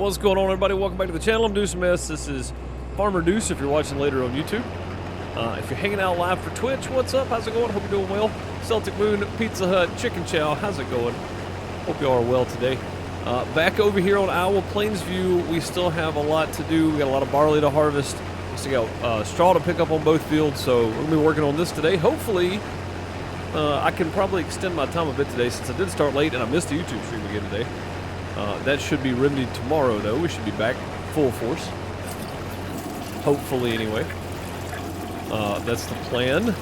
What's going on, everybody? Welcome back to the channel. I'm Deuce Mess. This is Farmer Deuce if you're watching later on YouTube. If you're hanging out live for Twitch, what's up? How's it going? Hope you're doing well. Celtic Moon, Pizza Hut, Chicken Chow, how's it going? Hope you are well today. Back over here on Iowa Plainsview, we still have a lot to do. We got a lot of barley to harvest. We still got straw to pick up on both fields, so we're going to be working on this today. Hopefully, I can probably extend my time a bit today since I did start late and I missed the YouTube stream again today. That should be remedied tomorrow, though. We should be back full force. Hopefully, anyway. That's the plan.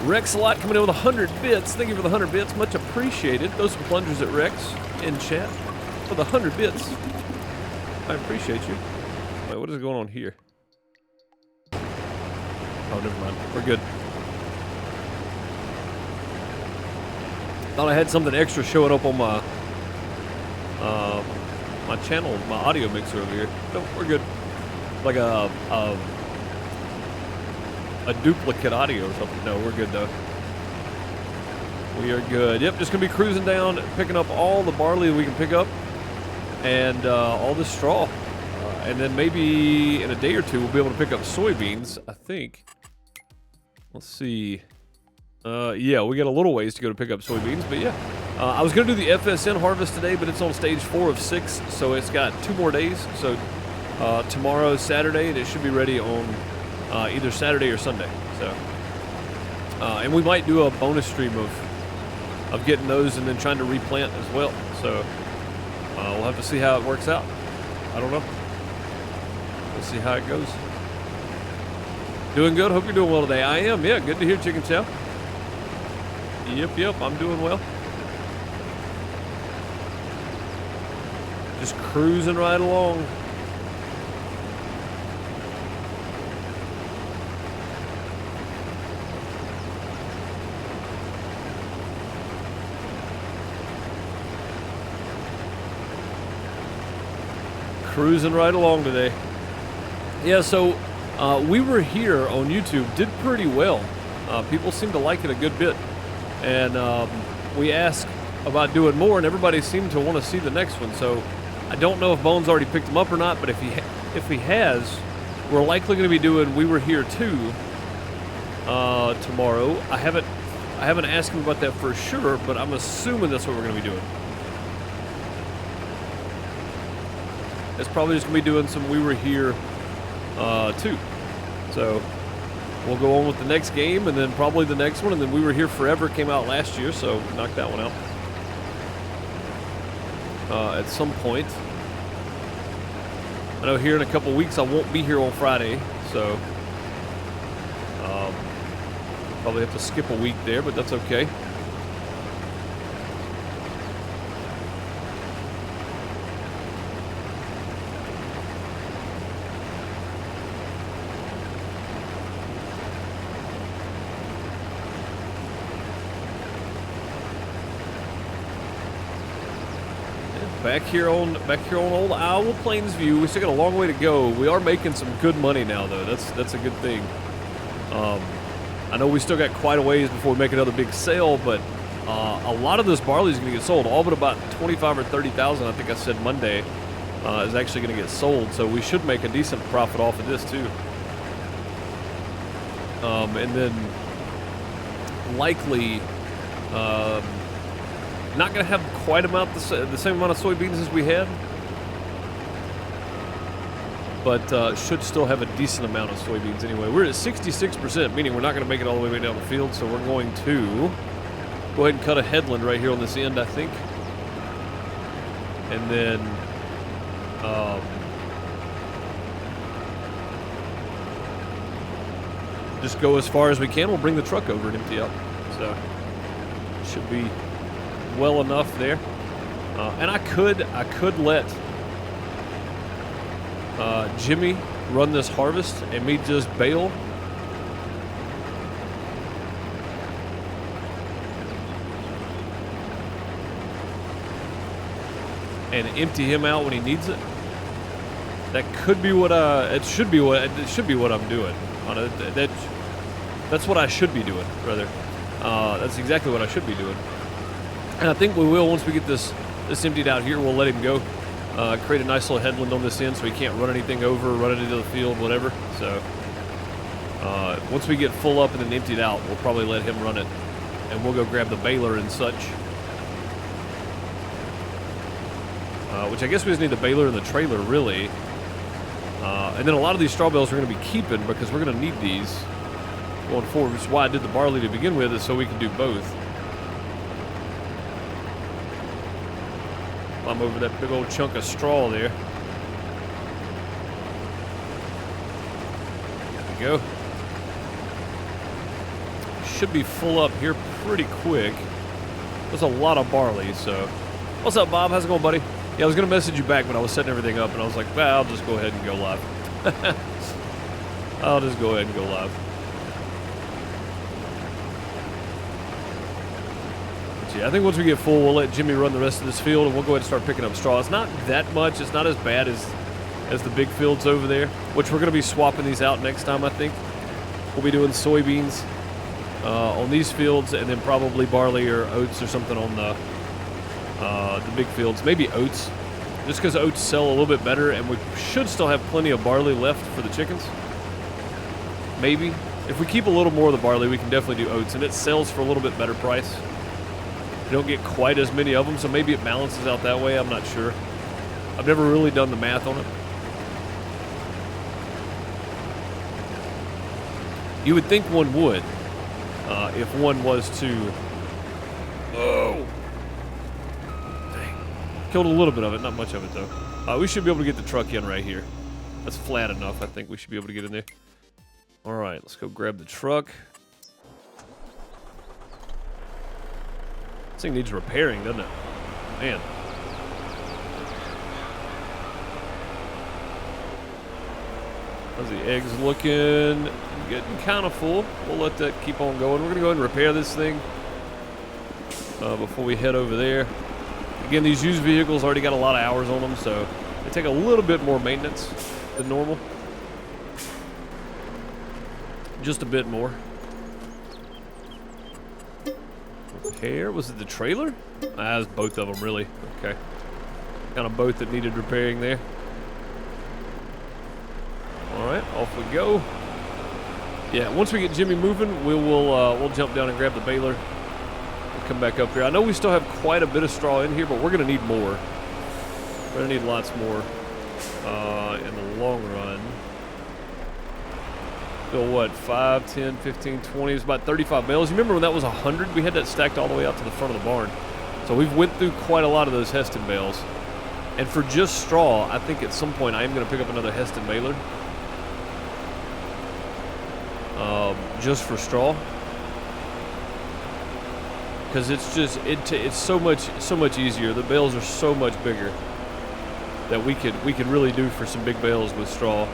Rex a lot coming in with 100 bits. Thank you for the 100 bits. Much appreciated. Those some plungers at Rex in chat for the 100 bits. I appreciate you. Wait, what is going on here? Oh, never mind. We're good. Thought I had something extra showing up on my my channel, my audio mixer over here. Nope, we're good. Like a duplicate audio or something. No, we're good though. We are good. Yep, just gonna be cruising down, picking up all the barley we can pick up, and all the straw. And then maybe in a day or two we'll be able to pick up soybeans, I think. Let's see. Yeah, we got a little ways to go to pick up soybeans, but yeah. I was going to do the FSN harvest today, but it's on stage 4 of 6, so it's got 2 more days. So tomorrow is Saturday, and it should be ready on either Saturday or Sunday. So, and we might do a bonus stream of getting those and then trying to replant as well. So we'll have to see how it works out. I don't know. We'll see how it goes. Doing good. Hope you're doing well today. I am. Yeah, good to hear, Chicken Chow. Yep, I'm doing well. Just cruising right along. Cruising right along today. Yeah, so we were here on YouTube, did pretty well. People seem to like it a good bit. And we asked about doing more, and everybody seemed to want to see the next one. So I don't know if Bones already picked them up or not, but if he has, we're likely going to be doing We Were Here Too tomorrow. I haven't asked him about that for sure, but I'm assuming that's what we're going to be doing. It's probably just going to be doing some We Were Here too. So we'll go on with the next game, and then probably the next one, and then We Were Here Forever came out last year, so knock that one out. At some point. I know here in a couple weeks I won't be here on Friday, so probably have to skip a week there, but that's okay. Back here on old Iowa Plainsview, we still got a long way to go. We are making some good money now, though. That's a good thing. I know we still got quite a ways before we make another big sale, but a lot of this barley is going to get sold. All but about 25 or 30,000, I think I said Monday, is actually going to get sold. So we should make a decent profit off of this too. And then likely. Not going to have quite the same amount of soybeans as we had, but should still have a decent amount of soybeans anyway. We're at 66%, meaning we're not going to make it all the way down the field, so we're going to go ahead and cut a headland right here on this end, I think. And then just go as far as we can. We'll bring the truck over and empty out. So should be well enough there, and I could let Jimmy run this harvest and me just bail. And empty him out when he needs it. That could be what it should be what I'm doing. That's what I should be doing, rather. That's exactly what I should be doing. And I think we will, once we get this emptied out here, we'll let him go. create a nice little headland on this end so he can't run anything over, run it into the field, whatever. So once we get full up and then emptied out, we'll probably let him run it. And we'll go grab the baler and such. Which I guess we just need the baler and the trailer, really. And then a lot of these straw bales we're going to be keeping because we're going to need these going forward, which is why I did the barley to begin with, is so we can do both. I'm over that big old chunk of straw there. There we go. Should be full up here pretty quick. There's a lot of barley, so. What's up, Bob? How's it going, buddy? Yeah, I was going to message you back, but I was setting everything up, and I was like, well, I'll just go ahead and go live. I'll just go ahead and go live. But yeah, I think once we get full, we'll let Jimmy run the rest of this field, and we'll go ahead and start picking up straw. It's not that much. It's not as bad as the big fields over there, which we're going to be swapping these out next time, I think. We'll be doing soybeans on these fields, and then probably barley or oats or something on the big fields. Maybe oats, just because oats sell a little bit better, and we should still have plenty of barley left for the chickens. Maybe. If we keep a little more of the barley, we can definitely do oats, and it sells for a little bit better price. You don't get quite as many of them, so maybe it balances out that way. I'm not sure. I've never really done the math on it. You would think one would, if one was to... Oh! Dang. Killed a little bit of it, not much of it, though. We should be able to get the truck in right here. That's flat enough, I think we should be able to get in there. Alright, let's go grab the truck. This thing needs repairing, doesn't it? Man. How's the eggs looking? Getting kind of full. We'll let that keep on going. We're going to go ahead and repair this thing before we head over there. Again, these used vehicles already got a lot of hours on them, so they take a little bit more maintenance than normal. Just a bit more. Repair? Was it the trailer? It was both of them, really. Okay. Kind of both that needed repairing there. Alright, off we go. Yeah, once we get Jimmy moving, we'll jump down and grab the baler and come back up here. I know we still have quite a bit of straw in here, but we're going to need more. We're going to need lots more in the long run. So what, 5, 10, 15, 20, it's about 35 bales. You remember when that was 100? We had that stacked all the way out to the front of the barn. So we've went through quite a lot of those Heston bales. And for just straw, I think at some point I am going to pick up another Heston baler. Just for straw, because it's just it's so much easier. The bales are so much bigger that we could really do for some big bales with straw.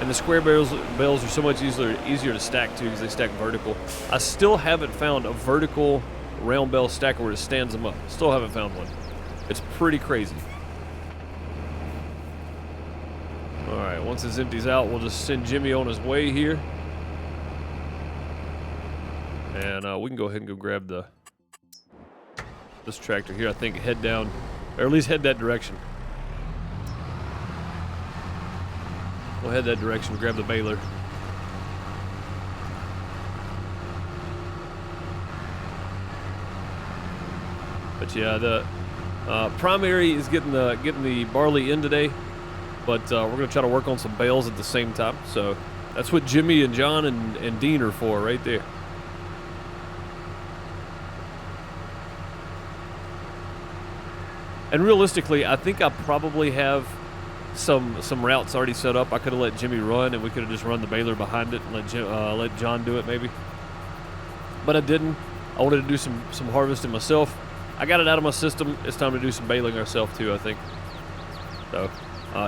And the square bales are so much easier to stack too, because they stack vertical. I still haven't found a vertical round bale stacker where it stands them up. Still haven't found one. It's pretty crazy. All right, once this empties out, we'll just send Jimmy on his way here. And we can go ahead and go grab this tractor here. I think head down, or at least head that direction. We'll head that direction, grab the baler. But yeah, the primary is getting the barley in today, but we're gonna try to work on some bales at the same time. So that's what Jimmy and John and Dean are for, right there. And realistically, I think I probably have some routes already set up. I could have let Jimmy run, and we could have just run the baler behind it and let John do it maybe. But I didn't. I wanted to do some harvesting myself. I got it out of my system. It's time to do some baling ourselves too, I think. So,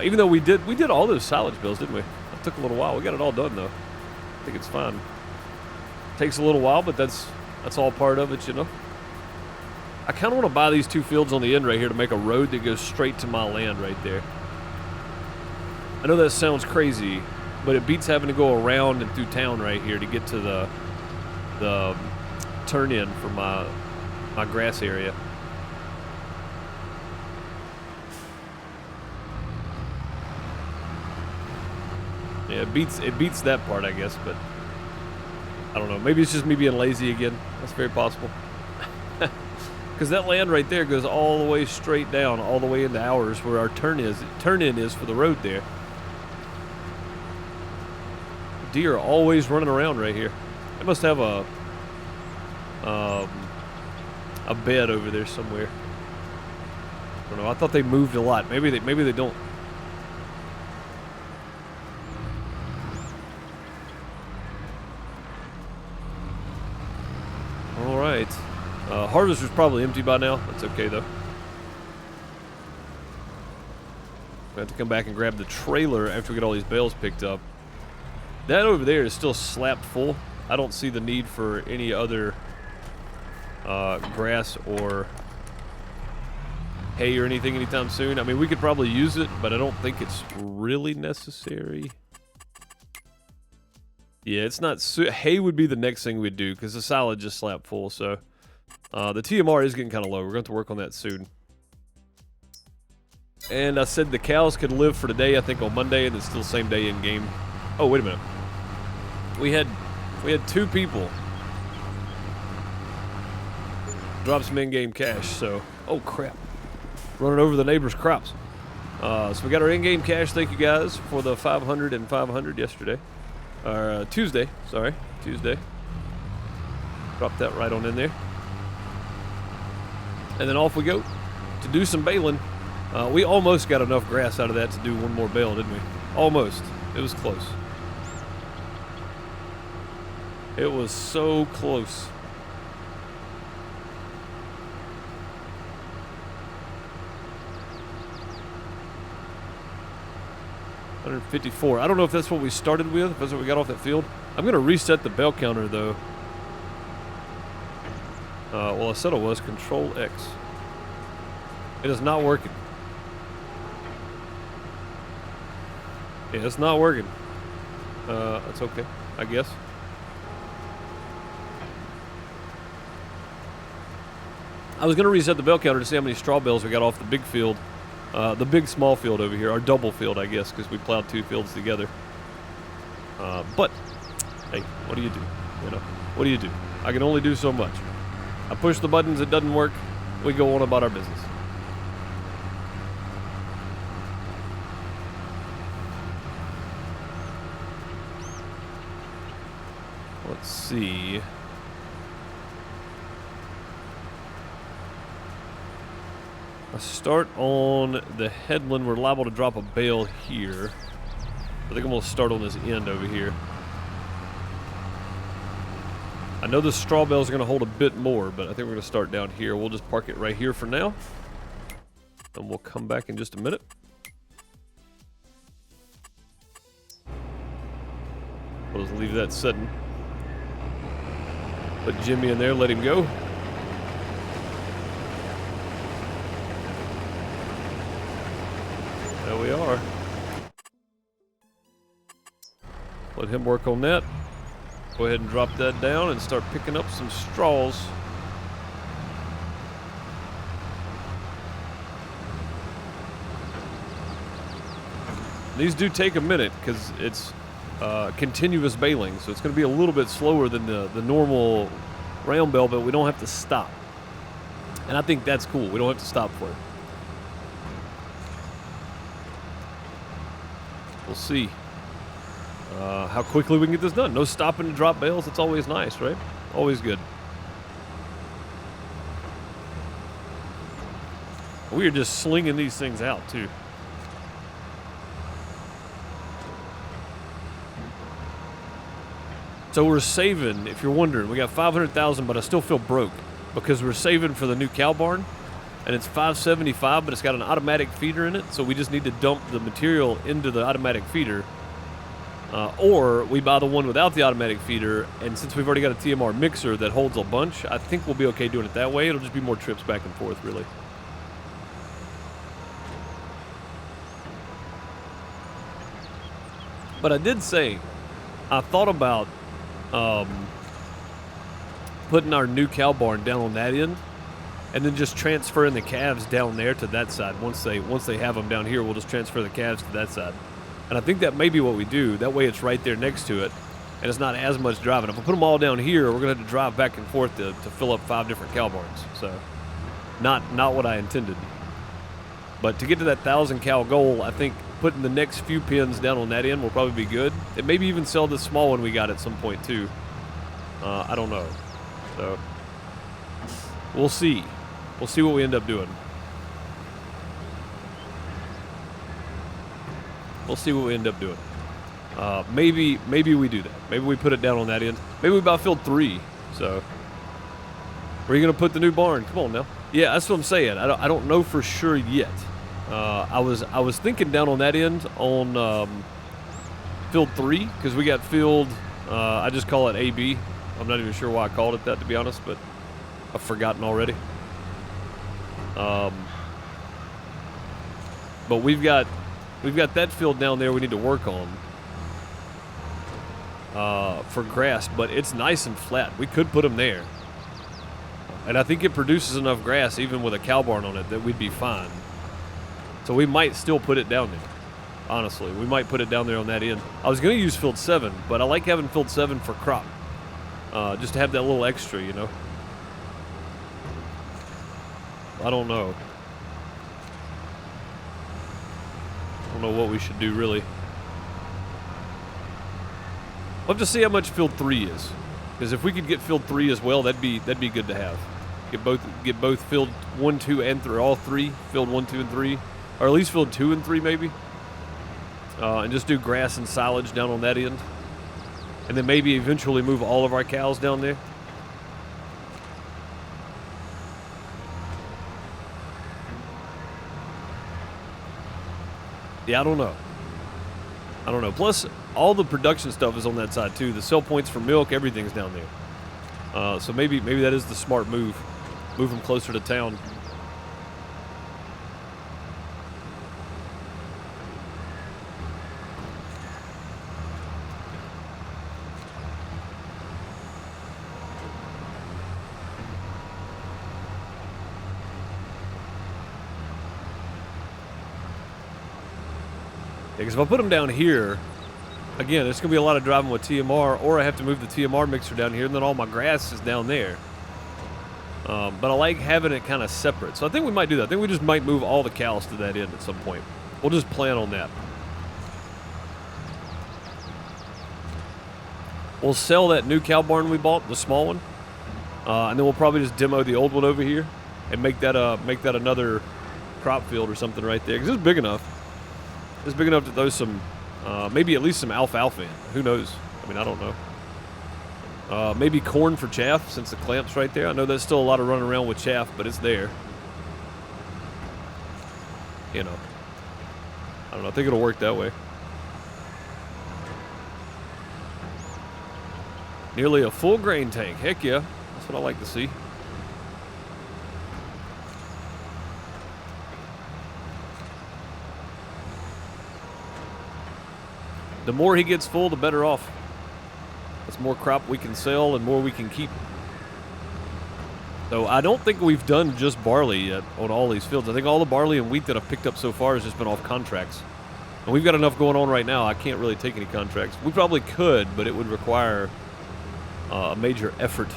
even though we did all those silage bales, didn't we? It took a little while. We got it all done though. I think it's fine. Takes a little while, but that's all part of it, you know. I kind of want to buy these two fields on the end right here to make a road that goes straight to my land right there. I know that sounds crazy, but it beats having to go around and through town right here to get to the turn in for my grass area. Yeah, it beats that part, I guess, but I don't know. Maybe it's just me being lazy again. That's very possible. Because that land right there goes all the way straight down, all the way into ours, where our turn in is for the road there. Deer are always running around right here. They must have a bed over there somewhere. I don't know. I thought they moved a lot. Maybe they don't. All right. Harvester's probably empty by now. That's okay though. We have to come back and grab the trailer after we get all these bales picked up. That over there is still slapped full. I don't see the need for any other grass or hay or anything anytime soon. I mean, we could probably use it, but I don't think it's really necessary. Yeah, it's not. Hay would be the next thing we'd do because the silage just slapped full. So the TMR is getting kind of low. We're going to have to work on that soon. And I said the cows could live for today, I think on Monday, and it's still the same day in game. Oh, wait a minute. We had 2 people drop some in-game cash, so... Oh, crap. Running over the neighbor's crops. So we got our in-game cash, thank you guys, for the 500 and 500 yesterday. Or Tuesday, sorry. Tuesday. Drop that right on in there. And then off we go to do some baling. We almost got enough grass out of that to do one more bale, didn't we? Almost. It was close. It was so close. $154. I don't know if that's what we started with, if that's what we got off that field. I'm going to reset the bale counter, though. Well, I said it was Control X. It is not working. Yeah, it's not working. That's okay, I guess. I was going to reset the bale counter to see how many straw bales we got off the big field. The big small field over here, our double field, I guess, because we plowed 2 fields together. But, hey, what do you do? You know, what do you do? I can only do so much. I push the buttons, it doesn't work. We go on about our business. Let's see. I start on the headland. We're liable to drop a bale here. I think I'm going to start on this end over here. I know the straw bales are going to hold a bit more, but I think we're going to start down here. We'll just park it right here for now. And we'll come back in just a minute. We'll just leave that sitting. Put Jimmy in there, let him go. There we are. Let him work on that. Go ahead and drop that down and start picking up some straws. These do take a minute because it's continuous baling, so it's going to be a little bit slower than the normal round bale, but we don't have to stop. And I think that's cool. We don't have to stop for it. We'll see how quickly we can get this done. No stopping to drop bales. It's always nice, right? Always good. We are just slinging these things out, too. So we're saving, if you're wondering, we got 500,000, but I still feel broke because we're saving for the new cow barn, and it's $575, but it's got an automatic feeder in it, so we just need to dump the material into the automatic feeder, or we buy the one without the automatic feeder, and since we've already got a TMR mixer that holds a bunch, I think we'll be okay doing it that way. It'll just be more trips back and forth, really. But I did say, I thought about putting our new cow barn down on that end, and then just transferring the calves down there to that side. Once they have them down here, we'll just transfer the calves to that side. And I think that may be what we do. That way it's right there next to it, and it's not as much driving. If we put them all down here, we're going to have to drive back and forth to fill up 5 different cow barns. So not what I intended. But to get to that 1,000 cow goal, I think putting the next few pins down on that end will probably be good. And maybe even sell this small one we got at some point too. I don't know. So we'll see. We'll see what we end up doing. We'll see what we end up doing. Maybe we do that. Maybe we put it down on that end. Maybe we about filled 3. So where are you gonna put the new barn? Come on now. Yeah, that's what I'm saying. I don't know for sure yet. I was thinking down on that end on field 3 because we got field. I just call it AB. I'm not even sure why I called it that, to be honest, but I've forgotten already. But we've got that field down there we need to work on for grass, but it's nice and flat. We could put them there. And I think it produces enough grass, even with a cow barn on it, that we'd be fine. So we might still put it down there. Honestly, we might put it down there on that end. I was going to use field 7, but I like having field 7 for crop. Just to have that little extra, you know. I don't know. I don't know what we should do, really. We'll have to see how much field 3 is. Because if we could get field 3 as well, that'd be good to have. Get both field 1, 2, and 3, all 3, field 1, 2, and 3, or at least field 2 and 3 maybe, and just do grass and silage down on that end, and then maybe eventually move all of our cows down there. Yeah, I don't know. Plus, all the production stuff is on that side too. The sell points for milk, everything's down there. So maybe that is the smart move. Move them closer to town. Because if I put them down here, again, it's going to be a lot of driving with TMR, or I have to move the TMR mixer down here, and then all my grass is down there. But I like having it kind of separate. So I think we might do that. I think we just might move all the cows to that end at some point. We'll just plan on that. We'll sell that new cow barn we bought, the small one, and then we'll probably just demo the old one over here and make that another crop field or something right there, because it's big enough. It's big enough to throw some, maybe at least some alfalfa in. Who knows? I mean, I don't know. Maybe corn for chaff, since the clamp's right there. I know there's still a lot of running around with chaff, but it's there. You know. I don't know. I think it'll work that way. Nearly a full grain tank. Heck yeah. That's what I like to see. The more he gets full, the better off. That's more crop we can sell and more we can keep. So I don't think we've done just barley yet on all these fields. I think all the barley and wheat that I've picked up so far has just been off contracts. And we've got enough going on right now, I can't really take any contracts. We probably could, but it would require a major effort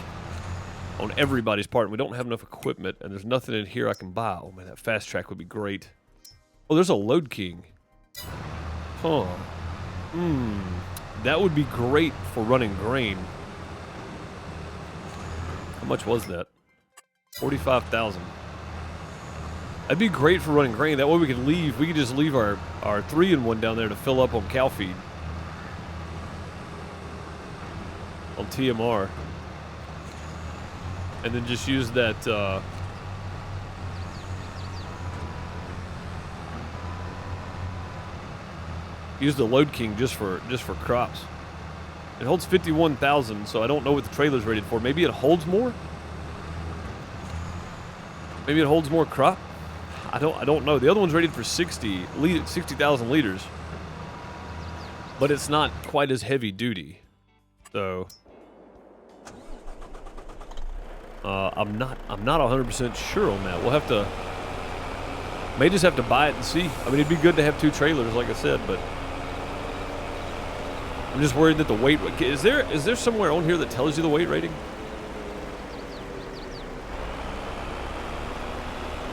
on everybody's part. And we don't have enough equipment, and there's nothing in here I can buy. Oh man, that fast track would be great. Oh, there's a load king. Huh. That would be great for running grain. How much was that? 45,000. That'd be great for running grain. That way we could just leave our 3-in-1 down there to fill up on cow feed. On TMR. And then just use that, use the Load King just for crops. It holds 51,000, so I don't know what the trailer's rated for. Maybe it holds more? Maybe it holds more crop? I don't know. The other one's rated for 60,000 liters. But it's not quite as heavy duty. So I'm not 100% sure on that. We'll have to may just have to buy it and see. I mean, it'd be good to have 2 trailers, like I said, but I'm just worried that the weight... Is there somewhere on here that tells you the weight rating?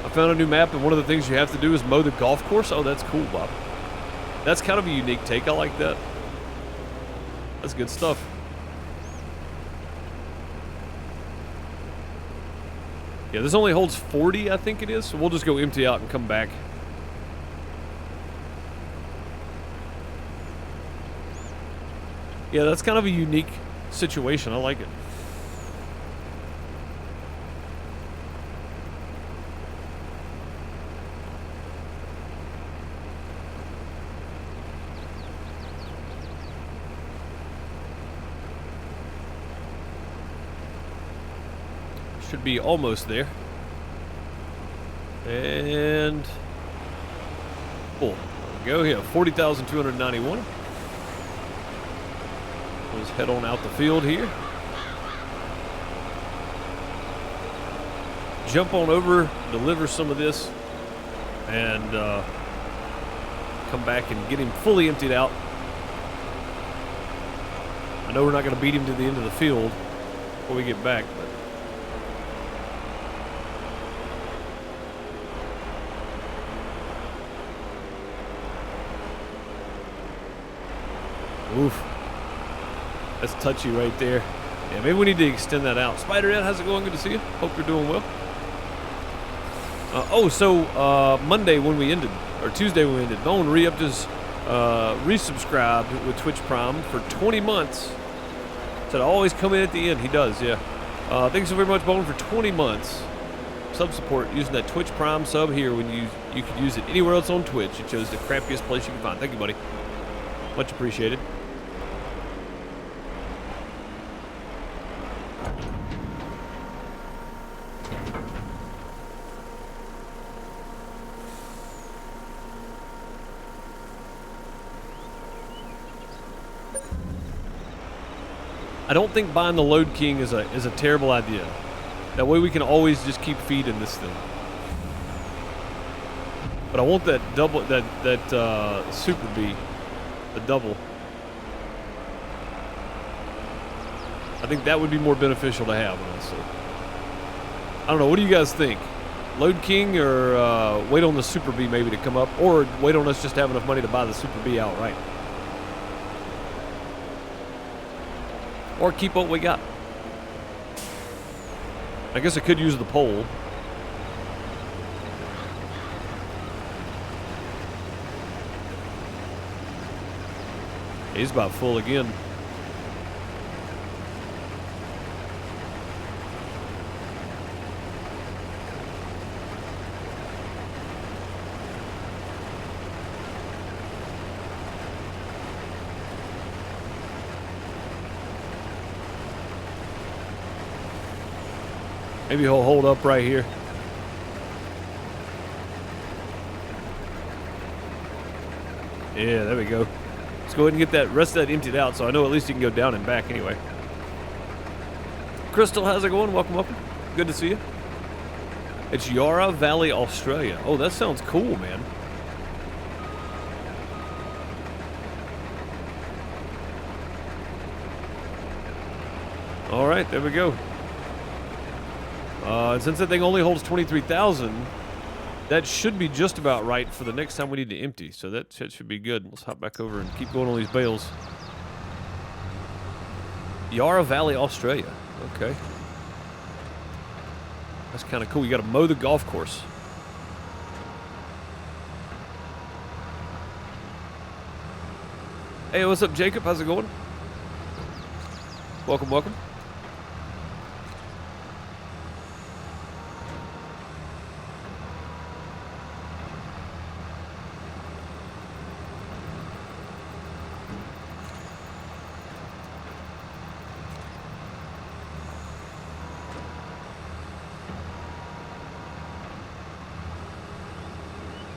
I found a new map, and one of the things you have to do is mow the golf course. Oh, that's cool, Bob. That's kind of a unique take. I like that. That's good stuff. Yeah, this only holds 40, I think it is, so we'll just go empty out and come back. Yeah, that's kind of a unique situation. I like it. Should be almost there. And cool. There we go. Here, 40,291. Let's head on out the field here. Jump on over, deliver some of this, and come back and get him fully emptied out. I know we're not going to beat him to the end of the field before we get back, but oof. That's touchy right there. Yeah, maybe we need to extend that out. Spider-Ed, how's it going? Good to see you. Hope you're doing well. Monday when we ended, or Tuesday when we ended, Bone re-upped his, resubscribed with Twitch Prime for 20 months. Said always come in at the end. He does, yeah. Thanks so very much, Bone, for 20 months. Sub support using that Twitch Prime sub here when you could use it anywhere else on Twitch. It chose the crappiest place you can find. Thank you, buddy. Much appreciated. I don't think buying the Load King is a terrible idea. That way we can always just keep feeding this thing. But I want that double, that Super B, the double. I think that would be more beneficial to have, honestly. I don't know. What do you guys think? Load King, or wait on the Super B maybe to come up, or wait on us just to have enough money to buy the Super B outright? Or keep what we got. I guess I could use the pole. He's about full again. Maybe he'll hold up right here. Yeah, there we go. Let's go ahead and get that rest of that emptied out, so I know at least you can go down and back anyway. Crystal, how's it going? Welcome, welcome. Good to see you. It's Yarra Valley, Australia. Oh, that sounds cool, man. All right, there we go. And since that thing only holds 23,000, that should be just about right for the next time we need to empty. So that should be good. Let's hop back over and keep going on these bales. Yarra Valley, Australia. Okay. That's kind of cool. You got to mow the golf course. Hey, what's up, Jacob? How's it going? Welcome, welcome.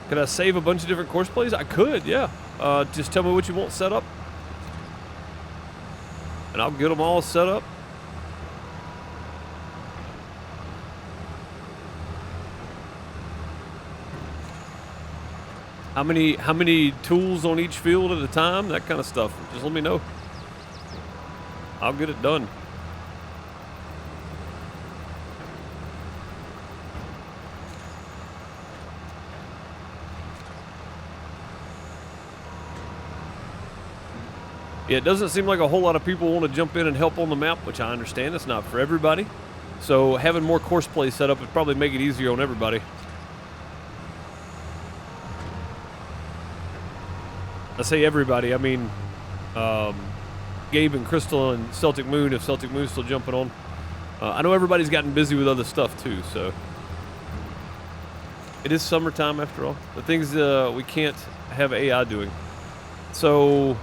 Could I save a bunch of different course plays? I could, yeah. Just tell me what you want set up, and I'll get them all set up. How many tools on each field at a time? That kind of stuff. Just let me know. I'll get it done. Yeah, it doesn't seem like a whole lot of people want to jump in and help on the map, which I understand. It's not for everybody. So having more course play set up would probably make it easier on everybody. I say everybody, I mean Gabe and Crystal and Celtic Moon, if Celtic Moon's still jumping on. I know everybody's gotten busy with other stuff too, so. It is summertime after all. The things we can't have AI doing. So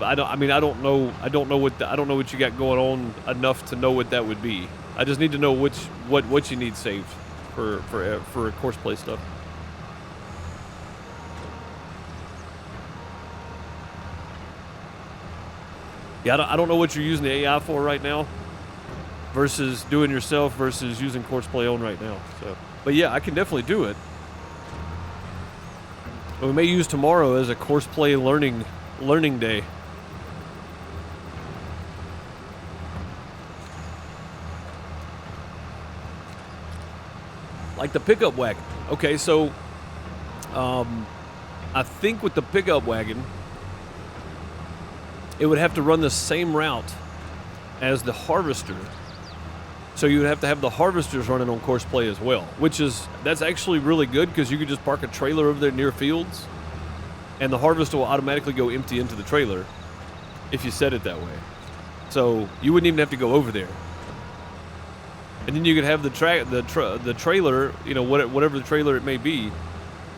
I don't know what you got going on enough to know what that would be. I just need to know what you need saved for course play stuff. Yeah, I don't know what you're using the AI for right now versus doing yourself versus using course play on right now. So, but yeah, I can definitely do it. We may use tomorrow as a course play learning day. Like the pickup wagon. Okay, so I think with the pickup wagon, it would have to run the same route as the harvester. So you would have to have the harvesters running on course play as well, that's actually really good because you could just park a trailer over there near fields and the harvester will automatically go empty into the trailer if you set it that way. So you wouldn't even have to go over there. And then you could have the trailer, you know, whatever the trailer it may be,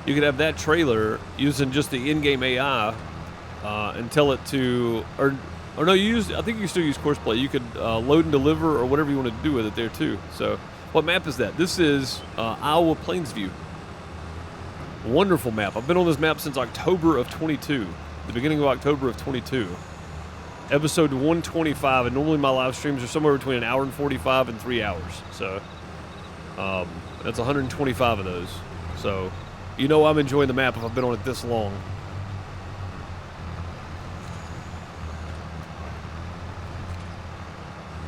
you could have that trailer using just the in-game AI and tell it to, or no, I think you can still use course play. You could load and deliver or whatever you want to do with it there too. So what map is that? This is Iowa Plainsview. Wonderful map. I've been on this map since October of 22, the beginning of October of 22. Episode 125, and normally my live streams are somewhere between 1 hour and 45 and 3 hours. So that's 125 of those. So you know I'm enjoying the map if I've been on it this long.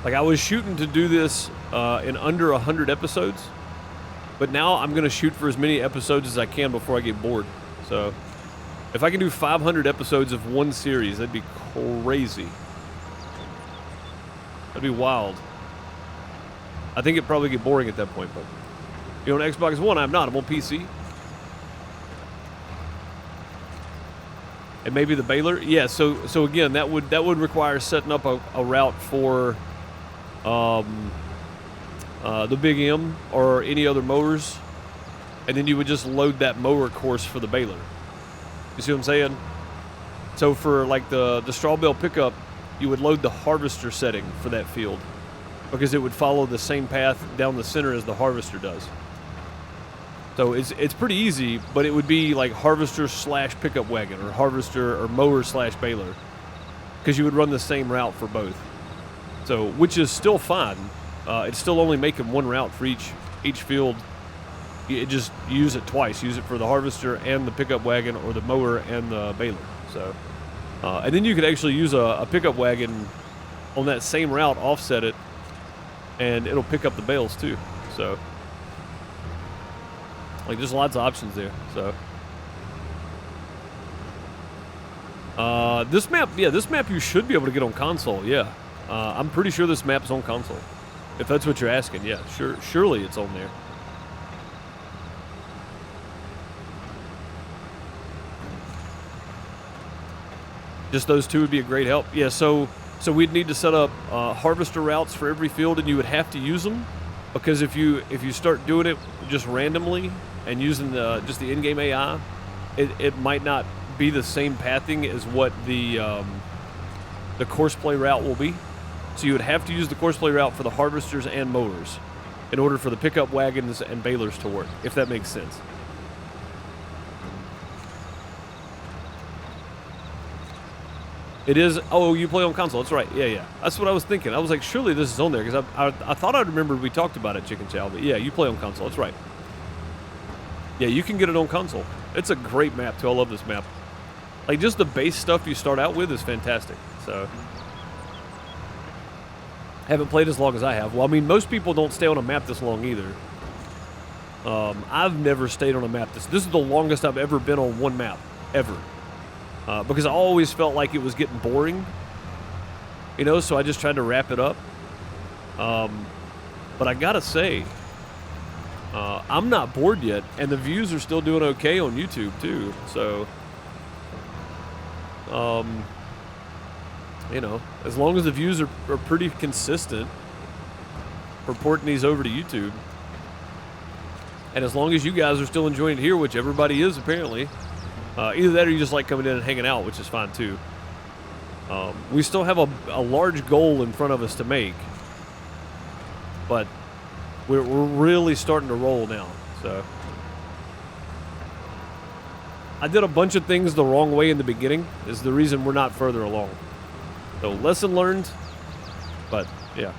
Like I was shooting to do this in under 100 episodes, but now I'm gonna shoot for as many episodes as I can before I get bored. So if I can do 500 episodes of one series, that'd be crazy. That'd be wild. I think it'd probably get boring at that point, but you know, on Xbox One, I'm not. I'm on PC. And maybe the baler, yeah. So again, that would require setting up a route for the Big M or any other mowers, and then you would just load that mower course for the baler. You see what I'm saying? So for like the straw bale pickup, you would load the harvester setting for that field because it would follow the same path down the center as the harvester does. So it's pretty easy, but it would be like harvester / pickup wagon or harvester or mower / baler because you would run the same route for both. So which is still fine. It's still only making one route for each field. You just use it twice. Use it for the harvester and the pickup wagon, or the mower and the baler. So, and then you could actually use a pickup wagon on that same route, offset it, and it'll pick up the bales too. So, like, there's lots of options there. So, this map you should be able to get on console. Yeah, I'm pretty sure this map is on console. If that's what you're asking, yeah, surely it's on there. Just those two would be a great help. Yeah, so we'd need to set up harvester routes for every field, and you would have to use them because if you start doing it just randomly and using just the in-game AI, it might not be the same pathing as what the course play route will be. So you would have to use the course play route for the harvesters and mowers in order for the pickup wagons and balers to work, if that makes sense. It is. Oh, you play on console. That's right. Yeah. That's what I was thinking. I was like, surely this is on there because I thought I remembered we talked about it, Chicken Chow. But yeah, you play on console. That's right. Yeah, you can get it on console. It's a great map too. I love this map. Like just the base stuff you start out with is fantastic. So Haven't played as long as I have. Well, I mean, most people don't stay on a map this long either. I've never stayed on a map this is the longest I've ever been on one map, ever. Because I always felt like it was getting boring. You know, so I just tried to wrap it up. But I gotta say, I'm not bored yet, and the views are still doing okay on YouTube too. So, you know, as long as the views are pretty consistent, reporting these over to YouTube, and as long as you guys are still enjoying it here, which everybody is apparently, either that or you just like coming in and hanging out, which is fine too. We still have a large goal in front of us to make, but we're really starting to roll now. So I did a bunch of things the wrong way in the beginning is the reason we're not further along. So lesson learned, but yeah.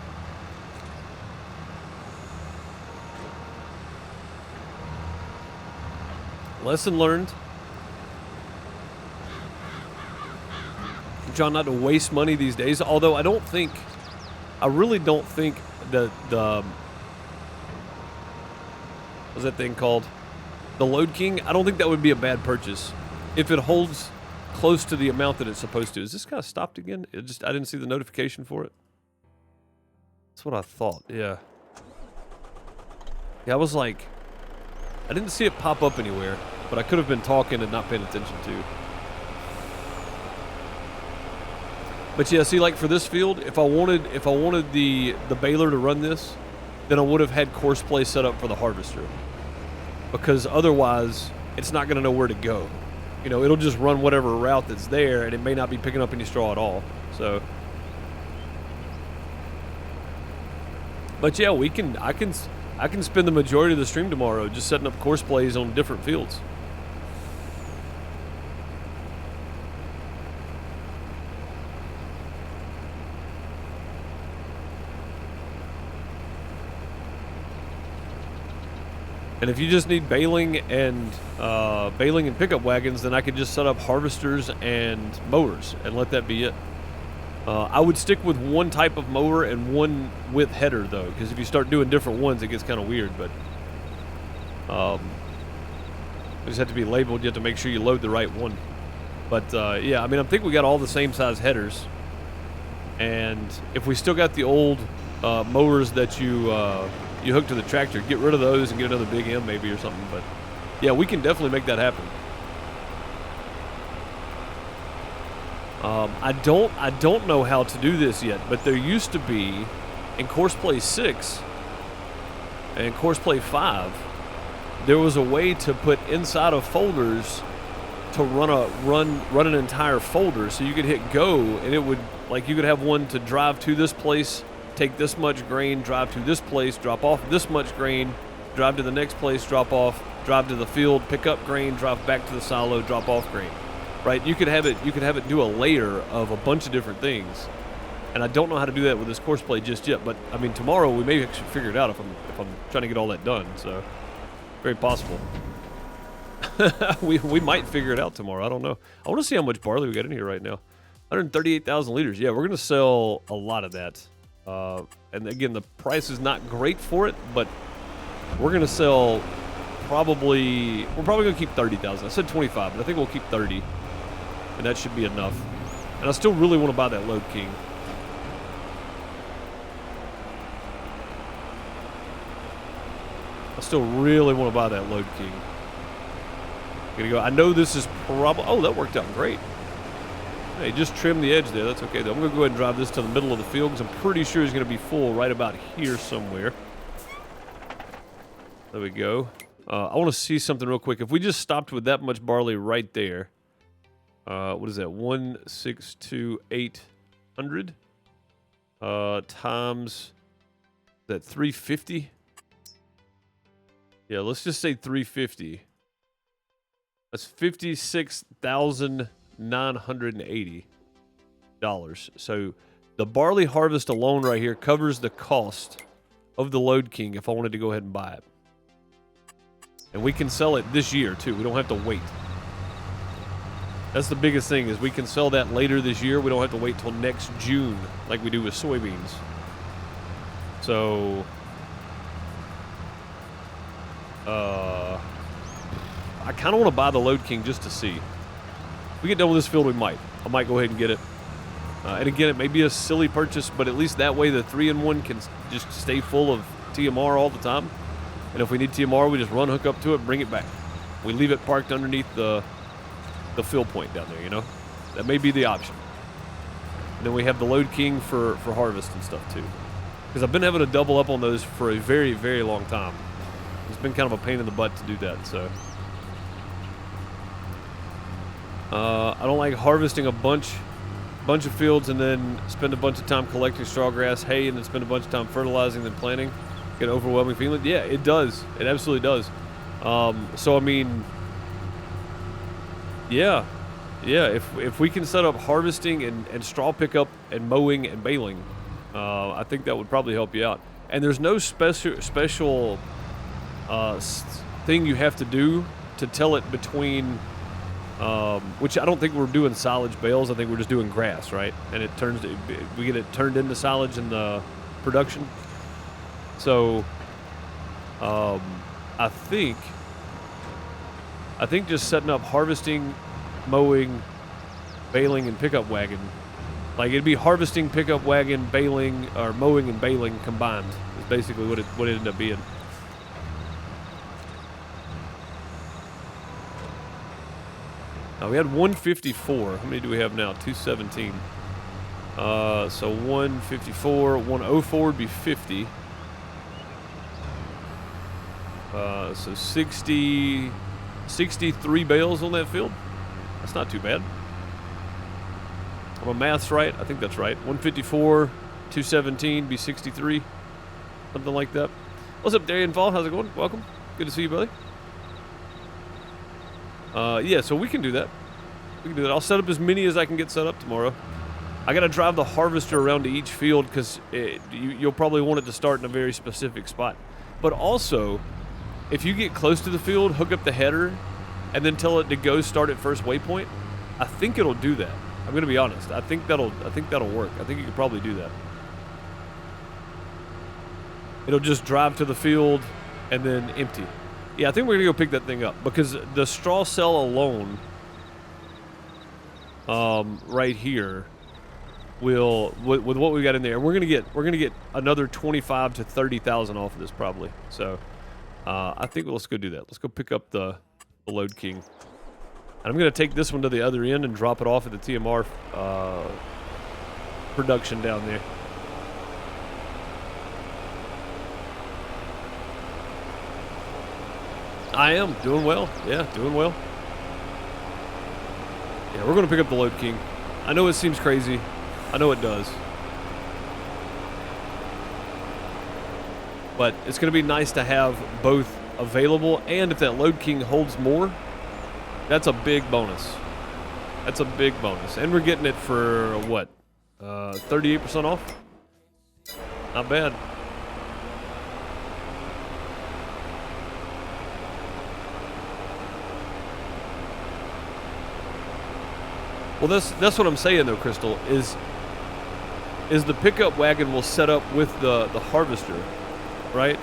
Lesson learned. I'm trying not to waste money these days, although I really don't think that what's that thing called? The Load King? I don't think that would be a bad purchase if it holds close to the amount that it's supposed to. Is this guy stopped again? I didn't see the notification for it. That's what I thought, yeah. Yeah, I was like, I didn't see it pop up anywhere, but I could have been talking and not paying attention to. But yeah, see, like for this field, if I wanted the baler to run this, then I would have had course play set up for the harvester. Because otherwise, it's not going to know where to go. You know, it'll just run whatever route that's there, and it may not be picking up any straw at all. So, but yeah, I can spend the majority of the stream tomorrow just setting up course plays on different fields. And if you just need baling and pickup wagons, then I could just set up harvesters and mowers and let that be it. I would stick with one type of mower and one with header though, because if you start doing different ones, it gets kind of weird. But they just have to be labeled. You have to make sure you load the right one. But yeah, I mean, I think we got all the same size headers. And if we still got the old mowers that you hook to the tractor, get rid of those and get another big M maybe or something. But yeah, we can definitely make that happen. I don't know how to do this yet, but there used to be in Course Play 6 and Course Play 5, there was a way to put inside of folders to run an entire folder. So you could hit go and it would, like, you could have one to drive to this place, take this much grain, drive to this place, drop off this much grain, drive to the next place, drop off, drive to the field, pick up grain, drive back to the silo, drop off grain. Right? You could have it do a layer of a bunch of different things. And I don't know how to do that with this course play just yet, but I mean tomorrow we may actually figure it out if I'm trying to get all that done. So very possible. we might figure it out tomorrow. I don't know. I want to see how much barley we got in here right now. 138,000 liters. Yeah, we're going to sell a lot of that. And again, the price is not great for it, but we're going to sell we're probably going to keep 30,000. I said 25, but I think we'll keep 30. And that should be enough. And I still really want to buy that Load King. I still really want to buy that Load King. Gonna go. I know this is probably. Oh, that worked out great. Hey, just trim the edge there. That's okay though. I'm gonna go ahead and drive this to the middle of the field because I'm pretty sure it's gonna be full right about here somewhere. There we go. I want to see something real quick. If we just stopped with that much barley right there, what is that? 1,628,000 times that 350. Yeah, let's just say 350. That's $56,980. So the barley harvest alone right here covers the cost of the Load King if I wanted to go ahead and buy it. And we can sell it this year too. We don't have to wait. That's the biggest thing, is we can sell that later this year. We don't have to wait till next June like we do with soybeans. So, I kind of want to buy the Load King just to see. If we get done with this field, we might. I might go ahead and get it. And again, it may be a silly purchase, but at least that way the 3-in-1 can just stay full of TMR all the time. And if we need TMR, we just run hook up to it, bring it back. We leave it parked underneath the fill point down there, you know? That may be the option. And then we have the Load King for harvest and stuff too. Because I've been having to double up on those for a very, very long time. It's been kind of a pain in the butt to do that, so. I don't like harvesting a bunch of fields and then spend a bunch of time collecting straw grass, hay, and then spend a bunch of time fertilizing, then planting. Get an overwhelming feeling. Yeah, it does. It absolutely does. So I mean, yeah. If we can set up harvesting and straw pickup and mowing and baling, I think that would probably help you out. And there's no special thing you have to do to tell it between. Which I don't think we're doing silage bales. I think we're just doing grass, right? And we get it turned into silage in the production. So, I think just setting up harvesting, mowing, baling, and pickup wagon, like it'd be harvesting, pickup wagon, baling, or mowing and baling combined is basically what it ended up being. We had 154. How many do we have now? 217. So 154, 104 would be 50. So 63 bales on that field. That's not too bad. My math's right. I think that's right. 154, 217 be 63. Something like that. What's up, Darian Fall? How's it going? Welcome. Good to see you, buddy. Yeah, so we can do that. We can do that. I'll set up as many as I can get set up tomorrow. I got to drive the harvester around to each field because you'll probably want it to start in a very specific spot. But also, if you get close to the field, hook up the header, and then tell it to go start at first waypoint, I think it'll do that. I'm going to be honest. I think that'll work. I think you could probably do that. It'll just drive to the field and then empty. Yeah, I think we're going to go pick that thing up because the straw cell alone, right here, will with what we got in there, we're going to get another 25 to 30,000 off of this probably. So, I think let's go do that. Let's go pick up the Load King. And I'm going to take this one to the other end and drop it off at the TMR production down there. I am doing well. Yeah, doing well. Yeah, we're going to pick up the Load King. I know it seems crazy. I know it does. But it's going to be nice to have both available, and if that Load King holds more, that's a big bonus. That's a big bonus. And we're getting it for, what, 38% off? Not bad. Well, that's what I'm saying, though, Crystal, is the pickup wagon will set up with the harvester, right?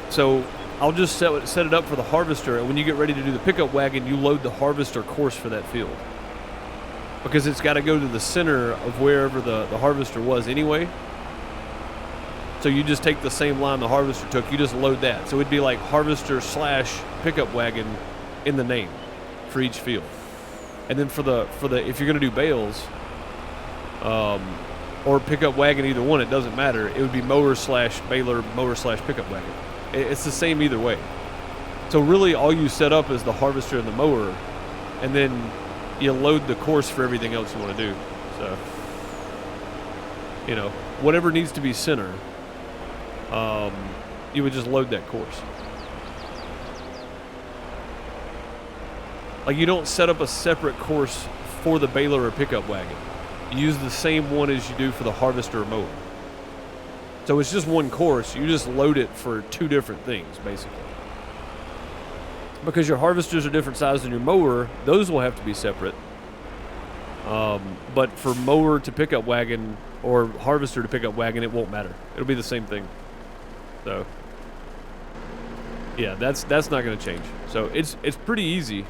So I'll just set it up for the harvester, and when you get ready to do the pickup wagon, you load the harvester course for that field. Because it's got to go to the center of wherever the harvester was anyway. So you just take the same line the harvester took, you just load that. So it'd be like harvester / pickup wagon in the name for each field. And then for the if you're going to do bales, or pickup wagon, either one, it doesn't matter. It would be mower / baler, mower / pickup wagon. It's the same either way. So really all you set up is the harvester and the mower, and then you load the course for everything else you want to do. So, you know, whatever needs to be center, you would just load that course. Like, you don't set up a separate course for the baler or pickup wagon. You use the same one as you do for the harvester or mower. So it's just one course. You just load it for two different things, basically. Because your harvesters are different size than your mower, those will have to be separate. But for mower to pickup wagon or harvester to pickup wagon, it won't matter. It'll be the same thing. So, yeah, that's not going to change. So it's pretty easy.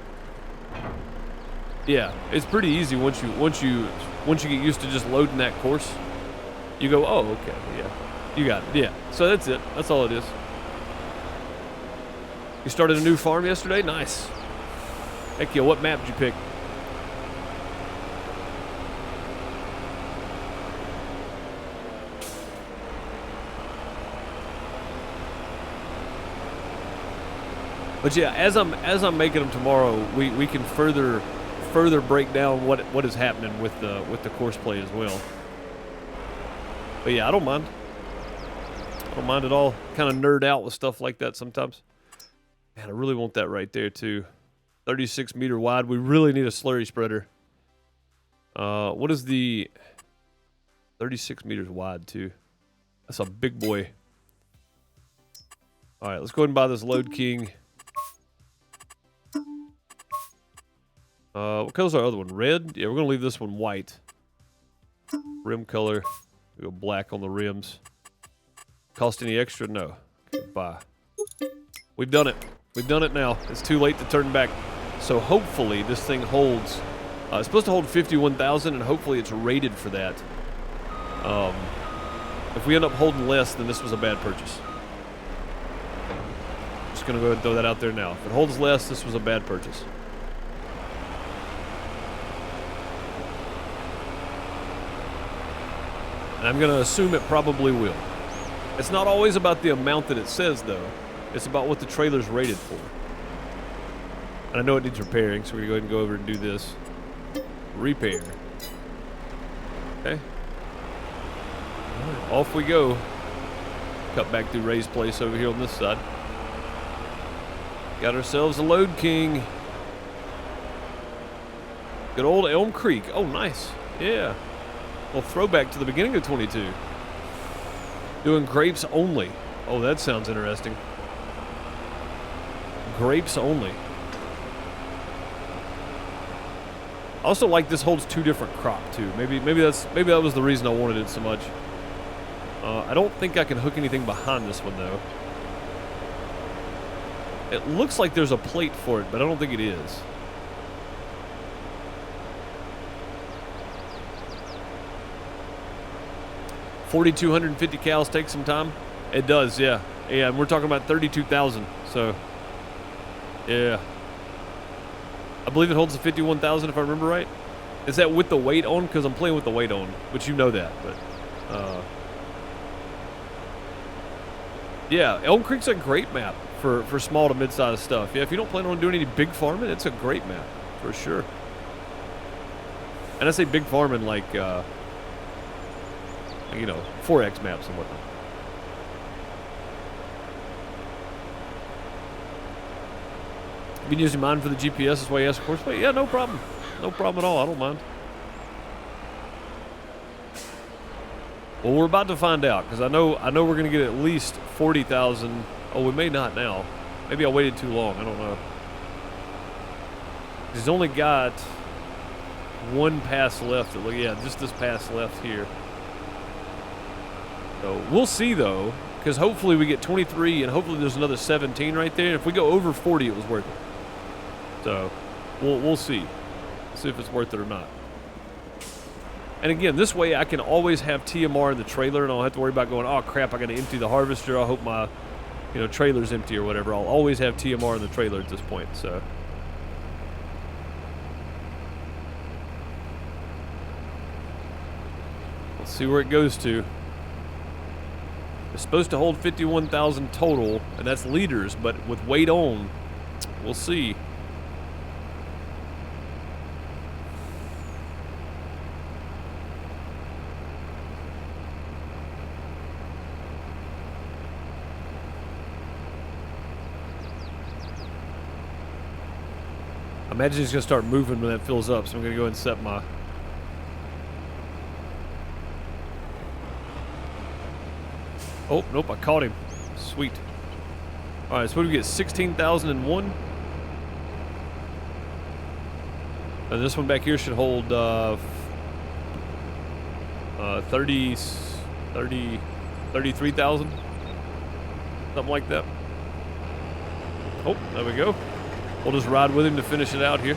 Yeah, it's pretty easy once you get used to just loading that course. You go, oh, okay, yeah, you got it. Yeah, so that's it. That's all it is. You started a new farm yesterday? Nice. Heck yeah, what map did you pick? But yeah, as I'm making them tomorrow, we can further break down what is happening with the course play as well. But yeah, I don't mind. I don't mind at all. Kind of nerd out with stuff like that sometimes. Man, I really want that right there too. 36 meter wide. We really need a slurry spreader. What is the 36 meters wide too? That's a big boy. All right, let's go ahead and buy this Load King. What color's our other one? Red? Yeah, we're gonna leave this one white. Rim color. We go black on the rims. Cost any extra? No. Okay, buy. We've done it. We've done it now. It's too late to turn back. So hopefully this thing holds. It's supposed to hold 51,000, and hopefully it's rated for that. If we end up holding less, then this was a bad purchase. Just gonna go ahead and throw that out there now. If it holds less, this was a bad purchase. And I'm going to assume it probably will. It's not always about the amount that it says, though. It's about what the trailer's rated for. And I know it needs repairing, so we're going to go ahead and go over and do this. Repair. Okay. All right, off we go. Cut back through Ray's place over here on this side. Got ourselves a Load King. Good old Elm Creek. Oh, nice. Yeah. Well, throwback to the beginning of 22. Doing grapes only. Oh, that sounds interesting. Grapes only. I also like this holds two different crop too. Maybe that was the reason I wanted it so much. I don't think I can hook anything behind this one though. It looks like there's a plate for it, but I don't think it is. $4,250 cows take some time. It does, yeah. Yeah, and we're talking about 32,000. So, yeah. I believe it holds the 51,000 if I remember right. Is that with the weight on? Because I'm playing with the weight on, but you know that. But, yeah, Elm Creek's a great map for small to mid-sized stuff. Yeah, if you don't plan on doing any big farming, it's a great map for sure. And I say big farming like, you know, 4X maps and whatnot. You've been using mine for the GPS, that's why you asked the course plate? Yeah, no problem. No problem at all. I don't mind. Well, we're about to find out, because I know we're going to get at least 40,000. Oh, we may not now. Maybe I waited too long. I don't know. He's only got one pass left. Yeah, just this pass left here. So we'll see though, because hopefully we get 23 and hopefully there's another 17 right there. If we go over 40, it was worth it. So we'll see. See if it's worth it or not. And again, this way I can always have TMR in the trailer and I don't have to worry about going, oh crap, I got to empty the harvester. I hope my, you know, trailer's empty or whatever. I'll always have TMR in the trailer at this point. So. Let's see where it goes to. It's supposed to hold 51,000 total, and that's liters, but with weight on, we'll see. I imagine he's going to start moving when that fills up, so I'm going to go ahead and set my... Oh, nope, I caught him. Sweet. All right, so what do we get? 16,001? And this one back here should hold 33,000, something like that. Oh, there we go. We'll just ride with him to finish it out here.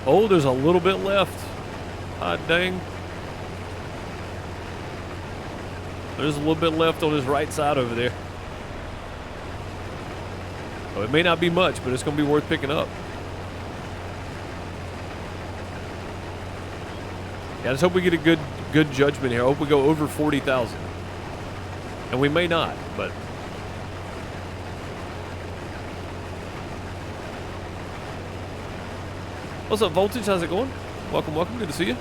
Oh, there's a little bit left. Ah, dang. There's a little bit left on his right side over there. Oh, it may not be much, but it's going to be worth picking up. Yeah, I just hope we get a good judgment here. I hope we go over 40,000. And we may not, but... What's up, Voltage? How's it going? Welcome, welcome. Good to see you.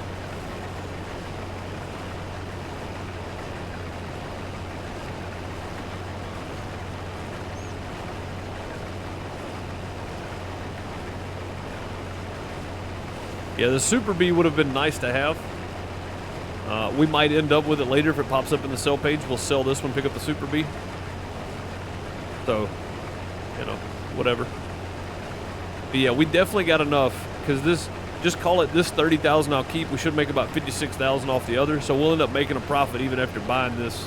Yeah, the Super B would have been nice to have. We might end up with it later if it pops up in the sell page. We'll sell this one, pick up the Super B. So, you know, whatever. But yeah, we definitely got enough. Because this, just call it this 30,000 I'll keep. We should make about 56,000 off the other. So we'll end up making a profit even after buying this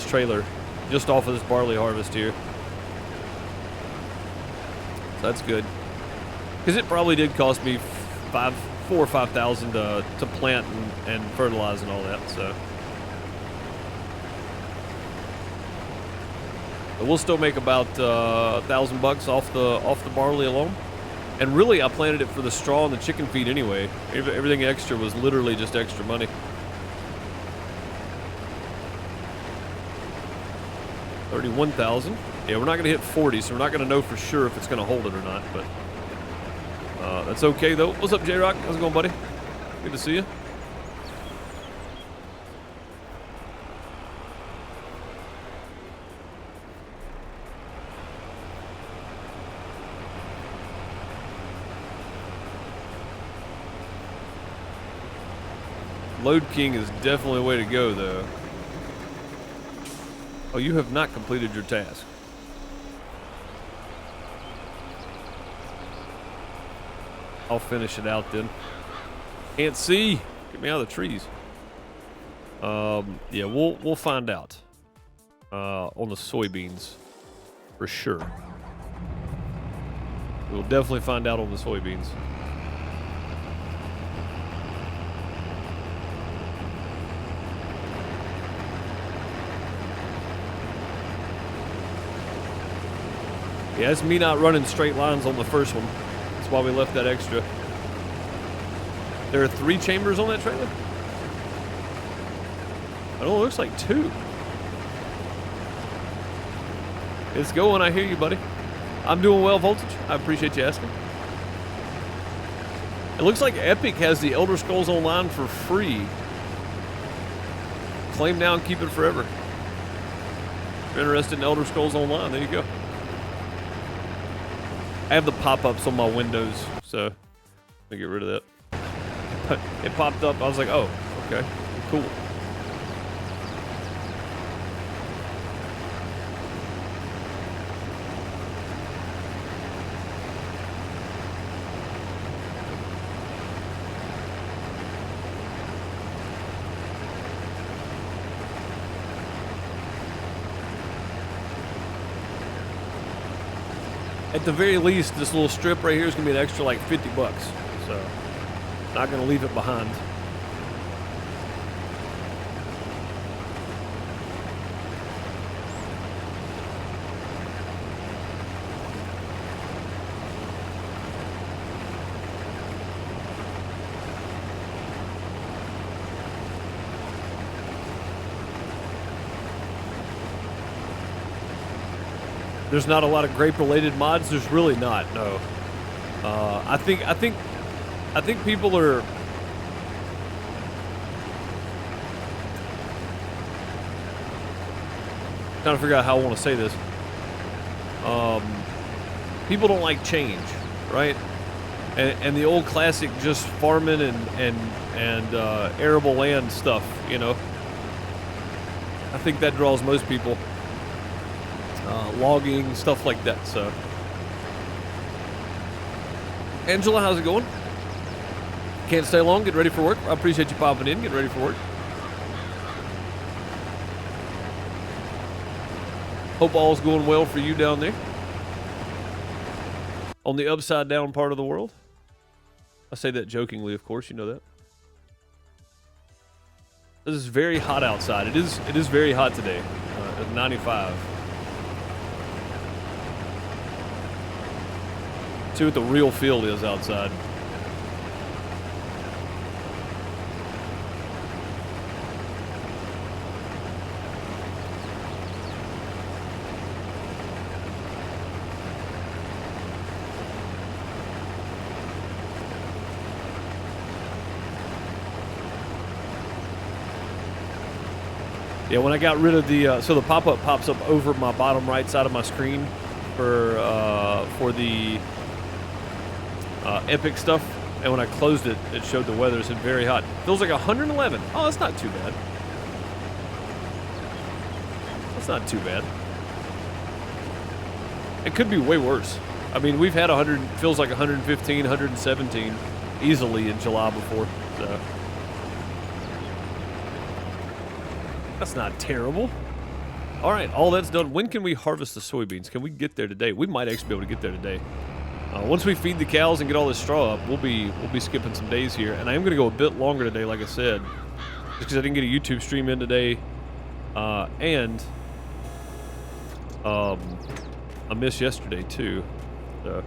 trailer, just off of this barley harvest here. So that's good. Because it probably did cost me $4,000 or $5,000 to plant and fertilize and all that. So but we'll still make about $1,000 off the barley alone. And really, I planted it for the straw and the chicken feed anyway. Everything extra was literally just extra money. $31,000. Yeah, we're not going to hit 40, so we're not going to know for sure if it's going to hold it or not. But that's okay, though. What's up, J-Rock? How's it going, buddy? Good to see you. Load King is definitely a way to go, though. Oh, you have not completed your task. I'll finish it out then. Can't see. Get me out of the trees. Yeah, we'll find out on the soybeans for sure. We'll definitely find out on the soybeans. Yeah, it's me not running straight lines on the first one. That's why we left that extra. There are 3 chambers on that trailer? I don't know, it looks like 2. It's going, I hear you, buddy. I'm doing well, Voltage. I appreciate you asking. It looks like Epic has the Elder Scrolls Online for free. Claim now and keep it forever. If you're interested in Elder Scrolls Online, there you go. I have the pop-ups on my windows, so let me get rid of that. But it popped up. I was like, oh, okay, cool. At the very least, this little strip right here is going to be an extra like $50. So, not going to leave it behind. There's not a lot of grape-related mods. There's really not. No. I think people are. Trying to figure out how I want to say this. People don't like change, right? and the old classic just farming and arable land stuff, you know. I think that draws most people. Logging, stuff like that, so. Angela, how's it going? Can't stay long, get ready for work. I appreciate you popping in, get ready for work. Hope all's going well for you down there. On the upside down part of the world. I say that jokingly, of course, you know that. This is very hot outside. It is very hot today. At 95. See what the real feel is outside. Yeah, when I got rid of the, so the pop-up pops up over my bottom right side of my screen for the Epic stuff, and when I closed it, it showed the weather. It said very hot. Feels like 111. Oh, that's not too bad. That's not too bad. It could be way worse. I mean, we've had 100, feels like 115, 117 easily in July before, so. That's not terrible. All right, all that's done. When can we harvest the soybeans? Can we get there today? We might actually be able to get there today. Once we feed the cows and get all this straw up, we'll be skipping some days here. And I am going to go a bit longer today, like I said, just because I didn't get a YouTube stream in today, and I missed yesterday too. So.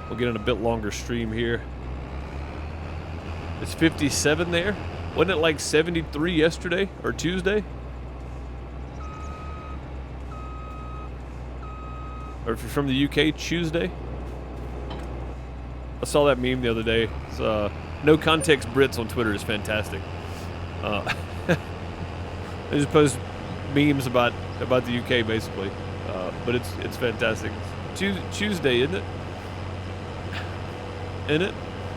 We'll get in a bit longer stream here. It's 57 there. Wasn't it like 73 yesterday or Tuesday? Or if you're from the UK, Tuesday. I saw that meme the other day. It's, no context Brits on Twitter is fantastic. They just post memes about the UK basically, but it's fantastic. Tuesday, isn't it? Isn't it?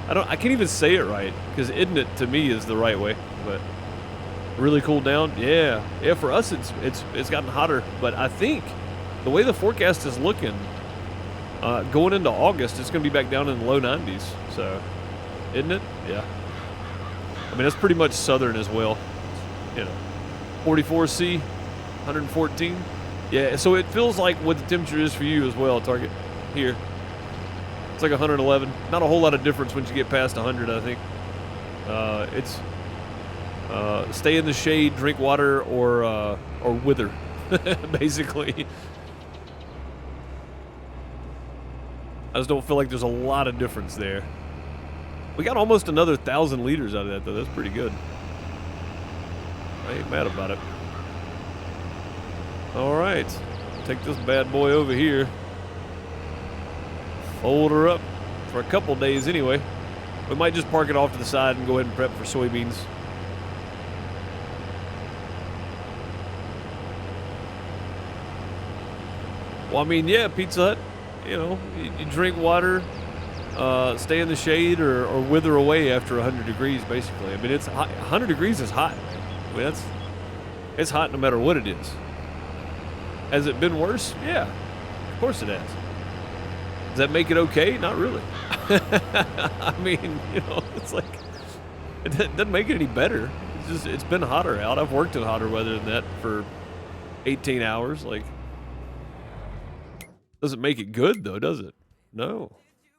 I can't even say it right, because isn't it to me is the right way, but really cooled down. Yeah, for us it's gotten hotter, but I think the way the forecast is looking, going into August, it's going to be back down in the low 90s. So, isn't it? Yeah. I mean, that's pretty much southern as well. You know, 44C, 114. Yeah, so it feels like what the temperature is for you as well, Target, here. It's like 111. Not a whole lot of difference once you get past 100, I think. It's stay in the shade, drink water, or wither, basically. I just don't feel like there's a lot of difference there. We got almost another 1,000 liters out of that, though. That's pretty good. I ain't mad about it. All right. Take this bad boy over here. Fold her up for a couple days anyway. We might just park it off to the side and go ahead and prep for soybeans. Well, I mean, yeah, Pizza Hut, you know, you drink water, stay in the shade, or wither away after 100 degrees, basically. I mean, it's hot. 100 degrees is hot. I mean, it's hot no matter what it is. Has it been worse? Yeah, of course it has. Does that make it okay? Not really. I mean, you know, it's like, it doesn't make it any better. It's just, it's been hotter out. I've worked in hotter weather than that for 18 hours. Like, doesn't make it good though, does it? No.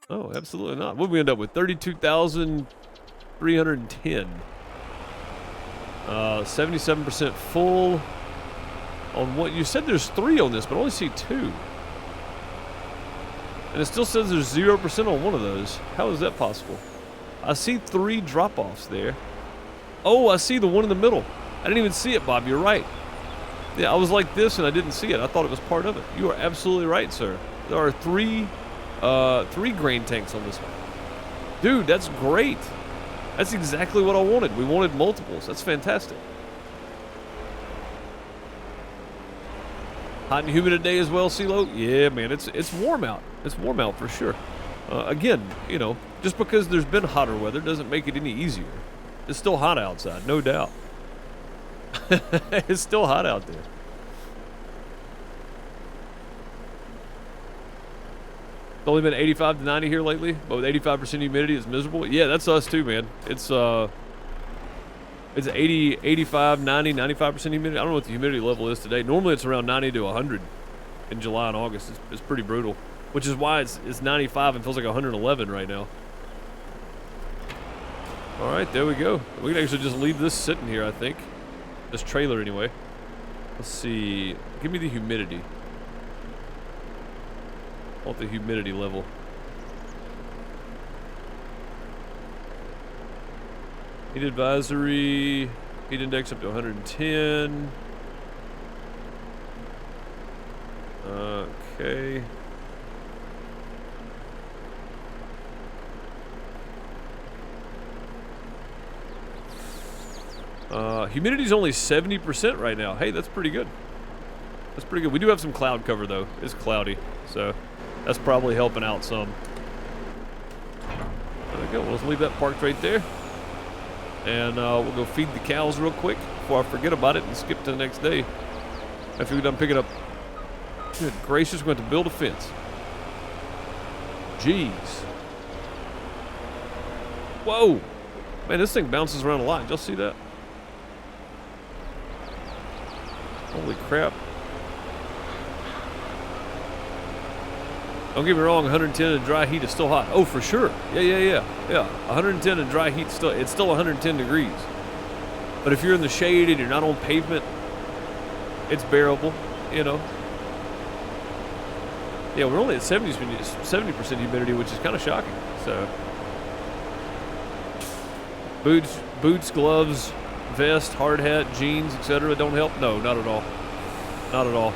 Oh, absolutely not. What did we end up with? 32,310. 77% full. On what you said, there's 3 on this, but I only see 2. And it still says there's 0% on one of those. How is that possible? I see 3 drop-offs there. Oh, I see the one in the middle. I didn't even see it, Bob. You're right. Yeah, I was like this and I didn't see it. I thought it was part of it. You are absolutely right, sir. There are 3 grain tanks on this one. Dude, that's great. That's exactly what I wanted. We wanted multiples. That's fantastic. Hot and humid today as well, CeeLo? Yeah, man, it's warm out. It's warm out for sure. Again, you know, just because there's been hotter weather doesn't make it any easier. It's still hot outside, no doubt. It's still hot out there. It's only been 85 to 90 here lately, but with 85% humidity, it's miserable. Yeah, that's us too, man. It's 80, 85, 90, 95% humidity. I don't know what the humidity level is today. Normally it's around 90 to 100 in July and August. It's pretty brutal, which is why it's 95 and feels like 111 right now. All right, there we go. We can actually just leave this sitting here, I think. This trailer anyway. Let's see. Give me the humidity. I want the humidity level. Heat advisory, heat index up to 110. Okay. Humidity's only 70% right now. Hey, that's pretty good. That's pretty good. We do have some cloud cover though. It's cloudy, so that's probably helping out some. There we go. Well, let's leave that parked right there. And we'll go feed the cows real quick before I forget about it and skip to the next day. After we're done picking up. Good gracious, we're going to build a fence. Jeez. Whoa. Man, this thing bounces around a lot. Did y'all see that? Holy crap. Don't get me wrong, 110 in dry heat is still hot. Oh, for sure. Yeah. 110 in dry heat, it's still 110 degrees. But if you're in the shade and you're not on pavement, it's bearable, you know. Yeah, we're only at 70% humidity, which is kind of shocking. So, boots, gloves, vest, hard hat, jeans, etc. don't help. No, not at all. Not at all.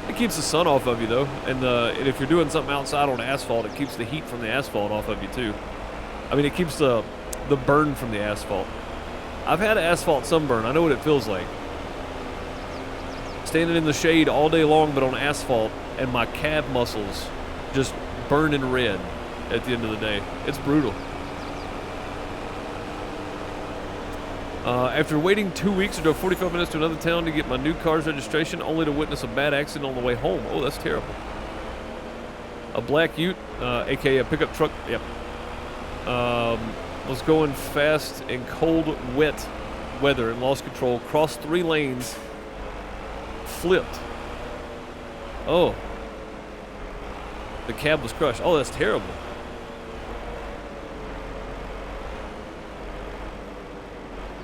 It keeps the sun off of you though, and if you're doing something outside on asphalt, it keeps the heat from the asphalt off of you too. I mean, it keeps the burn from the asphalt. I've had asphalt sunburn. I know what it feels like. Standing in the shade all day long, but on asphalt, and my calf muscles just burning red at the end of the day. It's brutal. After waiting 2 weeks or drove 45 minutes to another town to get my new car's registration, only to witness a bad accident on the way home. Oh, that's terrible. A black ute, aka a pickup truck, yep. Was going fast in cold, wet weather and lost control. Crossed 3 lanes, flipped. Oh. The cab was crushed. Oh, that's terrible.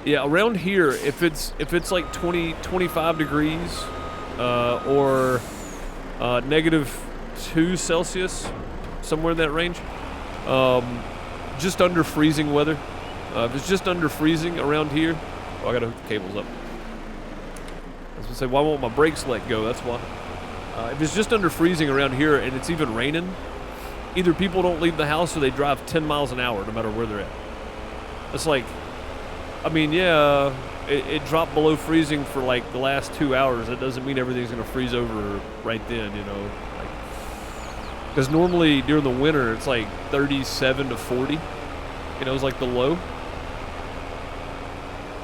Yeah, around here, if it's like 25 degrees or -2 Celsius, somewhere in that range, just under freezing weather. If it's just under freezing around here, oh, I gotta hook the cables up. I was gonna say, why won't my brakes let go? That's why. If it's just under freezing around here and it's even raining, either people don't leave the house or they drive 10 miles an hour no matter where they're at. It's like, I mean, yeah, it dropped below freezing for like the last 2 hours. That doesn't mean everything's going to freeze over right then, you know. Because normally during the winter, it's like 37 to 40. You know, it's like the low.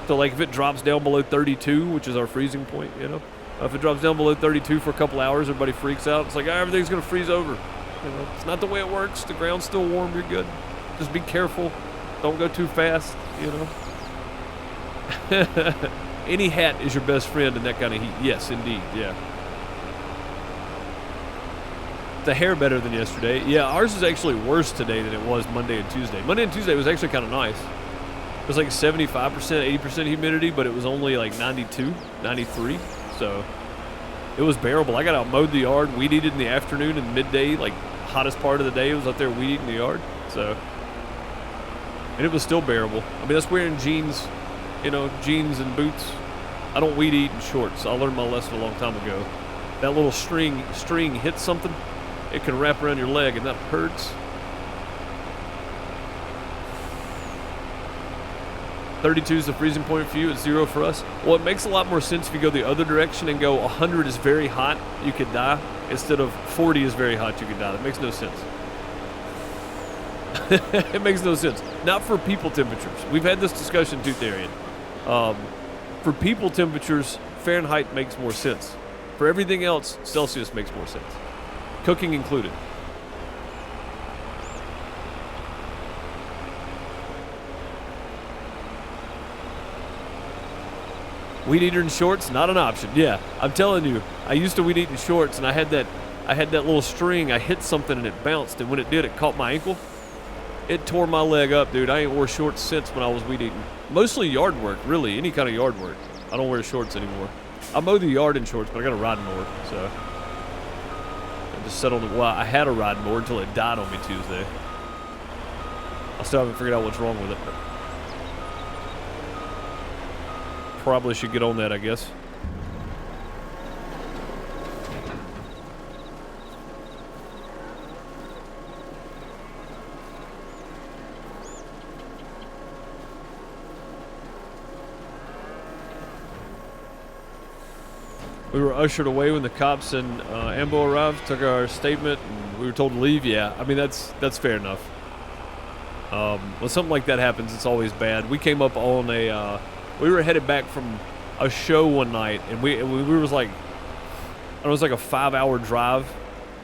So like if it drops down below 32, which is our freezing point, you know. If it drops down below 32 for a couple hours, everybody freaks out. It's like, everything's going to freeze over. You know, it's not the way it works. The ground's still warm. You're good. Just be careful. Don't go too fast, you know. Any hat is your best friend in that kind of heat. Yes, indeed. Yeah. The hair better than yesterday. Yeah, ours is actually worse today than it was Monday and Tuesday. Monday and Tuesday was actually kind of nice. It was like 75%, 80% humidity, but it was only like 92, 93. So it was bearable. I got out, mowed the yard, weed eated in the afternoon and midday, like hottest part of the day. I was out there weed eating the yard. So, and it was still bearable. I mean, that's wearing jeans. You know, jeans and boots. I don't weed eat in shorts. I learned my lesson a long time ago. That little string hits something, it can wrap around your leg and that hurts. 32 is the freezing point for you. It's 0 for us. Well, it makes a lot more sense if you go the other direction and go 100 is very hot, you could die, instead of 40 is very hot, you could die. That makes no sense. It makes no sense. Not for people temperatures. We've had this discussion too, Darian. For people temperatures, Fahrenheit makes more sense. For everything else, Celsius makes more sense. Cooking included. Weed eater in shorts, not an option. Yeah, I'm telling you, I used to weed eat in shorts, and I had that little string. I hit something and it bounced, and when it did, it caught my ankle. It tore my leg up, dude. I ain't wore shorts since when I was weed eating. Mostly yard work, really, any kind of yard work. I don't wear shorts anymore. I mow the yard in shorts, but I got a riding mower, so I just settled it. Well, I had a riding mower until it died on me Tuesday. I still haven't figured out what's wrong with it, but probably should get on that, I guess. We were ushered away when the cops and Ambo arrived, took our statement, and we were told to leave. Yeah, I mean, that's fair enough. When something like that happens, it's always bad. We came up on a... we were headed back from a show one night, and we was like... it was like a 5-hour drive,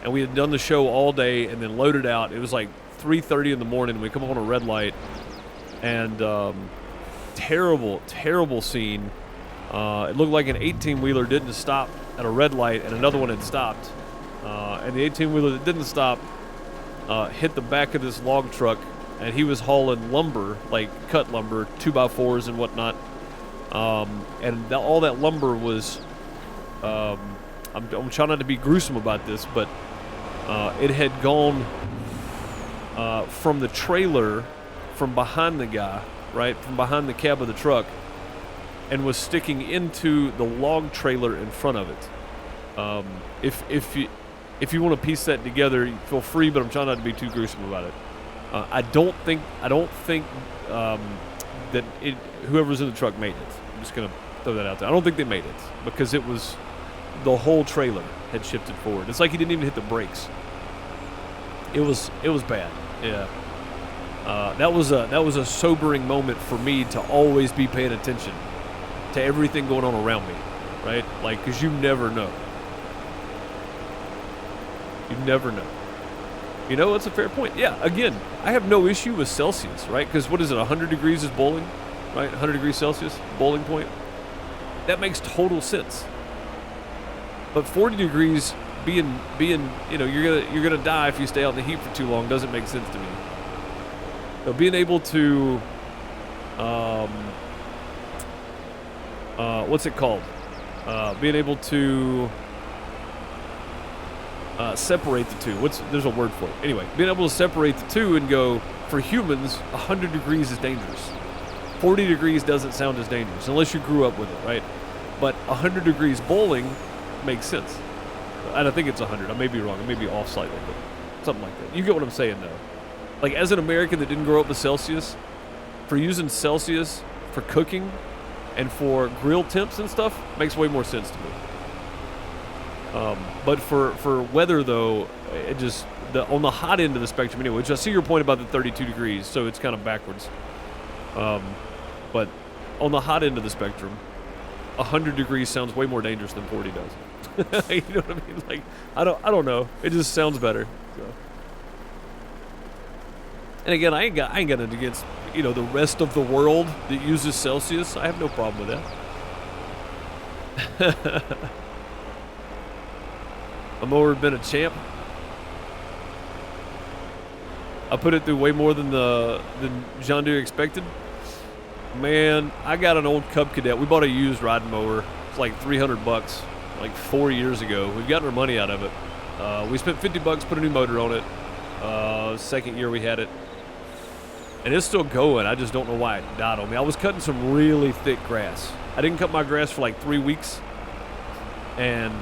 and we had done the show all day and then loaded out. It was like 3:30 in the morning, and we come up on a red light, and terrible scene. It looked like an 18-wheeler didn't stop at a red light, and another one had stopped. And the 18-wheeler that didn't stop hit the back of this log truck, and he was hauling lumber, like cut lumber, 2x4s and whatnot. And all that lumber was, I'm trying not to be gruesome about this, but it had gone from the trailer, from behind the guy, right, from behind the cab of the truck, and was sticking into the log trailer in front of it. If you want to piece that together, feel free, but I'm trying not to be too gruesome about it. I don't think that whoever's in the truck made it. I'm just gonna throw that out there. I don't think they made it because it was the whole trailer had shifted forward. It's like he didn't even hit the brakes. It was bad. Yeah. That was a sobering moment for me to always be paying attention to everything going on around me, right? Like, because you never know. You never know. You know, it's a fair point. Yeah, again, I have no issue with Celsius, right? Because what is it, 100 degrees is boiling, right? 100 degrees Celsius, boiling point. That makes total sense. But 40 degrees being, you know, you're gonna die if you stay out in the heat for too long doesn't make sense to me. So being able to, what's it called? Being able to separate the two. There's a word for it. Anyway, being able to separate the two and go, for humans, 100 degrees is dangerous. 40 degrees doesn't sound as dangerous, unless you grew up with it, right? But 100 degrees bowling makes sense. And I think it's 100. I may be wrong. I may be off slightly, but something like that. You get what I'm saying, though. Like, as an American that didn't grow up with Celsius, for using Celsius for cooking and for grill temps and stuff, makes way more sense to me. But for weather, though, it just, on the hot end of the spectrum anyway, which I see your point about the 32 degrees, so it's kind of backwards. But on the hot end of the spectrum, 100 degrees sounds way more dangerous than 40 does. You know what I mean? Like, I don't know. It just sounds better. So. And again, I ain't got it against, you know, the rest of the world that uses Celsius. I have no problem with that. A mower been a champ. I put it through way more than John Deere expected. Man, I got an old Cub Cadet. We bought a used riding mower. It's like $300, like 4 years ago. We've gotten our money out of it. We spent $50, put a new motor on it. Second year we had it. And it's still going. I just don't know why it died on me. I was cutting some really thick grass. I didn't cut my grass for like 3 weeks. And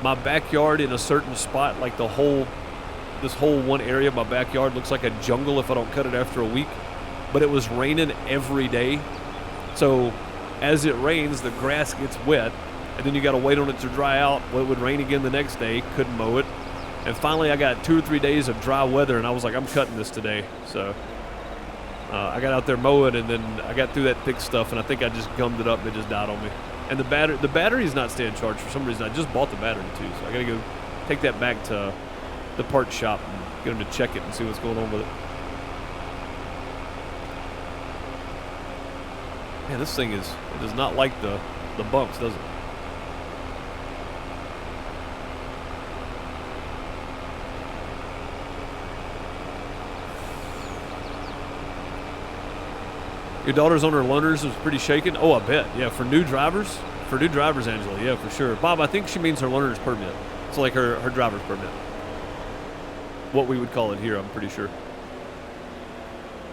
my backyard in a certain spot, like this whole one area of my backyard looks like a jungle if I don't cut it after a week. but it was raining every day. So as it rains, the grass gets wet, and then you got to wait on it to dry out. Well, it would rain again the next day, couldn't mow it. And finally, I got 2 or 3 days of dry weather, and I was like, I'm cutting this today. So I got out there mowing, and then I got through that thick stuff, and I think I just gummed it up, and it just died on me. And the battery's not staying charged for some reason. I just bought the battery, too, so I got to go take that back to the parts shop and get them to check it and see what's going on with it. Man, this thing it does not like the bumps, does it? Your daughter's on her learners was pretty shaken. Oh, I bet. Yeah, for new drivers, Angela. Yeah, for sure. Bob, I think she means her learner's permit. It's like her driver's permit. What we would call it here, I'm pretty sure.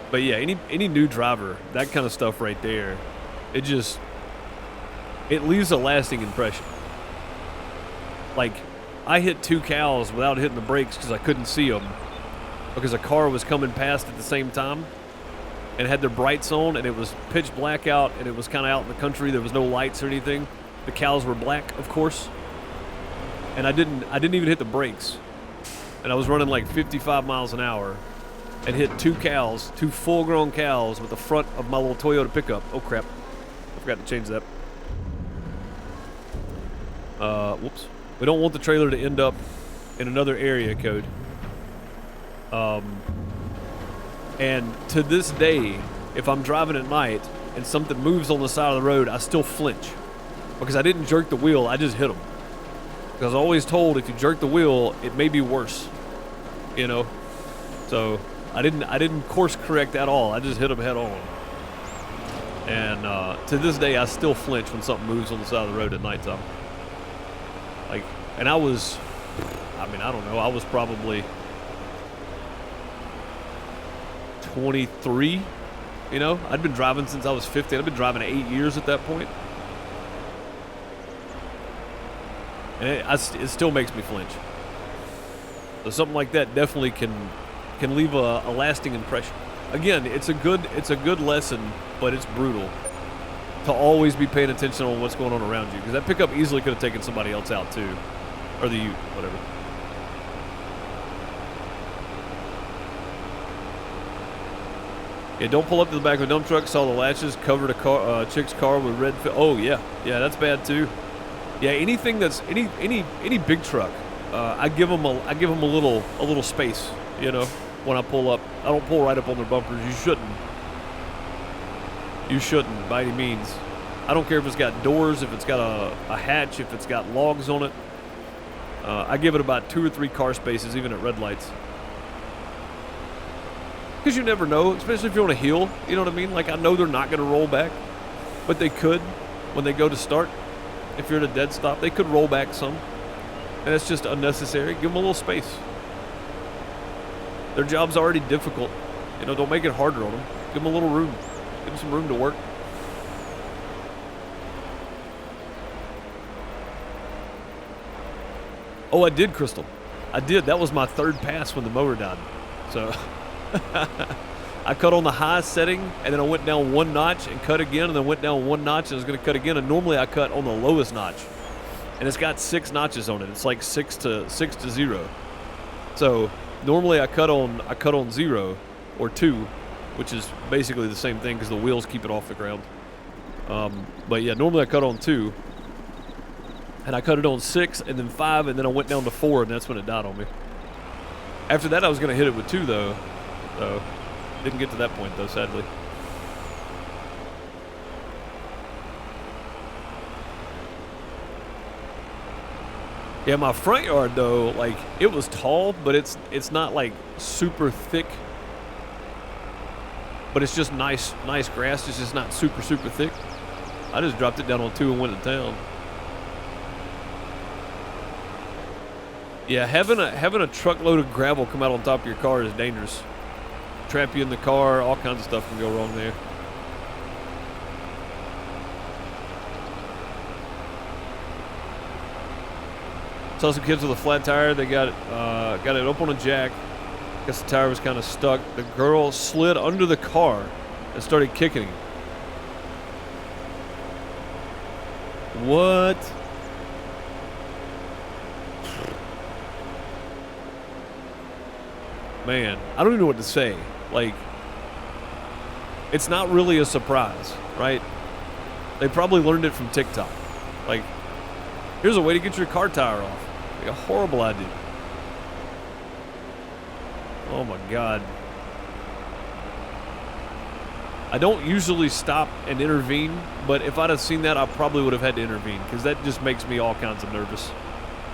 But yeah, any new driver, that kind of stuff right there, it leaves a lasting impression. Like, I hit 2 cows without hitting the brakes because I couldn't see them, because a car was coming past at the same time and had their brights on, and it was pitch black out, and it was kind of out in the country. There was no lights or anything. The cows were black, of course, and I didn't even hit the brakes, and I was running like 55 miles an hour and hit 2 cows, 2 full-grown cows with the front of my little Toyota pickup. Oh crap, I forgot to change that. Whoops. We don't want the trailer to end up in another area code. And to this day, if I'm driving at night and something moves on the side of the road, I still flinch. Because I didn't jerk the wheel, I just hit them. Because I was always told if you jerk the wheel, it may be worse. You know? So I didn't course correct at all. I just hit them head on. And to this day, I still flinch when something moves on the side of the road at nighttime. Like, and I don't know, I was probably 23, you know? I'd been driving since I was 15. I've been driving 8 years at that point. And it still makes me flinch. So something like that definitely can leave a lasting impression. Again, it's a good lesson, but it's brutal to always be paying attention on what's going on around you, because that pickup easily could have taken somebody else out too, or the Ute, whatever. Yeah, don't pull up to the back of a dump truck. Saw the latches, covered a chick's car with red. Oh yeah, that's bad too. Yeah, anything that's any big truck, I give them a little space. You know, when I pull up, I don't pull right up on their bumpers. You shouldn't. You shouldn't by any means. I don't care if it's got doors, if it's got a hatch, if it's got logs on it. I give it about 2 or 3 car spaces, even at red lights. Because you never know, especially if you're on a hill, you know what I mean? Like, I know they're not going to roll back, but they could when they go to start. If you're at a dead stop, they could roll back some, and it's just unnecessary. Give them a little space. Their job's already difficult. You know, don't make it harder on them. Give them a little room. Give them some room to work. Oh, I did, Crystal. I did. That was my 3rd pass when the mower died. So I cut on the high setting, and then I went down 1 notch and cut again, and then went down 1 notch and I was going to cut again. And normally I cut on the lowest notch, and it's got 6 notches on it. It's like 6 to 0. So normally I cut on 0 or 2, which is basically the same thing because the wheels keep it off the ground. But yeah, normally I cut on 2. And I cut it on 6 and then 5, and then I went down to 4, and that's when it died on me. After that, I was going to hit it with 2, though. So, didn't get to that point, though, sadly. Yeah, my front yard, though, like, it was tall, but it's not, like, super thick. But it's just nice grass. It's just not super thick. I just dropped it down on 2 and went to town. Yeah, having a truckload of gravel come out on top of your car is dangerous. Trap you in the car, all kinds of stuff can go wrong there. Saw some kids with a flat tire. They got it up on a jack. Guess the tire was kind of stuck. The girl slid under the car and started kicking him. What? Man, I don't even know what to say. Like, it's not really a surprise, right? They probably learned it from TikTok. Like, here's a way to get your car tire off. Like a horrible idea. Oh my God. I don't usually stop and intervene, but if I'd have seen that, I probably would have had to intervene, because that just makes me all kinds of nervous.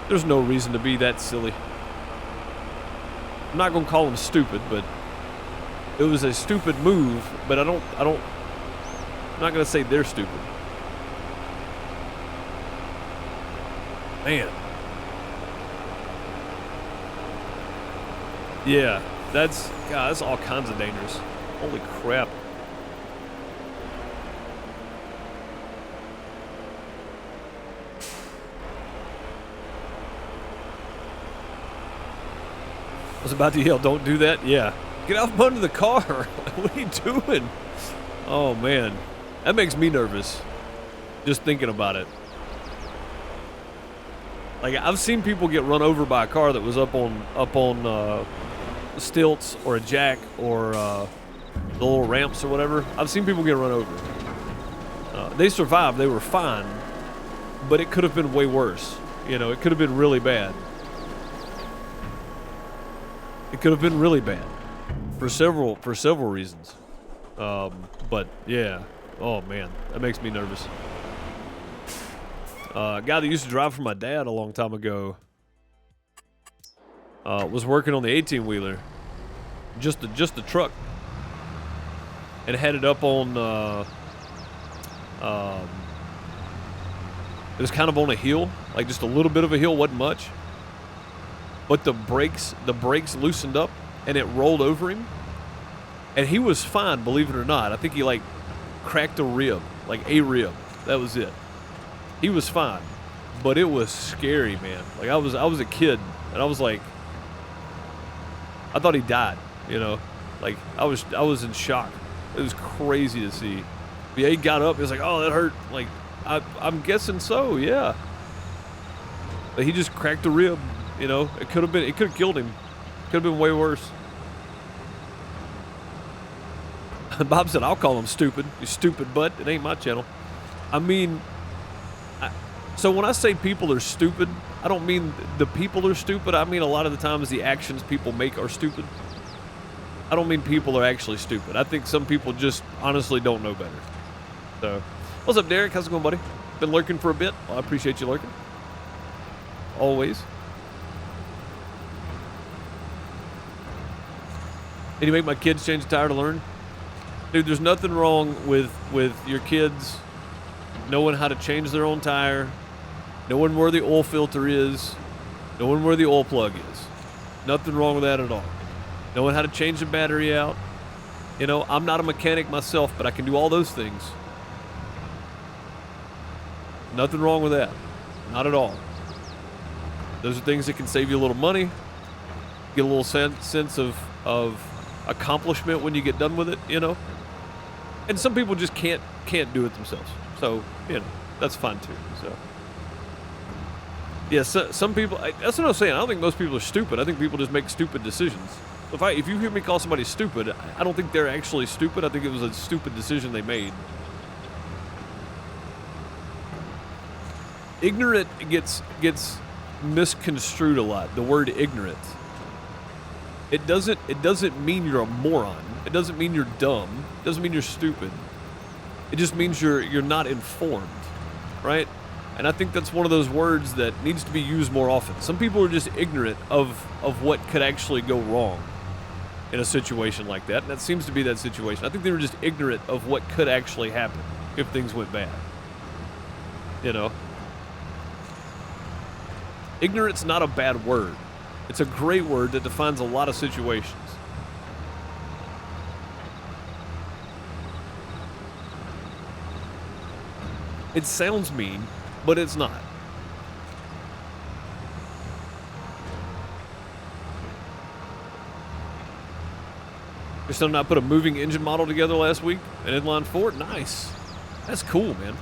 There's no reason to be that silly. I'm not gonna call them stupid, but it was a stupid move, but I'm not gonna say they're stupid. Man. Yeah, that's all kinds of dangerous. Holy crap. I was about to yell, don't do that. Yeah. Get out from under the car. What are you doing? Oh, man. That makes me nervous. Just thinking about it. Like, I've seen people get run over by a car that was up on stilts or a jack or the little ramps or whatever. I've seen people get run over. They survived. They were fine. But it could have been way worse. You know, it could have been really bad. It could have been really bad for several reasons. But yeah, oh man, that makes me nervous. A guy that used to drive for my dad a long time ago was working on the 18-wheeler, just the truck, and had it up on. It was kind of on a hill, like just a little bit of a hill, wasn't much. But the brakes loosened up and it rolled over him. And he was fine, believe it or not. I think he like cracked a rib, like a rib. That was it. He was fine. But it was scary, man. Like I was a kid and I was like, I thought he died, you know? Like I was in shock. It was crazy to see. But yeah, he got up, he was like, oh, that hurt. Like I'm guessing so, yeah. But he just cracked a rib. You know, it could have killed him. Could have been way worse. Bob said, I'll call him stupid. You stupid butt. It ain't my channel. I mean, so when I say people are stupid, I don't mean the people are stupid. I mean a lot of the times the actions people make are stupid. I don't mean people are actually stupid. I think some people just honestly don't know better. So, what's up, Derek? How's it going, buddy? Been lurking for a bit. Well, I appreciate you lurking. Always. Did you make my kids change the tire to learn? Dude, there's nothing wrong with your kids knowing how to change their own tire, knowing where the oil filter is, knowing where the oil plug is. Nothing wrong with that at all. Knowing how to change the battery out. You know, I'm not a mechanic myself, but I can do all those things. Nothing wrong with that. Not at all. Those are things that can save you a little money, get a little sense of accomplishment when you get done with it, you know. And some people just can't do it themselves. So, you know, that's fine too. So, yeah, some people. That's what I'm saying. I don't think most people are stupid. I think people just make stupid decisions. If you hear me call somebody stupid, I don't think they're actually stupid. I think it was a stupid decision they made. Ignorant gets misconstrued a lot. The word ignorant. It doesn't mean you're a moron. It doesn't mean you're dumb. It doesn't mean you're stupid. It just means you're not informed, right? And I think that's one of those words that needs to be used more often. Some people are just ignorant of what could actually go wrong in a situation like that, and that seems to be that situation. I think they were just ignorant of what could actually happen if things went bad. You know? Ignorant's not a bad word. It's a great word that defines a lot of situations. It sounds mean, but it's not. Your son and I put a moving engine model together last week. An inline four. Nice. That's cool, man.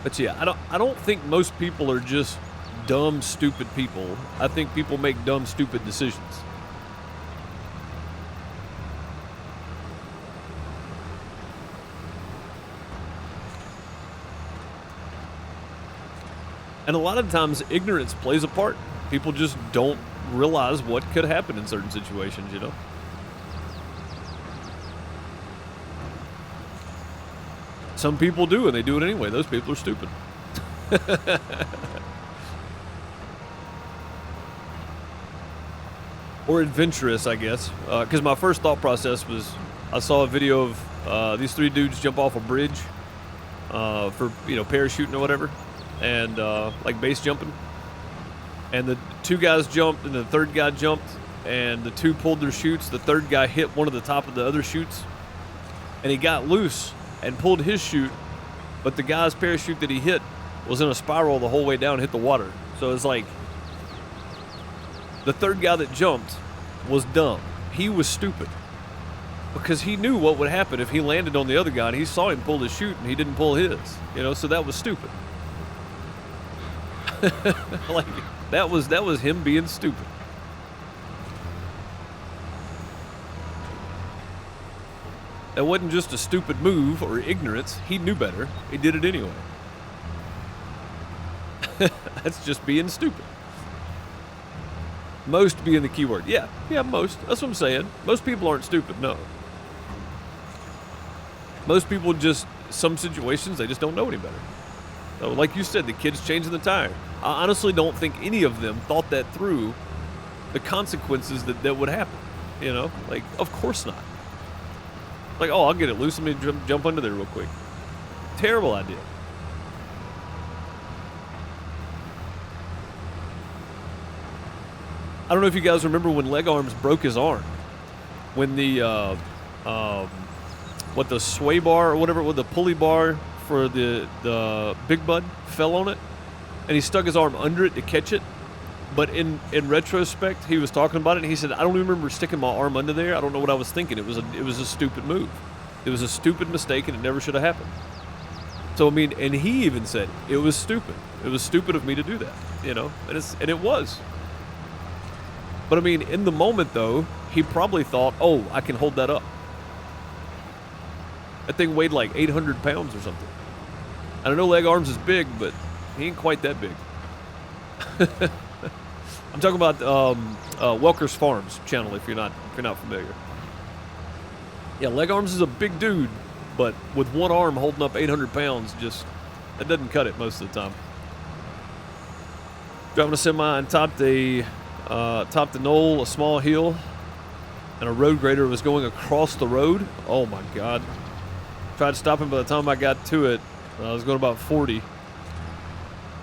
But yeah, I don't think most people are just dumb, stupid people. I think people make dumb, stupid decisions. And a lot of times, ignorance plays a part. People just don't realize what could happen in certain situations, you know? Some people do, and they do it anyway. Those people are stupid. Or adventurous, I guess. Because my first thought process was, I saw a video of these three dudes jump off a bridge for, parachuting or whatever. And like base jumping, and the two guys jumped and the third guy jumped, and the two pulled their chutes. The third guy hit one of the top of the other chutes, and he got loose and pulled his chute, but the guy's parachute that he hit was in a spiral the whole way down and hit the water. So it's like the third guy that jumped was dumb. He was stupid because he knew what would happen if he landed on the other guy, and he saw him pull his chute and he didn't pull his, so that was stupid. Like that was him being stupid. That wasn't just a stupid move or ignorance. He knew better. He did it anyway. That's just being stupid. Most being the key word. Yeah, most. That's what I'm saying. Most people aren't stupid, no. Most people just, some situations, they just don't know any better. So like you said, the kid's changing the tire. I honestly don't think any of them thought that through, the consequences that would happen. Like, of course not. Like, oh, I'll get it loose. Let me jump under there real quick. Terrible idea. I don't know if you guys remember when Leg Arms broke his arm. When the, the sway bar or whatever, with the pulley bar for the Big Bud fell on it, and he stuck his arm under it to catch it. But in retrospect, he was talking about it, and he said, I don't remember sticking my arm under there. I don't know what I was thinking. It was a stupid move. It was a stupid mistake, and it never should have happened. So, I mean, and he even said, it was stupid. It was stupid of me to do that, and it was. But, I mean, in the moment, though, he probably thought, oh, I can hold that up. That thing weighed like 800 pounds or something. I don't know, Leg Arms is big, but he ain't quite that big. I'm talking about Welker's Farms channel, if you're not familiar. Yeah, Leg Arms is a big dude, but with one arm holding up 800 pounds, that doesn't cut it most of the time. Driving a semi and topped the knoll, a small hill, and a road grader was going across the road. Oh my God. Tried stopping. By the time I got to it, I was going about 40.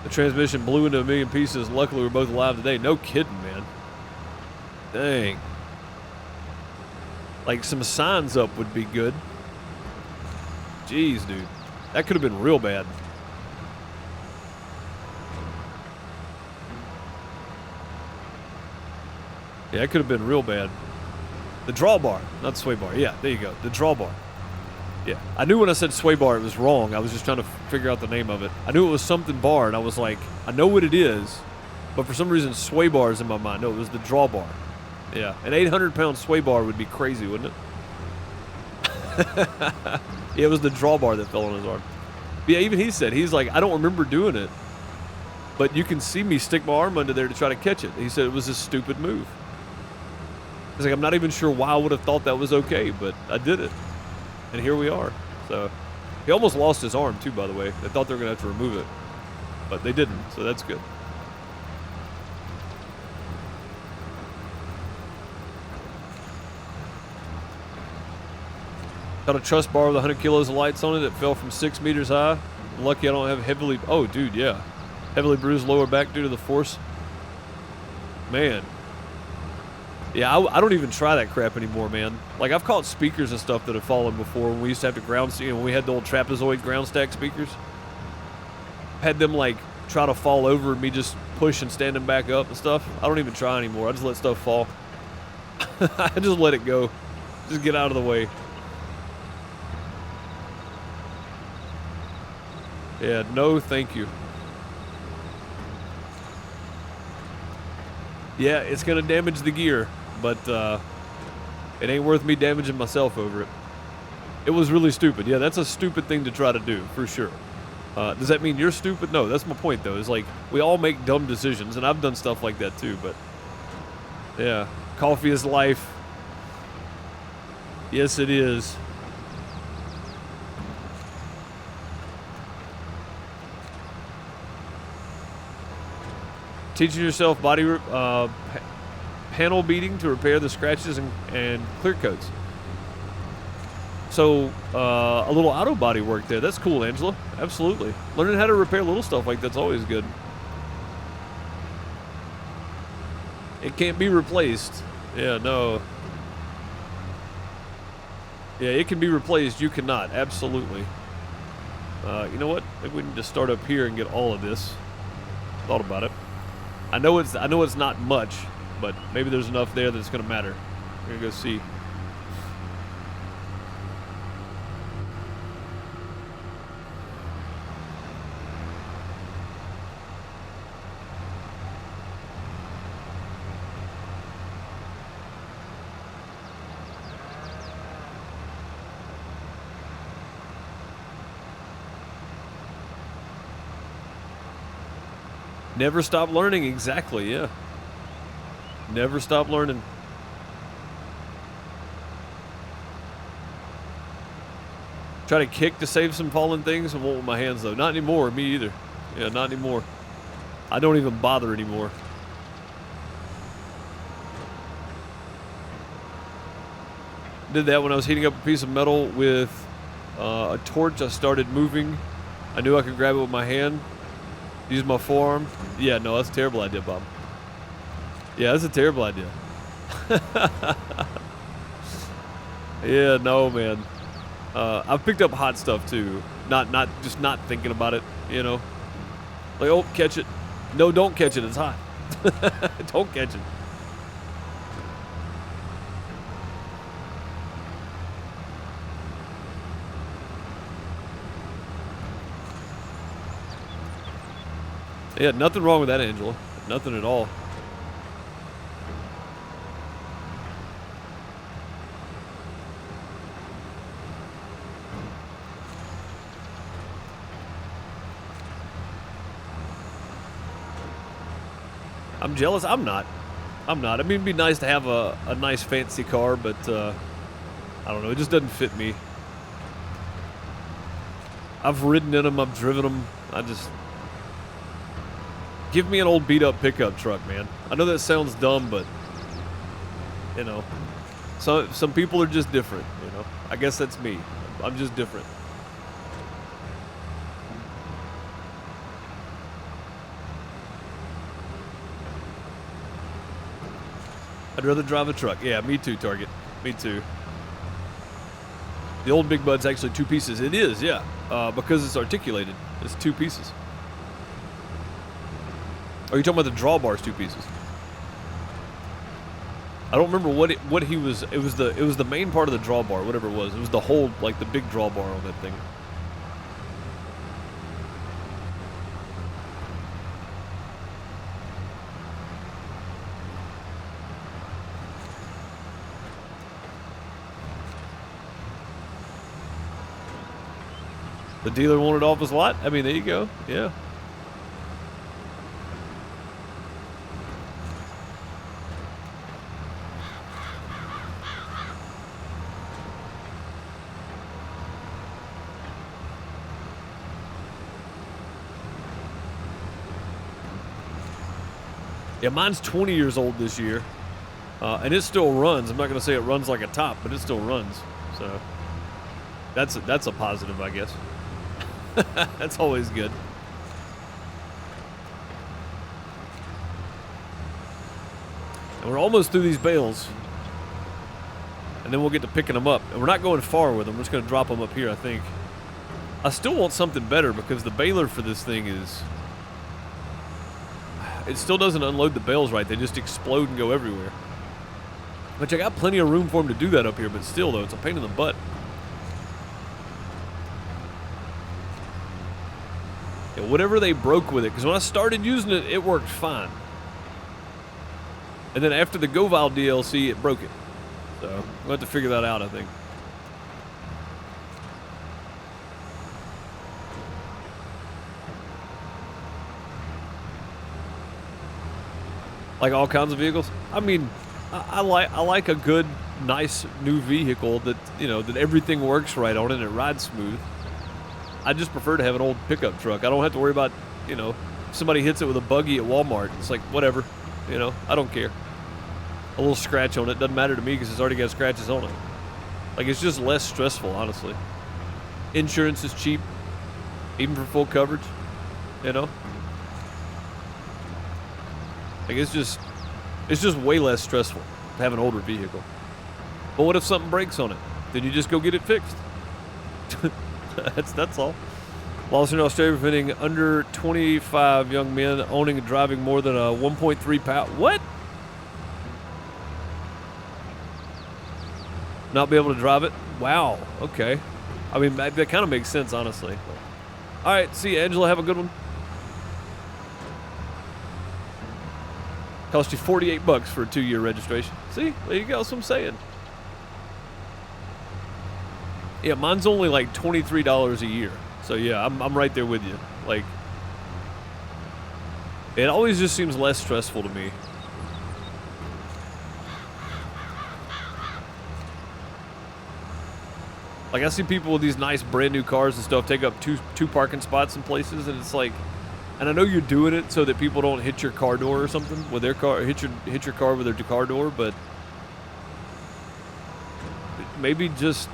The transmission blew into a million pieces. Luckily, we're both alive today. No kidding, man. Dang. Like, some signs up would be good. Jeez, dude. That could have been real bad. Yeah, that could have been real bad. The drawbar, not the sway bar. Yeah, there you go. The drawbar. Yeah, I knew when I said sway bar it was wrong. I was just trying to figure out the name of it. I knew it was something bar, and I was like, I know what it is, but for some reason sway bar is in my mind. No, it was the drawbar. Yeah, an 800-pound sway bar would be crazy, wouldn't it? Yeah, it was the drawbar that fell on his arm. But yeah, even he said, he's like, I don't remember doing it, but you can see me stick my arm under there to try to catch it. He said it was a stupid move. He's like, I'm not even sure why I would have thought that was okay, but I did it. And here we are. So he almost lost his arm too, by the way. They thought they were going to have to remove it, but they didn't, so that's good. Got a truss bar with 100 kilos of lights on it that fell from 6 meters high. Lucky I don't have heavily, oh dude, yeah. Heavily bruised lower back due to the force. Man. Yeah, I don't even try that crap anymore, man. Like, I've caught speakers and stuff that have fallen before when we used to have to ground, when we had the old trapezoid ground stack speakers. Had them, like, try to fall over and me just push and stand them back up and stuff. I don't even try anymore. I just let stuff fall. I just let it go. Just get out of the way. Yeah, no thank you. Yeah, it's going to damage the gear, but it ain't worth me damaging myself over it. It was really stupid. Yeah, that's a stupid thing to try to do, for sure. Does that mean you're stupid? No, that's my point, though. It's like, we all make dumb decisions, and I've done stuff like that, too, but... Yeah, coffee is life. Yes, it is. Teaching yourself body panel beating to repair the scratches and clear coats. So, a little auto body work there. That's cool, Angela. Absolutely. Learning how to repair little stuff like that's always good. It can't be replaced. Yeah, no. Yeah, it can be replaced. You cannot. Absolutely. You know what? Maybe we need to start up here and get all of this. Thought about it. I know it's not much, but maybe there's enough there that it's going to matter. We're going to go see. Never stop learning, exactly, yeah. Never stop learning. Try to kick to save some fallen things. I won't with my hands, though. Not anymore, me either. Yeah, not anymore. I don't even bother anymore. Did that when I was heating up a piece of metal with a torch. I started moving. I knew I could grab it with my hand. Use my forearm. Yeah, no, that's a terrible idea, Bob. Yeah, that's a terrible idea. Yeah, no, man. I've picked up hot stuff too. Just not thinking about it, you know. Like, oh, catch it. No, don't catch it. It's hot. Don't catch it. Yeah, nothing wrong with that, Angela. Nothing at all. I'm jealous. I'm not. I mean, it'd be nice to have a nice fancy car, but I don't know. It just doesn't fit me. I've ridden in them. I've driven them. Give me an old beat-up pickup truck, man. I know that sounds dumb, but, you know, some people are just different, you know. I guess that's me. I'm just different. I'd rather drive a truck. Yeah, me too, Target. Me too. The old Big Bud's actually two pieces. It is, yeah, because it's articulated. It's two pieces. Are you talking about the drawbars two pieces? I don't remember what he was. It was the main part of the drawbar, whatever it was. It was the whole, like, the big drawbar on that thing. The dealer wanted off his lot. I mean, there you go. Yeah. Yeah, mine's 20 years old this year, and it still runs. I'm not going to say it runs like a top, but it still runs. So that's a positive, I guess. That's always good. And we're almost through these bales. And then we'll get to picking them up. And we're not going far with them. We're just going to drop them up here, I think. I still want something better because the baler for this thing is... It still doesn't unload the bales right. They just explode and go everywhere. Which I got plenty of room for them to do that up here, but still, though, it's a pain in the butt. Yeah, whatever they broke with it, because when I started using it, it worked fine. And then after the GoVile DLC, it broke it. So, we'll have to figure that out, I think. Like all kinds of vehicles? I mean, I like a good, nice, new vehicle that, you know, that everything works right on it and it rides smooth. I just prefer to have an old pickup truck. I don't have to worry about, you know, somebody hits it with a buggy at Walmart. It's like, whatever, you know, I don't care. A little scratch on it doesn't matter to me because it's already got scratches on it. Like, it's just less stressful, honestly. Insurance is cheap, even for full coverage, you know? Like, it's just way less stressful to have an older vehicle. But what if something breaks on it? Then you just go get it fixed. That's all. Laws in Australia preventing under 25 young men owning and driving more than a 1.3 pound. What? Not be able to drive it? Wow. Okay. I mean, that kind of makes sense, honestly. All right. See you, Angela. Have a good one. Cost you $48 for a 2-year registration. See? There you go. That's what I'm saying. Yeah, mine's only like $23 a year. So yeah, I'm right there with you. Like, it always just seems less stressful to me. Like, I see people with these nice brand new cars and stuff take up two parking spots in places, and it's like, and I know you're doing it so that people don't hit your car door or something with their car, hit your car with their car door, but maybe just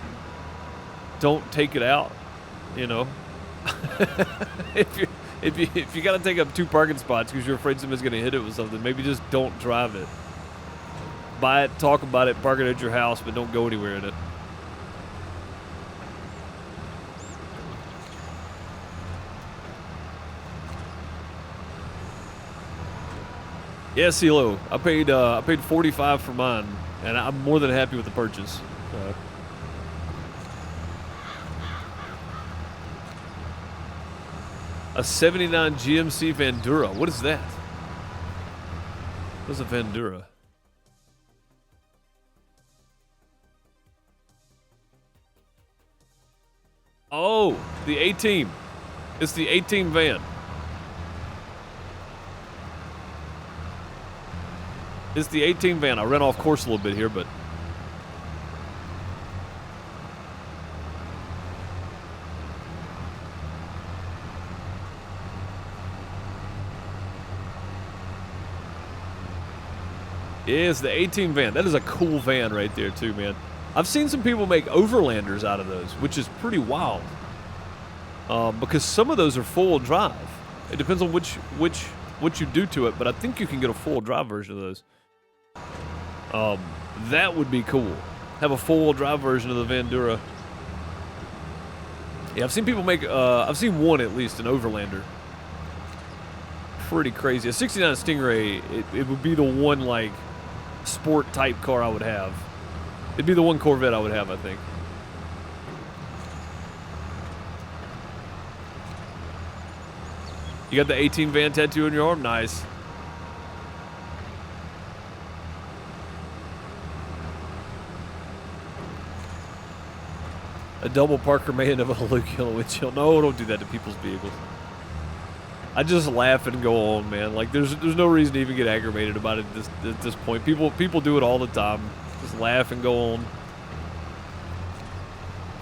don't take it out, you know. if you got to take up 2 parking spots because you're afraid somebody's going to hit it with something, maybe just don't drive it. Buy it, talk about it, park it at your house, but don't go anywhere in it. Yeah, CeeLo, I paid $45 for mine, and I'm more than happy with the purchase. A 79 GMC Vandura. What is that? What's a Vandura? Oh, the A-Team. It's the A-Team van. It's the A-Team van. I ran off course a little bit here, but... Yeah, it's the A-Team van. That is a cool van right there, too, man. I've seen some people make overlanders out of those, which is pretty wild. Because some of those are full drive. It depends on what you do to it, but I think you can get a full drive version of those. That would be cool. Have a full drive version of the Vandura. Yeah, I've seen people make, I've seen one at least, an overlander. Pretty crazy. A 69 Stingray, it would be the one, like, sport type car I would have. It'd be the one Corvette I would have, I think. You got the 18 van tattoo on your arm? Nice. A double Parker Mayen of a Luke Hill windshield. No, don't do that to people's vehicles. I just laugh and go on, man. Like, there's no reason to even get aggravated about it at this point. People do it all the time. Just laugh and go on.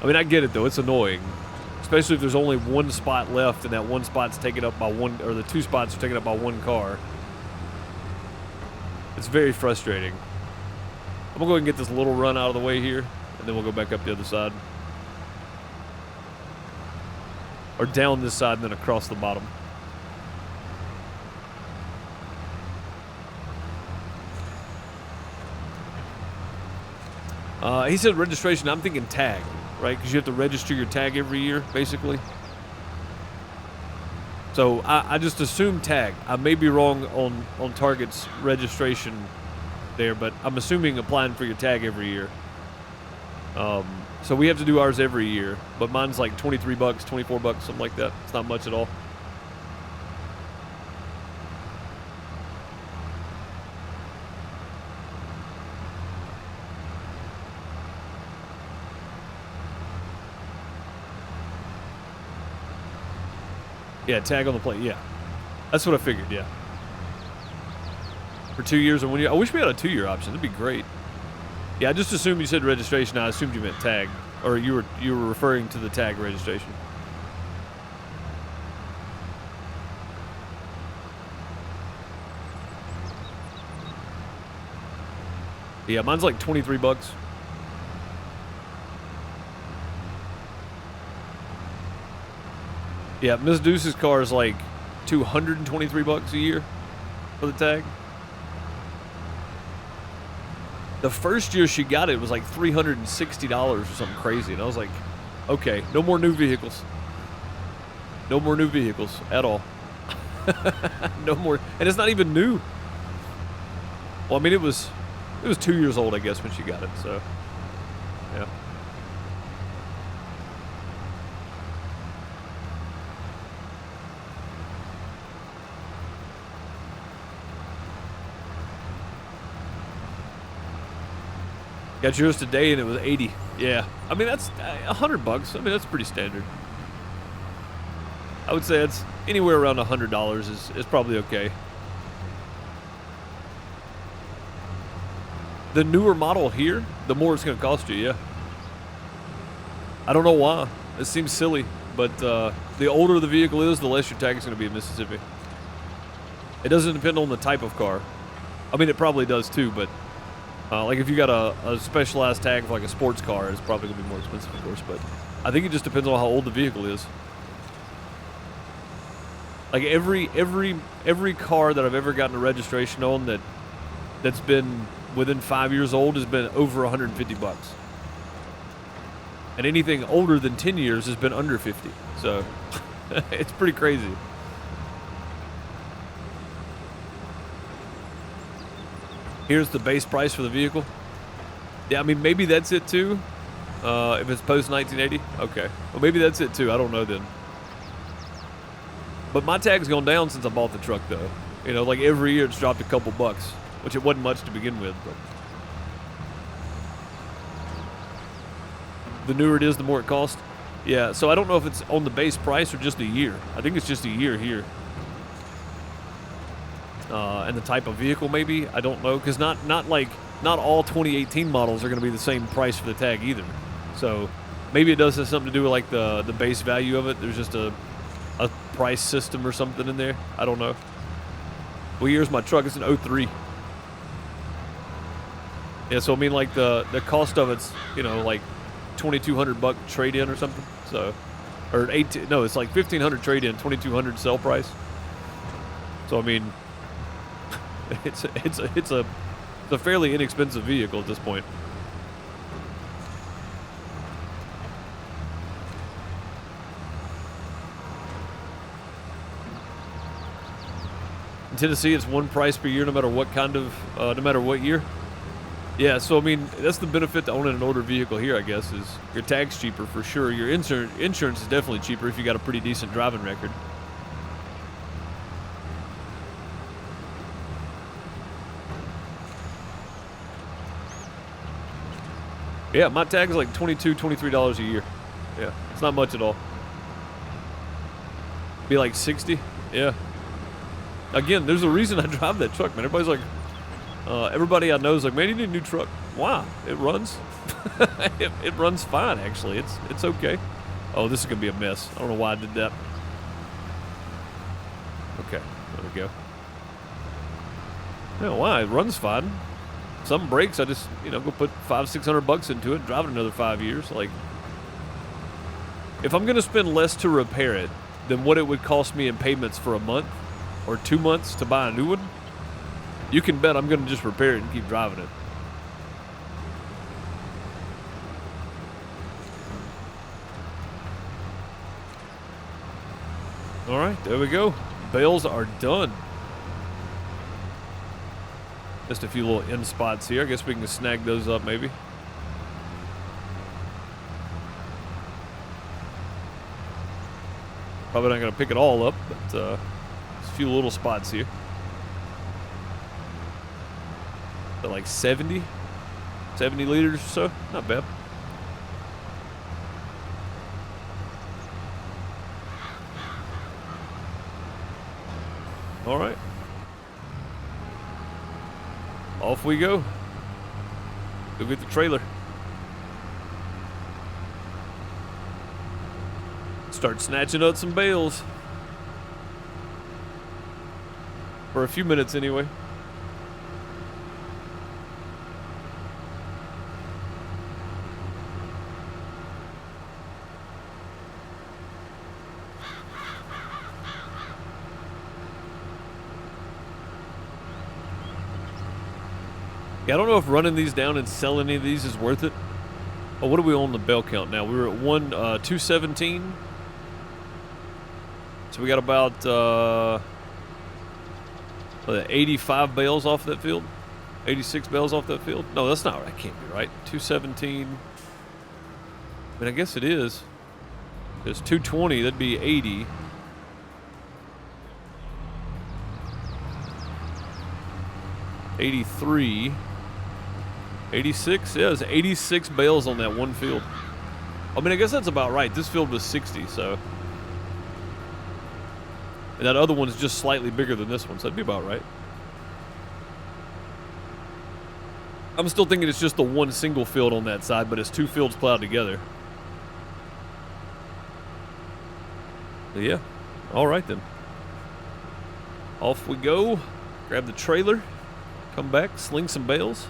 I mean, I get it, though. It's annoying. Especially if there's only one spot left and that one spot's taken up by one, or the 2 spots are taken up by one car. It's very frustrating. I'm going to go ahead and get this little run out of the way here, and then we'll go back up the other side. Or down this side and then across the bottom. He said registration. I'm thinking tag, right? Because you have to register your tag every year, basically. So I just assume tag. I may be wrong on Target's registration there, but I'm assuming applying for your tag every year. So we have to do ours every year, but mine's like 23 bucks, 24 bucks, something like that. It's not much at all. Yeah, tag on the plate. Yeah, that's what I figured. Yeah, for 2 years or 1 year. I wish we had a 2-year option. That'd be great. Yeah, I just assumed you said registration. I assumed you meant tag, or you were referring to the tag registration. Yeah, mine's like 23 bucks. Yeah, Miss Deuce's car is like 223 bucks a year for the tag. The first year she got it was like $360 or something crazy, and I was like, okay, no more new vehicles. No more new vehicles at all. No more, and it's not even new. Well, I mean, it was 2 years old, I guess, when she got it. So, yeah. Got yours today and it was 80. Yeah. I mean, that's $100. I mean, that's pretty standard. I would say it's anywhere around $100 is probably okay. The newer model here, the more it's going to cost you, yeah. I don't know why. It seems silly, but the older the vehicle is, the less your tag is going to be in Mississippi. It doesn't depend on the type of car. I mean, it probably does too, but like if you got a specialized tag for like a sports car, it's probably going to be more expensive, of course, but I think it just depends on how old the vehicle is. Like every car that I've ever gotten a registration on that's been within 5 years old has been over $150. And anything older than 10 years has been under 50. So it's pretty crazy. Here's the base price for the vehicle. Yeah, I mean, maybe that's it too. If it's post 1980, okay. Well, maybe that's it too. I don't know then. But my tag's gone down since I bought the truck, though. You know, like every year it's dropped a couple bucks, which it wasn't much to begin with. But the newer it is, the more it costs. Yeah, so I don't know if it's on the base price or just a year. I think it's just a year here. And the type of vehicle, maybe. I don't know, because not all 2018 models are going to be the same price for the tag either. So maybe it does have something to do with like the base value of it. There's just a price system or something in there. I don't know. Well, here's my truck. It's an 03. Yeah, so I mean, like the cost of it's, you know, like $2,200 trade-in or something. So, or it's like $1,500 trade-in, $2,200 sell price. So I mean, it's a fairly inexpensive vehicle at this point. In Tennessee, it's one price per year, no matter what kind of, no matter what year. Yeah, so I mean, that's the benefit to owning an older vehicle here, I guess, is your tag's cheaper for sure. Your insurance is definitely cheaper if you got a pretty decent driving record. Yeah, my tag is like $22, $23 a year. Yeah, it's not much at all. Be like 60. Yeah. Again, there's a reason I drive that truck, man. Everybody's like, everybody I know is like, man, you need a new truck. Why? It runs. it runs fine, actually. It's okay. Oh, this is gonna be a mess. I don't know why I did that. Okay, there we go. Yeah, why? It runs fine. Some breaks, I just, go put $500-600 into it, drive it another 5 years. Like, if I'm gonna spend less to repair it than what it would cost me in payments for a month or 2 months to buy a new one, you can bet I'm gonna just repair it and keep driving it. All right, there we go. Bales are done. Just a few little end spots here. I guess we can snag those up maybe. Probably not going to pick it all up, but just a few little spots here. But like 70 liters or so. Not bad. All right. Off we go. Go get the trailer. Start snatching up some bales. For a few minutes anyway. Yeah, I don't know if running these down and selling any of these is worth it. Oh, what are we on the bale count now? We were at 217. So we got about 85 bales off that field. 86 bales off that field. No, that's not. That can't be right. 217. I mean, I guess it is. It's 220. That'd be 80. $83. 86? Yeah, there's 86 bales on that one field. I mean, I guess that's about right. This field was 60, so. And that other one's just slightly bigger than this one, so that'd be about right. I'm still thinking it's just the one single field on that side, but it's two fields plowed together. But yeah. All right, then. Off we go. Grab the trailer. Come back, sling some bales.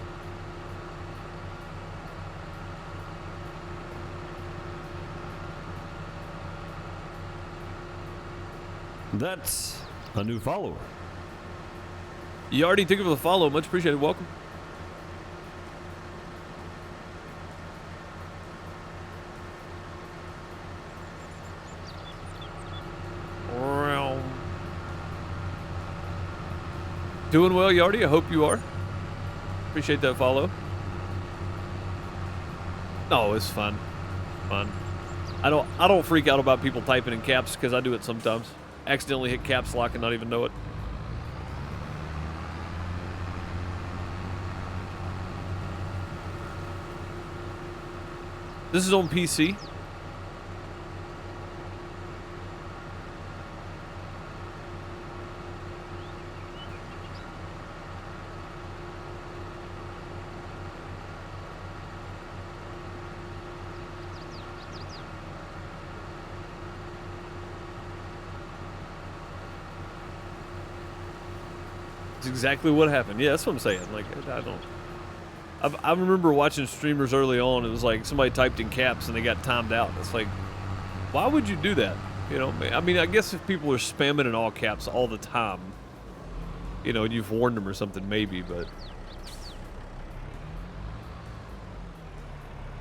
That's a new follower. You already took it for the follow. Much appreciated. Welcome. Doing well, Yardy. I hope you are. Appreciate that follow. No, it's fun. Fun. I don't freak out about people typing in caps because I do it sometimes. Accidentally hit caps lock and not even know it. This is on PC. It's exactly what happened. Yeah, that's what I'm saying. Like, I remember watching streamers early on. It was like somebody typed in caps and they got timed out. It's like, why would you do that? You know, I mean, I guess if people are spamming in all caps all the time, you know, and you've warned them or something, maybe, but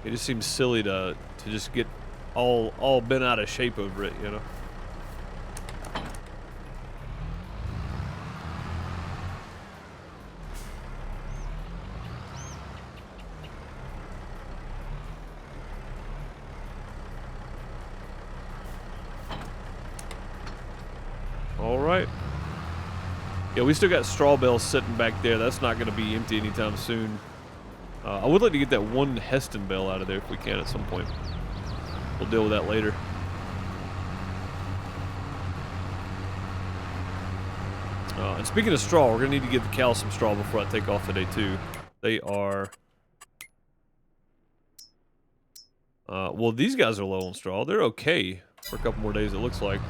it just seems silly to just get all bent out of shape over it, you know. Yeah, we still got straw bales sitting back there. That's not going to be empty anytime soon. I would like to get that one Heston bale out of there if we can at some point. We'll deal with that later. And speaking of straw, we're going to need to give the cows some straw before I take off today too. They are... well, these guys are low on straw. They're okay for a couple more days, it looks like.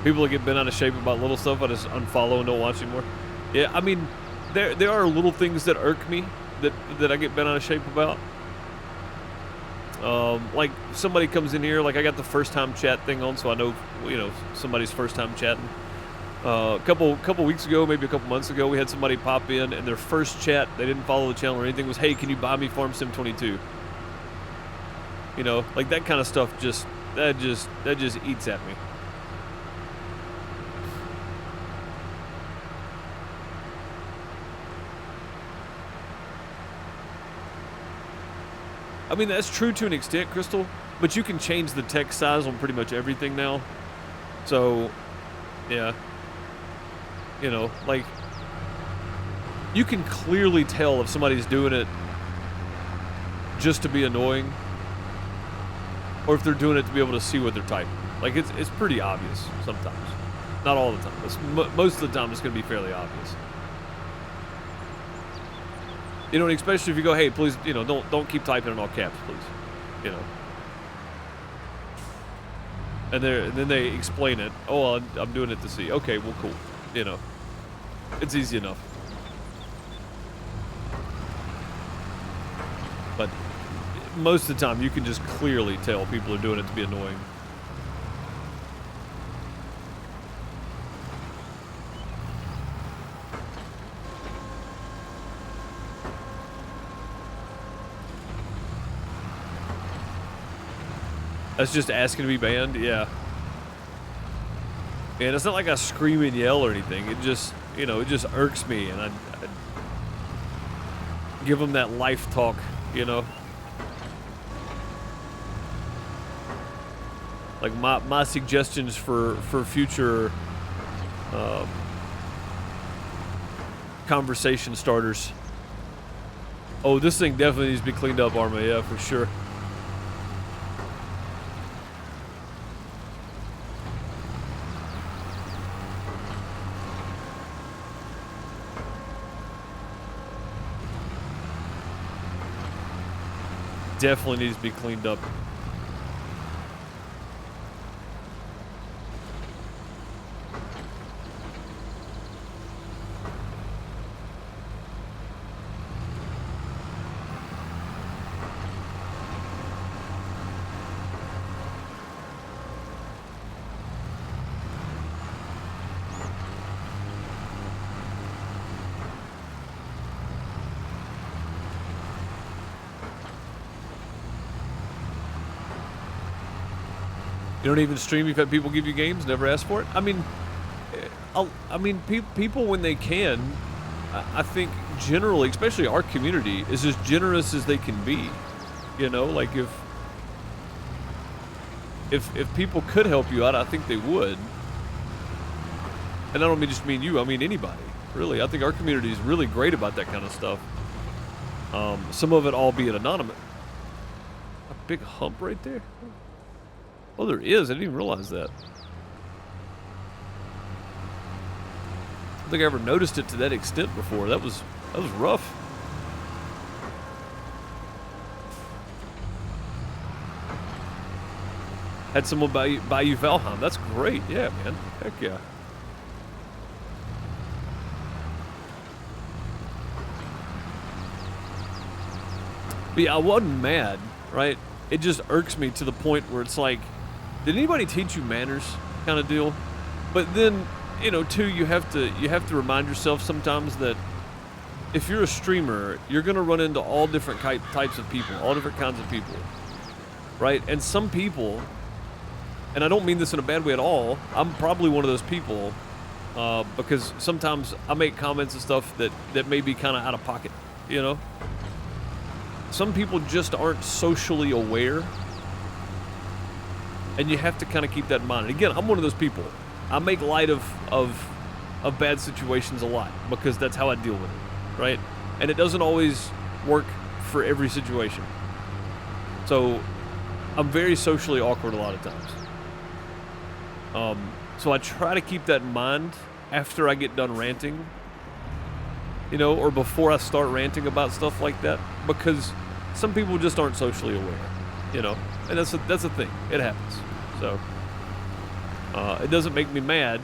People that get bent out of shape about little stuff, I just unfollow and don't watch anymore. Yeah, I mean, there are little things that irk me that I get bent out of shape about. Like somebody comes in here, like I got the first time chat thing on, so I know, you know, somebody's first time chatting. A couple weeks ago, maybe a couple months ago, we had somebody pop in, and their first chat, they didn't follow the channel or anything, was, "Hey, can you buy me Farm Sim 22?" You know, like that kind of stuff. That just eats at me. I mean, that's true to an extent, Crystal, but you can change the text size on pretty much everything now. So, yeah. You know, like, you can clearly tell if somebody's doing it just to be annoying, or if they're doing it to be able to see what they're typing. Like, it's pretty obvious sometimes. Not all the time. It's most of the time, it's going to be fairly obvious. You know, and especially if you go, "Hey, please, you know, don't keep typing in all caps, please." You know. And then they explain it. "Oh, I'm doing it to see." Okay, well, cool. You know, it's easy enough. But most of the time, you can just clearly tell people are doing it to be annoying. That's just asking to be banned? Yeah. And it's not like I scream and yell or anything. It just, you know, it just irks me, and I give them that life talk, you know? Like my suggestions for future conversation starters. Oh, this thing definitely needs to be cleaned up, Arma. Yeah, for sure. Definitely needs to be cleaned up. You don't even stream. You've had people give you games, never ask for it. I mean, people when they can, I think generally, especially our community, is as generous as they can be. You know, like if people could help you out, I think they would. And I don't mean just mean you. I mean anybody. Really, I think our community is really great about that kind of stuff. Some of it albeit anonymous. A big hump right there. Oh, there is. I didn't even realize that. I don't think I ever noticed it to that extent before. That was rough. Had someone buy you Valheim. That's great. Yeah, man. Heck yeah. But yeah, I wasn't mad, right? It just irks me to the point where it's like, did anybody teach you manners, kind of deal? But then, you know, too, you have to remind yourself sometimes that if you're a streamer, you're gonna run into all different types of people, all different kinds of people, right? And some people, and I don't mean this in a bad way at all, I'm probably one of those people, because sometimes I make comments and stuff that may be kind of out of pocket, you know? Some people just aren't socially aware. And you have to kind of keep that in mind. And again, I'm one of those people. I make light of bad situations a lot because that's how I deal with it, right? And it doesn't always work for every situation. So I'm very socially awkward a lot of times. So I try to keep that in mind after I get done ranting, you know, or before I start ranting about stuff like that, because some people just aren't socially aware, you know, and that's a thing. It happens. So it doesn't make me mad,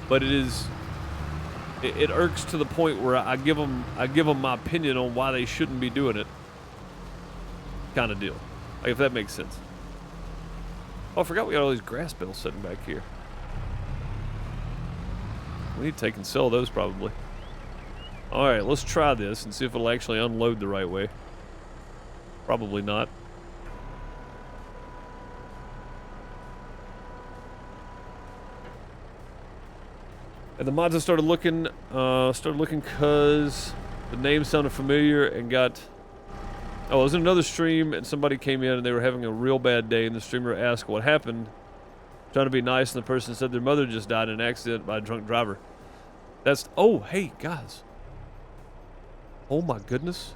but it irks to the point where I give them my opinion on why they shouldn't be doing it, kind of deal. Like, if that makes sense. Oh, I forgot we got all these grass bales sitting back here. We need to take and sell those probably. Alright, let's try this and see if it'll actually unload the right way. Probably not. And the mods I started looking because the name sounded familiar and got... Oh, it was in another stream and somebody came in and they were having a real bad day and the streamer asked what happened. Trying to be nice and the person said their mother just died in an accident by a drunk driver. That's... Oh, hey, guys. Oh my goodness.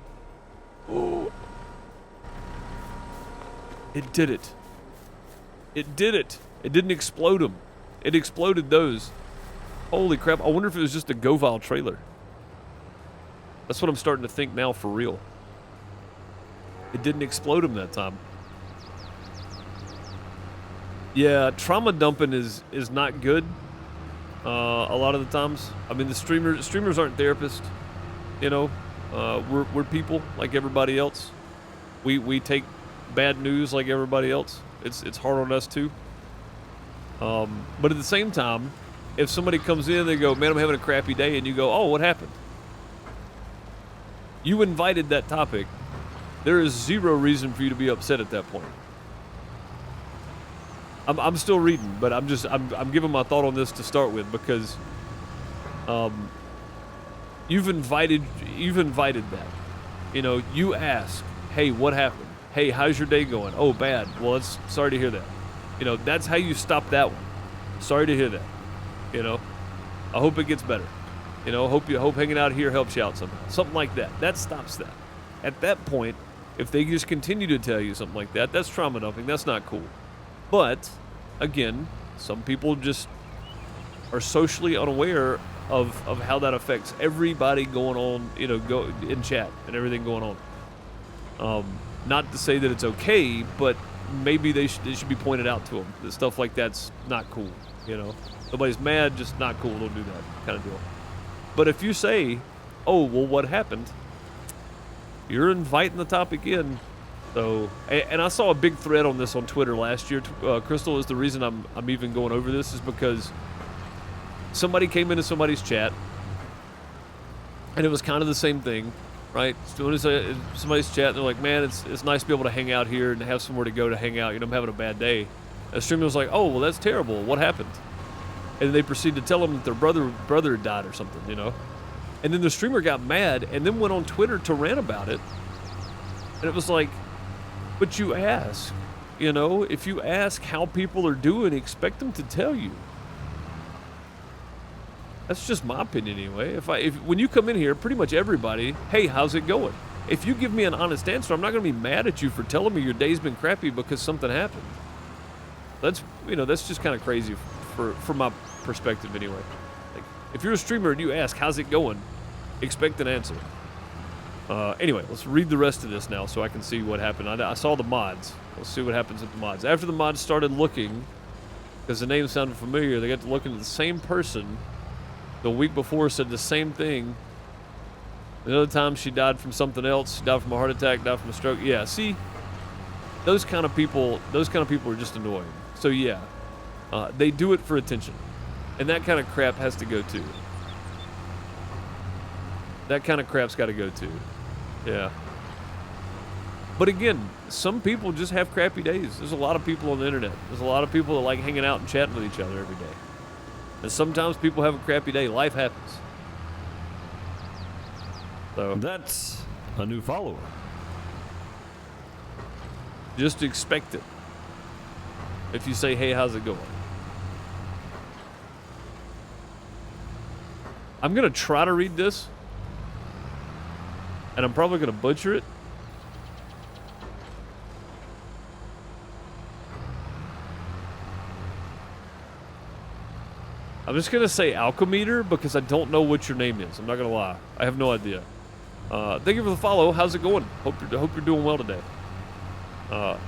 Oh. It did it. It did it. It didn't explode them. It exploded those. Holy crap, I wonder if it was just a GoVile trailer. That's what I'm starting to think now for real. It didn't explode them that time. Yeah, trauma dumping is not good. A lot of the times. I mean, the streamers aren't therapists. You know, we're people like everybody else. We take bad news like everybody else. It's hard on us too. But at the same time, if somebody comes in, they go, man, I'm having a crappy day, and you go, oh, what happened? You invited that topic. There is zero reason for you to be upset at that point. I'm still reading, but I'm giving my thought on this to start with because you've invited that. You know, you ask, hey, what happened? Hey, how's your day going? Oh, bad. Well, sorry to hear that. You know, that's how you stop that one. Sorry to hear that. You know, I hope it gets better. You know, hope hanging out here helps you out somehow. Something like that. That stops that. At that point, if they just continue to tell you something like that, that's trauma dumping. That's not cool. But, again, some people just are socially unaware of how that affects everybody going on, you know, go in chat and everything going on. Not to say that it's okay, but maybe they should be pointed out to them. That stuff like that's not cool, you know. Nobody's mad, just not cool, don't do that kind of deal. But if you say, oh, well, what happened? You're inviting the topic in. So, and I saw a big thread on this on Twitter last year. Crystal, is the reason I'm even going over this is because somebody came into somebody's chat, and it was kind of the same thing, right? Somebody's chat, and they're like, man, it's nice to be able to hang out here and have somewhere to go to hang out. You know, I'm having a bad day. The streamer was like, oh, well, that's terrible. What happened? And they proceeded to tell them that their brother died or something, you know? And then the streamer got mad and then went on Twitter to rant about it. And it was like, but you ask, you know? If you ask how people are doing, expect them to tell you. That's just my opinion anyway. When you come in here, pretty much everybody, hey, how's it going? If you give me an honest answer, I'm not going to be mad at you for telling me your day's been crappy because something happened. That's just kind of crazy from my perspective anyway. Like, if you're a streamer and you ask, how's it going? Expect an answer. Anyway, let's read the rest of this now so I can see what happened. I saw the mods. Let's see what happens with the mods. After the mods started looking, because the name sounded familiar, they got to looking at the same person the week before said the same thing. Another time she died from something else. She died from a heart attack, died from a stroke. Yeah, see? Those kind of people are just annoying. So yeah, they do it for attention. And that kind of crap has to go too. That kind of crap's got to go too. Yeah. But again, some people just have crappy days. There's a lot of people on the internet. There's a lot of people that like hanging out and chatting with each other every day. And sometimes people have a crappy day. Life happens. So That's a new follower. just expect it. If you say, hey, how's it going? I'm going to try to read this. And I'm probably going to butcher it. I'm just going to say Alchemeter because I don't know what your name is. I'm not going to lie. I have no idea. Thank you for the follow. How's it going? Hope you're doing well today.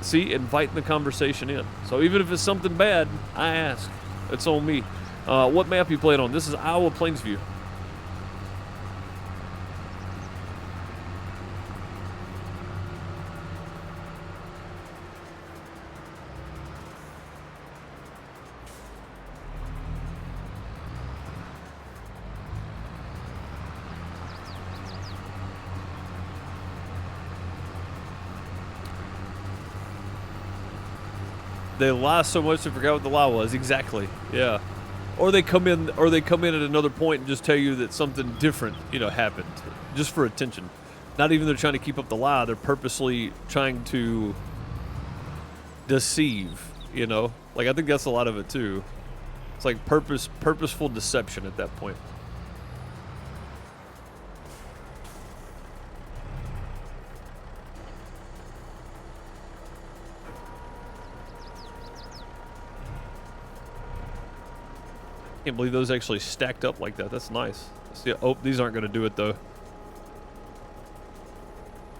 See, inviting the conversation in. So even if it's something bad, I ask. It's on me. What map you playing on? This is Iowa Plainsview. They lie so much they forgot what the lie was. Exactly. Yeah. Or they come in at another point and just tell you that something different, happened, just for attention. Not even they're trying to keep up the lie. They're purposely trying to deceive. Like I think that's a lot of it too. It's like purposeful deception at that point. Can't believe those actually stacked up like that. That's nice. See, oh, these aren't going to do it though.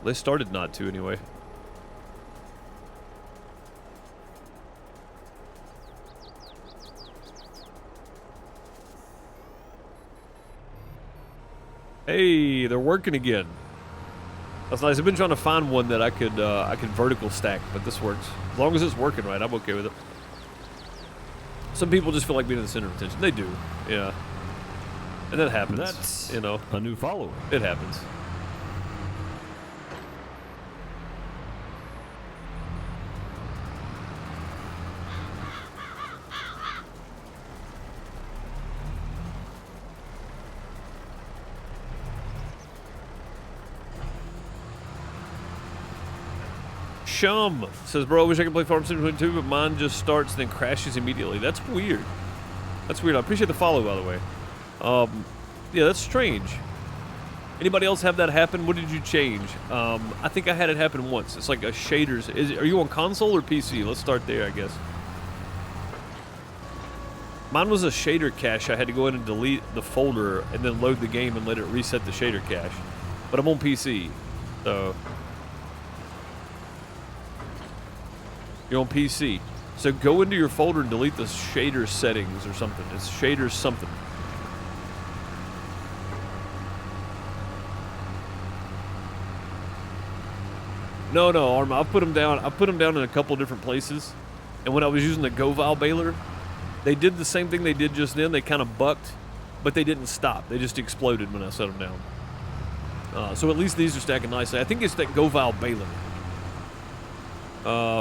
They started not to anyway. Hey, they're working again. That's nice. I've been trying to find one that I could vertical stack, but this works. As long as it's working right, I'm okay with it. Some people just feel like being in the center of attention. They do, yeah. And that happens. That's a new follower. It happens. Shum says, bro, I wish I could play Farm Simulator 22, but mine just starts and then crashes immediately. That's weird. That's weird. I appreciate the follow, by the way. Yeah, that's strange. Anybody else have that happen? What did you change? I think I had it happen once. It's like a shaders. Are you on console or PC? Let's start there, I guess. Mine was a shader cache. I had to go in and delete the folder and then load the game and let it reset the shader cache. But I'm on PC, so... You're on PC. So go into your folder and delete the shader settings or something. It's shaders something. No, Arma. I've put them down. I've put them down in a couple different places. And when I was using the GoVal baler, they did the same thing they did just then. They kind of bucked, but they didn't stop. They just exploded when I set them down. So at least these are stacking nicely. I think it's that GoVal baler.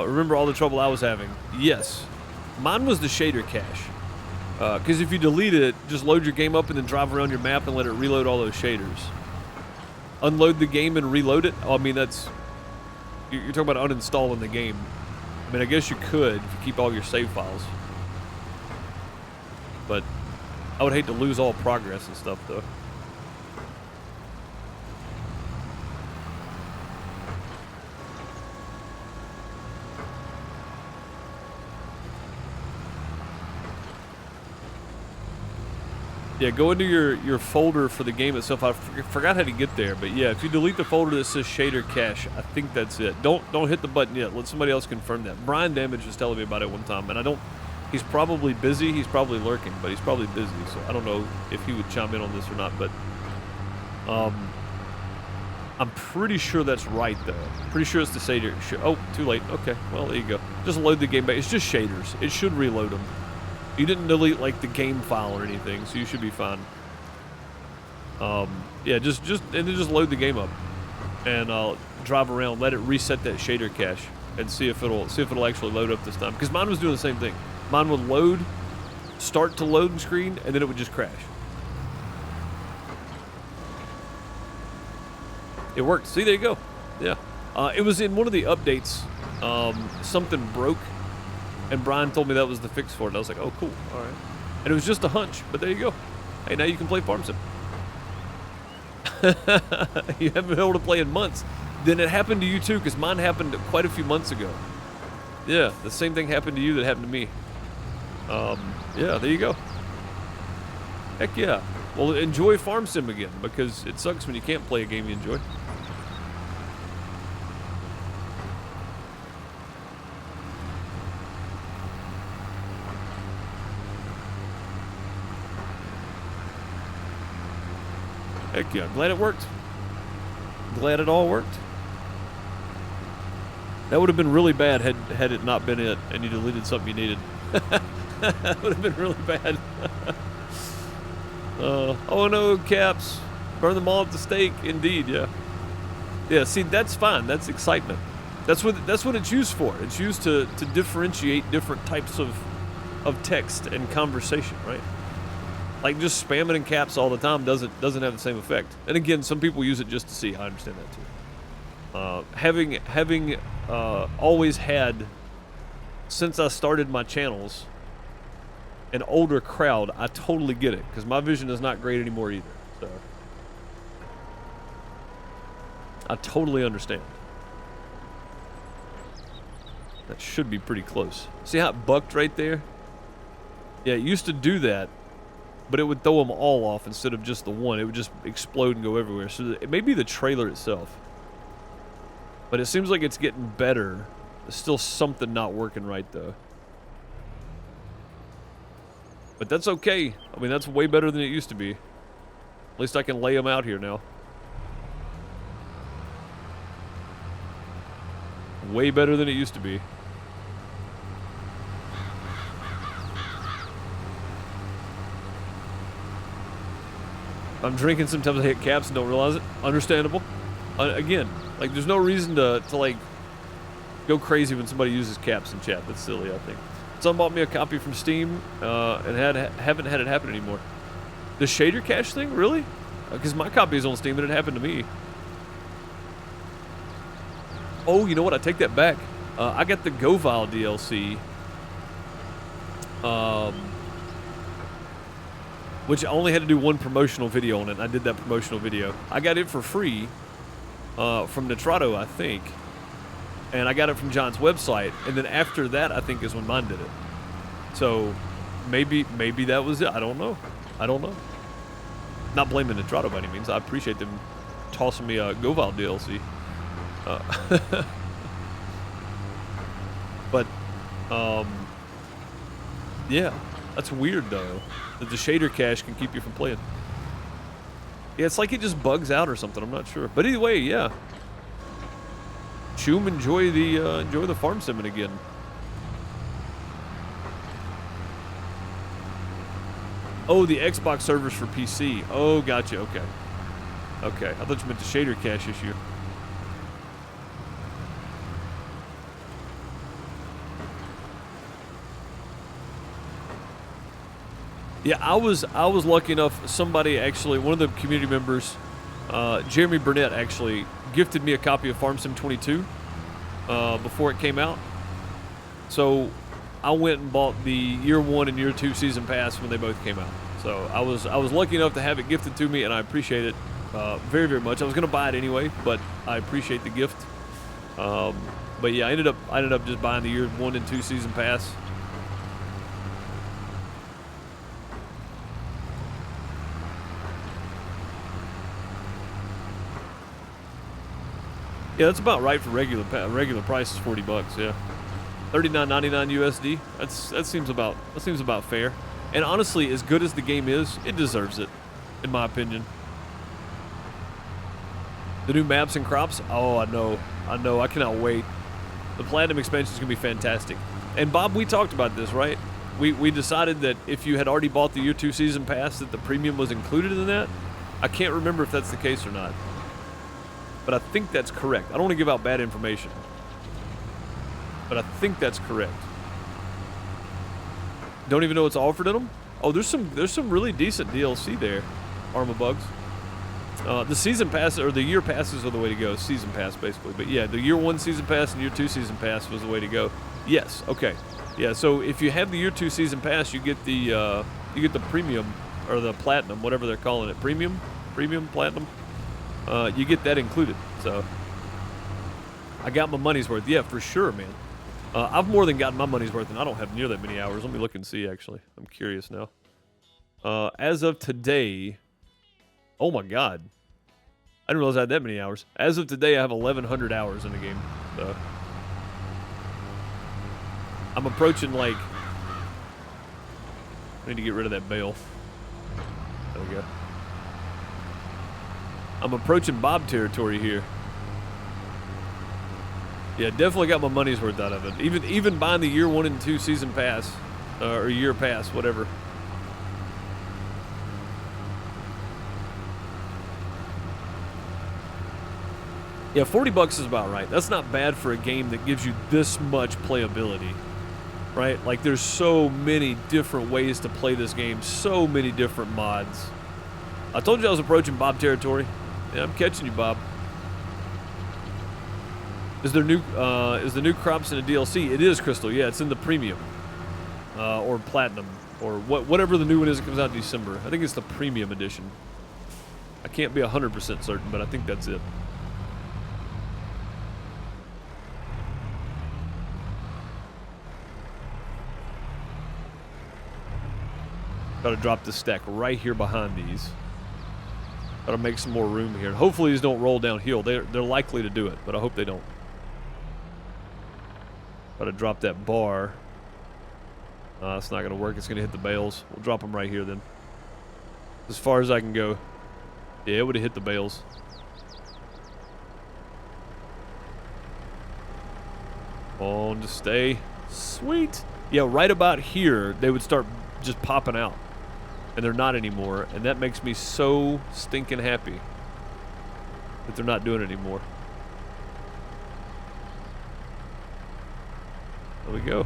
Remember all the trouble I was having? Yes. Mine was the shader cache. Because if you delete it, just load your game up and then drive around your map and let it reload all those shaders. Unload the game and reload it? Oh, I mean, that's... You're talking about uninstalling the game. I mean, I guess you could if you keep all your save files. But I would hate to lose all progress and stuff, though. Yeah, go into your folder for the game itself. I forgot how to get there, but yeah, if you delete the folder that says shader cache, I think that's it. Don't hit the button yet. Let somebody else confirm that. Brian Damage was telling me about it one time, and I don't... He's probably busy. He's probably lurking, but he's probably busy, so I don't know if he would chime in on this or not, but... I'm pretty sure that's right, though. Pretty sure it's the shader... Oh, too late. Okay, well, there you go. Just load the game back. It's just shaders. It should reload them. You didn't delete, like, the game file or anything, so you should be fine. Yeah, just and then just load the game up. And drive around, let it reset that shader cache, and see if it'll actually load up this time. Because mine was doing the same thing. Mine would load, start to loading screen, and then it would just crash. It worked. See, there you go. Yeah. It was in one of the updates. Something broke. And Brian told me that was the fix for it. I was like, oh, cool. All right. And it was just a hunch, but there you go. Hey, now you can play Farm Sim. You haven't been able to play in months. Then it happened to you, too, because mine happened quite a few months ago. Yeah, the same thing happened to you that happened to me. Yeah, there you go. Heck yeah. Well, enjoy Farm Sim again, because it sucks when you can't play a game you enjoy. Heck yeah, glad it worked. Glad it all worked. That would have been really bad had it not been it and you deleted something you needed. That would have been really bad. Oh no, Caps. Burn them all at the stake. Indeed, yeah. Yeah, see, that's fine. That's excitement. That's what it's used for. It's used to differentiate different types of text and conversation, right? Like just spamming in caps all the time doesn't have the same effect. And again, some people use it just to see. I understand that too. Having always had, since I started my channels, an older crowd, I totally get it, because my vision is not great anymore either. So I totally understand. That should be pretty close. See how it bucked right there? Yeah, it used to do that, but it would throw them all off instead of just the one. It would just explode and go everywhere. So it may be the trailer itself. But it seems like it's getting better. There's still something not working right, though. But that's okay. I mean, that's way better than it used to be. At least I can lay them out here now. Way better than it used to be. I'm drinking, sometimes I hit caps and don't realize it. Understandable. Again, like, there's no reason to like, go crazy when somebody uses caps in chat. That's silly, I think. Someone bought me a copy from Steam, and haven't had it happen anymore. The shader cache thing? Really? Because my copy is on Steam and it happened to me. Oh, you know what? I take that back. I got the Govile DLC. Which I only had to do one promotional video on it, and I did that promotional video. I got it for free from Nitrato, I think. And I got it from John's website, and then after that, I think is when mine did it. So maybe that was it. I don't know. Not blaming Nitrato by any means. I appreciate them tossing me a Govile DLC. But yeah, that's weird though, that the shader cache can keep you from playing. Yeah, it's like it just bugs out or something. I'm not sure. But either way, yeah. Choom, enjoy the farm simming again. Oh, the Xbox servers for PC. Oh, gotcha. Okay. Okay. I thought you meant the shader cache issue. Yeah, I was lucky enough. Somebody actually, one of the community members, Jeremy Burnett, actually gifted me a copy of Farm Sim 22 before it came out. So I went and bought the Year 1 and Year 2 Season Pass when they both came out. So I was lucky enough to have it gifted to me, and I appreciate it very, very much. I was gonna buy it anyway, but I appreciate the gift. But yeah, I ended up just buying the Year 1 and 2 Season Pass. Yeah, that's about right for regular price is $40. Yeah, $39.99 USD. That seems about fair. And honestly, as good as the game is, it deserves it, in my opinion. The new maps and crops. Oh, I know. I cannot wait. The Platinum expansion is gonna be fantastic. And Bob, we talked about this, right? We decided that if you had already bought the Year 2 Season Pass, that the premium was included in that. I can't remember if that's the case or not. But I think that's correct. I don't want to give out bad information, but I think that's correct. Don't even know what's offered in them. Oh, there's some really decent DLC there. Arma Bugs. The Season Pass, or the Year Passes, are the way to go. Season Pass, basically. But yeah, the Year 1 Season Pass and Year 2 Season Pass was the way to go. Yes. Okay. Yeah. So if you have the Year 2 Season Pass, you get the premium, or the platinum, whatever they're calling it. Premium, platinum. You get that included, so I got my money's worth. Yeah, for sure, man. I've more than gotten my money's worth, and I don't have near that many hours. Let me look and see, actually. I'm curious now. As of today, oh my god. I didn't realize I had that many hours. As of today, I have 1,100 hours in the game, so I'm approaching, like, I need to get rid of that bale. There we go. I'm approaching Bob territory here. Yeah, definitely got my money's worth out of it. Even buying the Year 1 and 2 Season Pass, or Year Pass, whatever. Yeah, $40 is about right. That's not bad for a game that gives you this much playability, right? Like, there's so many different ways to play this game, so many different mods. I told you I was approaching Bob territory. Yeah, I'm catching you, Bob. Is the new crops in the DLC? It is, Crystal. Yeah, it's in the premium, or platinum, or whatever the new one is that comes out in December. I think it's the premium edition. I can't be 100% certain, but I think that's it. Gotta drop this stack right here behind these. Gotta make some more room here. Hopefully these don't roll downhill. They're likely to do it, but I hope they don't. Gotta drop that bar. It's not gonna work. It's gonna hit the bales. We'll drop them right here then. As far as I can go. Yeah, it would have hit the bales. On to stay. Sweet. Yeah, right about here, they would start just popping out. And they're not anymore. And that makes me so stinking happy that they're not doing it anymore. There we go.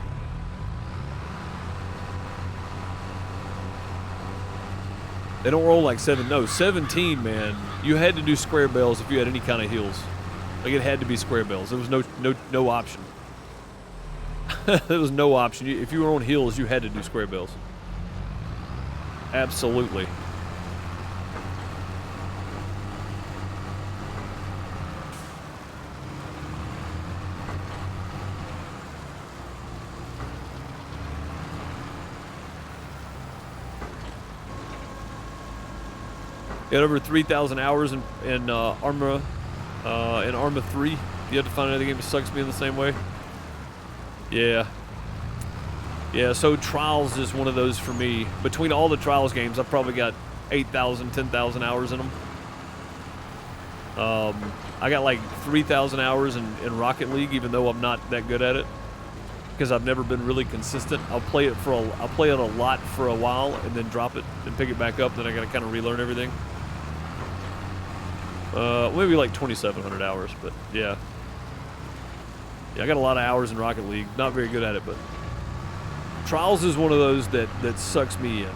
They don't roll like 17, man. You had to do square bales if you had any kind of heels. Like, it had to be square bales. There was no option. There was no option. If you were on heels, you had to do square bales. Absolutely. Got over 3,000 hours in Arma 3. You have to find another game that sucks me in the same way. Yeah. Yeah, so Trials is one of those for me. Between all the Trials games, I've probably got 8,000, 10,000 hours in them. I got like 3,000 hours in Rocket League, even though I'm not that good at it, because I've never been really consistent. I'll play it a lot for a while and then drop it and pick it back up. Then I got to kind of relearn everything. Maybe like 2,700 hours, but yeah. Yeah, I got a lot of hours in Rocket League. Not very good at it, but Trials is one of those that sucks me in.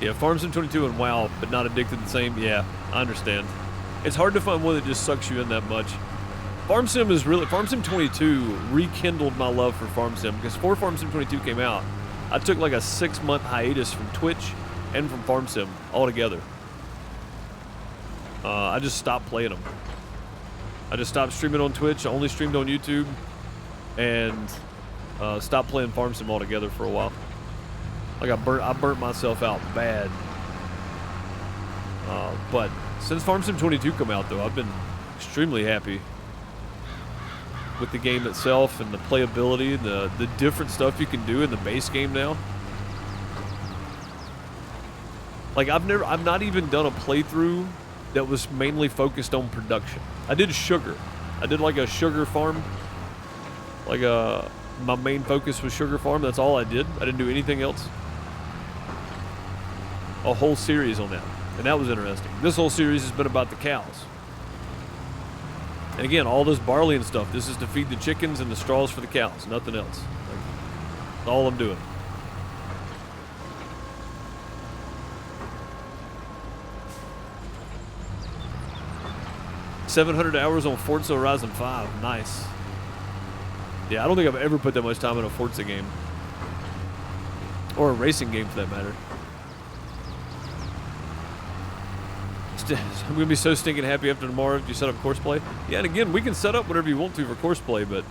Yeah, Farm Sim 22 and WoW, but not addicted the same. Yeah, I understand. It's hard to find one that just sucks you in that much. Farm Sim 22 rekindled my love for Farm Sim, because before Farm Sim 22 came out, I took like a 6-month hiatus from Twitch and from Farm Sim altogether. I just stopped playing them. I just stopped streaming on Twitch, only streamed on YouTube, and stopped playing Farm Sim altogether for a while. Like I burnt myself out bad. But since Farm Sim 22 come out, though, I've been extremely happy with the game itself and the playability, the different stuff you can do in the base game now. Like, I've not even done a playthrough that was mainly focused on production. I did sugar. I did like a sugar farm. Like my main focus was sugar farm. That's all I did. I didn't do anything else. A whole series on that, and that was interesting. This whole series has been about the cows. And again, all this barley and stuff, this is to feed the chickens and the straws for the cows, nothing else. Like, that's all I'm doing. $700 hours on Forza Horizon 5. Nice. Yeah, I don't think I've ever put that much time in a Forza game. Or a racing game, for that matter. I'm going to be so stinking happy after tomorrow if you set up course play. Yeah, and again, we can set up whatever you want to for course play, but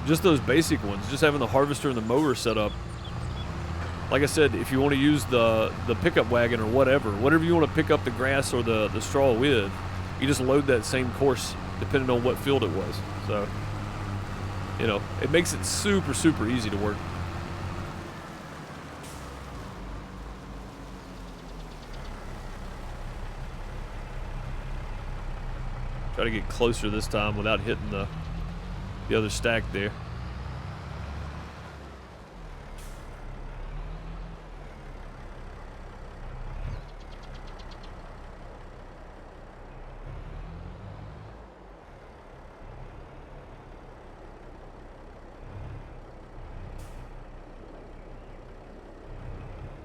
just those basic ones, just having the harvester and the mower set up. Like I said, if you want to use the pickup wagon or whatever you want to pick up the grass or the straw with, you just load that same course depending on what field it was. So, you know, it makes it super, super easy to work. Try to get closer this time without hitting the the other stack there.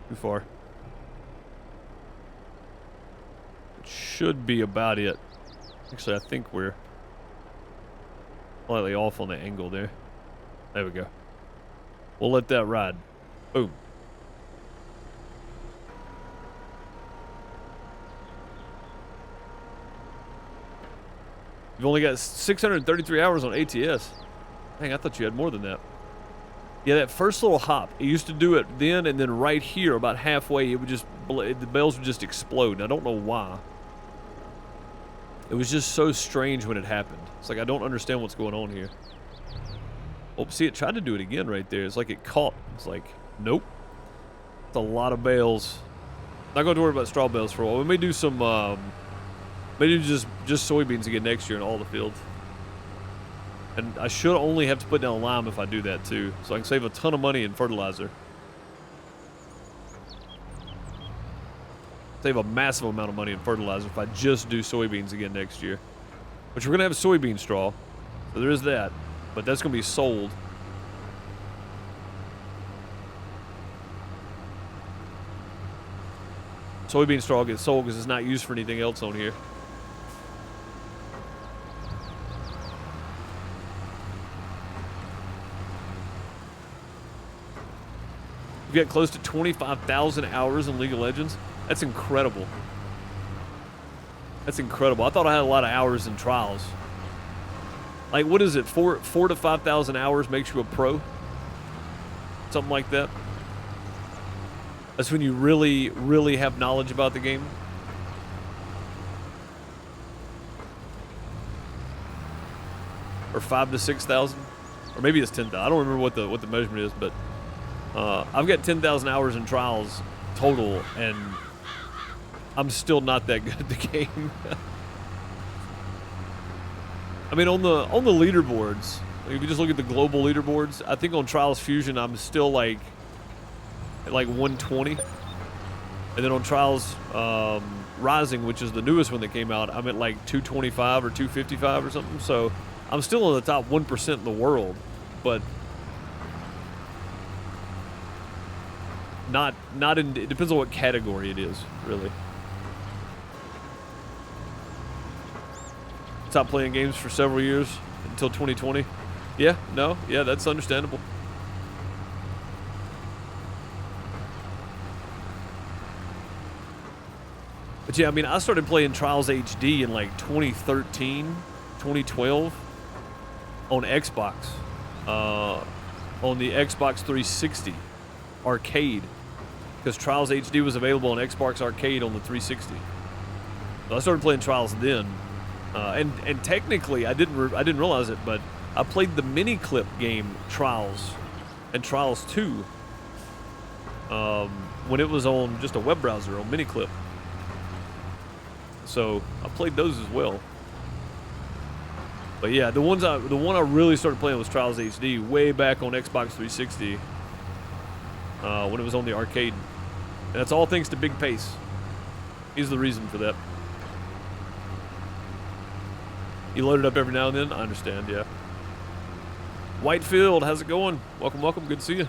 Too far. It should be about it. Actually, I think we're slightly off on the angle there. There we go. We'll let that ride. Boom. You've only got 633 hours on ATS. Dang, I thought you had more than that. Yeah, that first little hop, it used to do it then, and then right here, about halfway, it would just, the bells would just explode, and I don't know why. It was just so strange when it happened. It's like, I don't understand what's going on here. Oh, see, it tried to do it again right there. It's like it caught. It's like, nope. It's a lot of bales. Not going to worry about straw bales for a while. We may do some, maybe just soybeans again next year in all the fields. And I should only have to put down lime if I do that too, so I can save a ton of money in fertilizer. Save a massive amount of money in fertilizer if I just do soybeans again next year. Which we're going to have soybean straw, so there is that, but that's going to be sold. Soybean straw gets sold because it's not used for anything else on here. We've got close to 25,000 hours in League of Legends. That's incredible. That's incredible. I thought I had a lot of hours in trials. Like, what is it? 4 to 5,000 hours makes you a pro? Something like that. That's when you really, really have knowledge about the game. Or 5 to 6,000, or maybe it's 10,000. I don't remember what the measurement is, but I've got 10,000 hours in trials total, and I'm still not that good at the game. I mean, on the leaderboards, if you just look at the global leaderboards, I think on Trials Fusion I'm still like at like 120, and then on Trials Rising, which is the newest one that came out, I'm at like 225 or 255 or something. So I'm still in the top 1% in the world, but not in. It depends on what category it is, really. Stopped playing games for several years until 2020. Yeah, that's understandable. But yeah, I mean, I started playing Trials HD in like 2013, 2012 on Xbox, on the Xbox 360 arcade, because Trials HD was available on Xbox Arcade on the 360. So I started playing Trials then, and technically I didn't realize it, but I played the mini clip game Trials and Trials 2 when it was on just a web browser on mini clip. So I played those as well. But yeah, the one I really started playing was Trials HD way back on Xbox 360 when it was on the arcade. And that's all thanks to Big Pace. He's the reason for that. You load it up every now and then? I understand, yeah. Whitefield, how's it going? Welcome, welcome. Good to see you.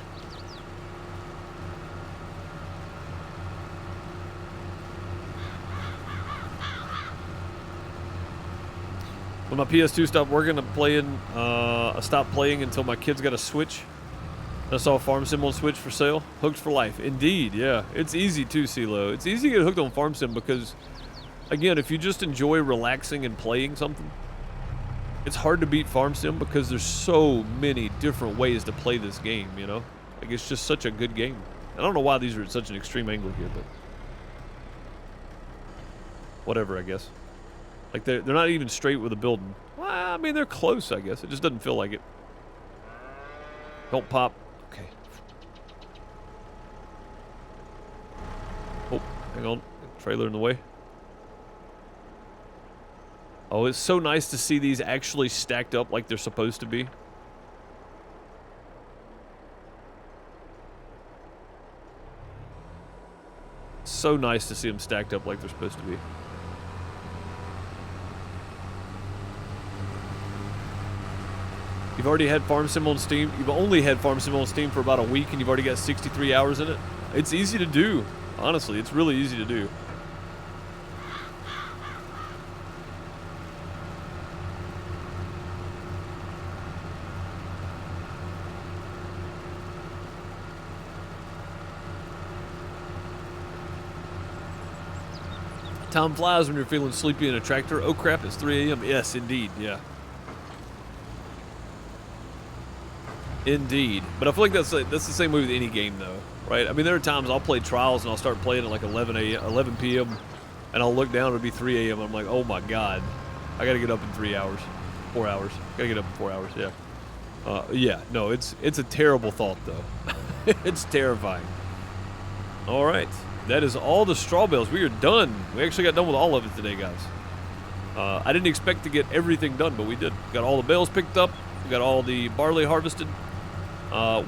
When my PS2 stopped working, I stopped playing until my kids got a Switch. I saw Farm Sim on Switch for sale. Hooked for life. Indeed, yeah. It's easy too, CeeLo. It's easy to get hooked on Farm Sim because, again, if you just enjoy relaxing and playing something, it's hard to beat Farm Sim because there's so many different ways to play this game, you know? Like, it's just such a good game. I don't know why these are at such an extreme angle here, but whatever, I guess. Like, they're not even straight with the building. Well, I mean, they're close, I guess. It just doesn't feel like it. Don't pop. Okay. Oh, hang on. Trailer in the way. Oh, it's so nice to see these actually stacked up like they're supposed to be. so nice to see them stacked up like they're supposed to be. You've already had Farm Sim on Steam. You've only had Farm Sim on Steam for about a week, and you've already got 63 hours in it. It's easy to do. Honestly, it's really easy to do. Time flies when you're feeling sleepy in a tractor. Oh crap, it's 3 a.m. Yes, indeed, yeah. Indeed. But I feel like that's the same way with any game, though, right? I mean, there are times I'll play Trials and I'll start playing at like 11 p.m. and I'll look down, it'll be 3 a.m. I'm like, oh my god, I gotta get up in 3 hours, 4 hours. Gotta get up in 4 hours, yeah. Yeah, no, it's a terrible thought, though. It's terrifying. All right. That is all the straw bales. We are done. We actually got done with all of it today, guys. I didn't expect to get everything done, but we did. Got all the bales picked up. We got all the barley harvested.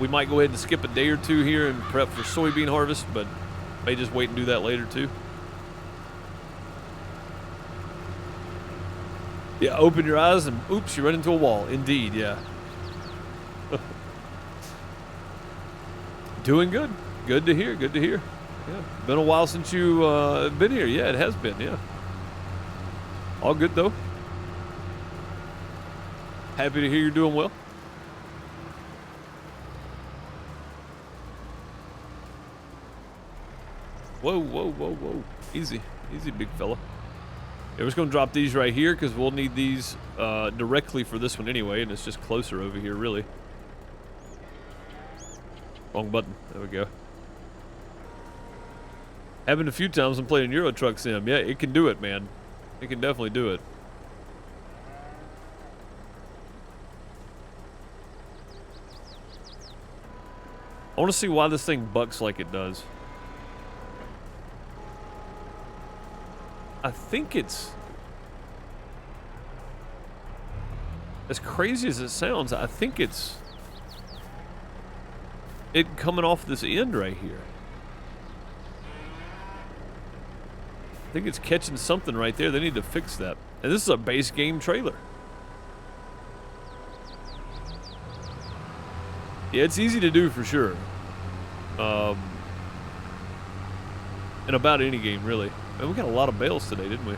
We might go ahead and skip a day or two here and prep for soybean harvest, but may just wait and do that later too. Yeah, open your eyes and oops, you run into a wall. Indeed, yeah. Doing good. Good to hear. Good to hear. Yeah, been a while since you been here. Yeah, it has been, yeah. All good, though. Happy to hear you're doing well. Whoa, whoa, whoa, whoa. Easy. Easy, big fella. Yeah, we're just going to drop these right here because we'll need these directly for this one anyway, and it's just closer over here, really. Wrong button. There we go. Happened a few times when playing Euro Truck Sim. Yeah, it can do it, man. It can definitely do it. I want to see why this thing bucks like it does. I think it's... as crazy as it sounds, I think it's... it coming off this end right here. I think it's catching something right there. They need to fix that. And this is a base game trailer. Yeah, it's easy to do for sure. In about any game, really. Man, we got a lot of bales today, didn't we?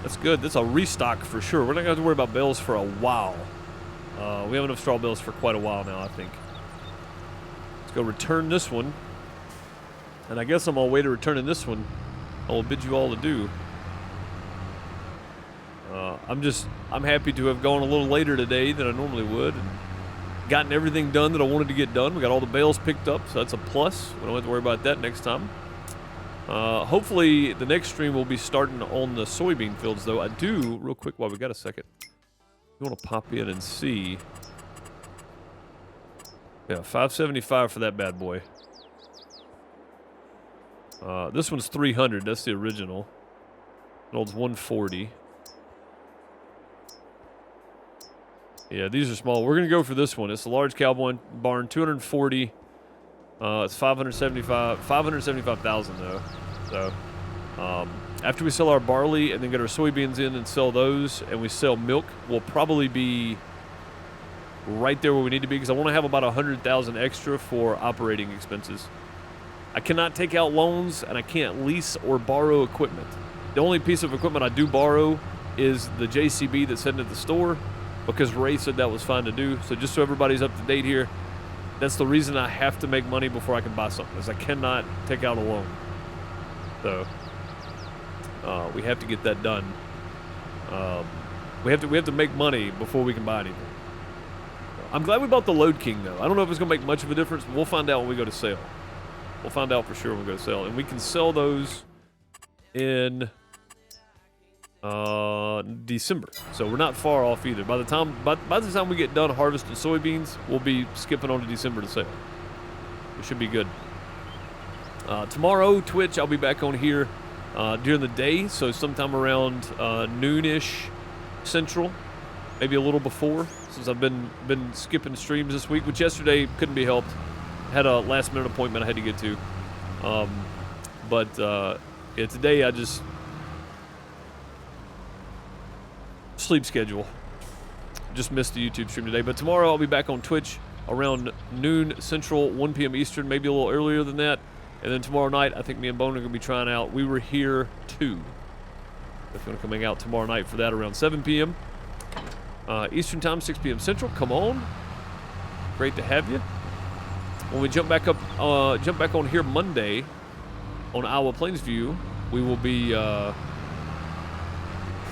That's good. That's a restock for sure. We're not going to have to worry about bales for a while. We have enough straw bales for quite a while now, I think. Let's go return this one. And I guess on my way to returning this one, I will bid you all adieu. I'm happy to have gone a little later today than I normally would and gotten everything done that I wanted to get done. We got all the bales picked up, so that's a plus. We don't have to worry about that next time. Hopefully the next stream will be starting on the soybean fields, though. I do, real quick while we got a second, you want to pop in and see. Yeah, 575 for that bad boy. This one's 300. That's the original. It holds 140. Yeah, these are small. We're gonna go for this one. It's a large cow barn, 240. It's 575,000 though. So, after we sell our barley and then get our soybeans in and sell those, and we sell milk, we'll probably be right there where we need to be because I want to have about 100,000 extra for operating expenses. I cannot take out loans, and I can't lease or borrow equipment. The only piece of equipment I do borrow is the JCB that's sitting at the store because Ray said that was fine to do. So just so everybody's up to date here, that's the reason I have to make money before I can buy something, is I cannot take out a loan. So we have to get that done. We have to make money before we can buy anything. I'm glad we bought the Load King, though. I don't know if it's going to make much of a difference, but we'll find out when we go to sale. We'll find out for sure when we go to sale. And we can sell those in December. So we're not far off either. By the time we get done harvesting soybeans, we'll be skipping on to December to sale. It should be good. Tomorrow, Twitch, I'll be back on here during the day. So sometime around noonish Central. Maybe a little before, since I've been skipping streams this week, which yesterday couldn't be helped. Had a last-minute appointment I had to get to. But yeah, today I just sleep schedule. Just missed the YouTube stream today. But tomorrow I'll be back on Twitch around noon Central, 1 p.m. Eastern, maybe a little earlier than that. And then tomorrow night, I think me and Bone are going to be trying out We Were Here 2. If you want to come hang out tomorrow night for that around 7 p.m. Eastern Time, 6 p.m. Central. Come on. Great to have you. When we jump back on here Monday on Iowa Plainsview, we will be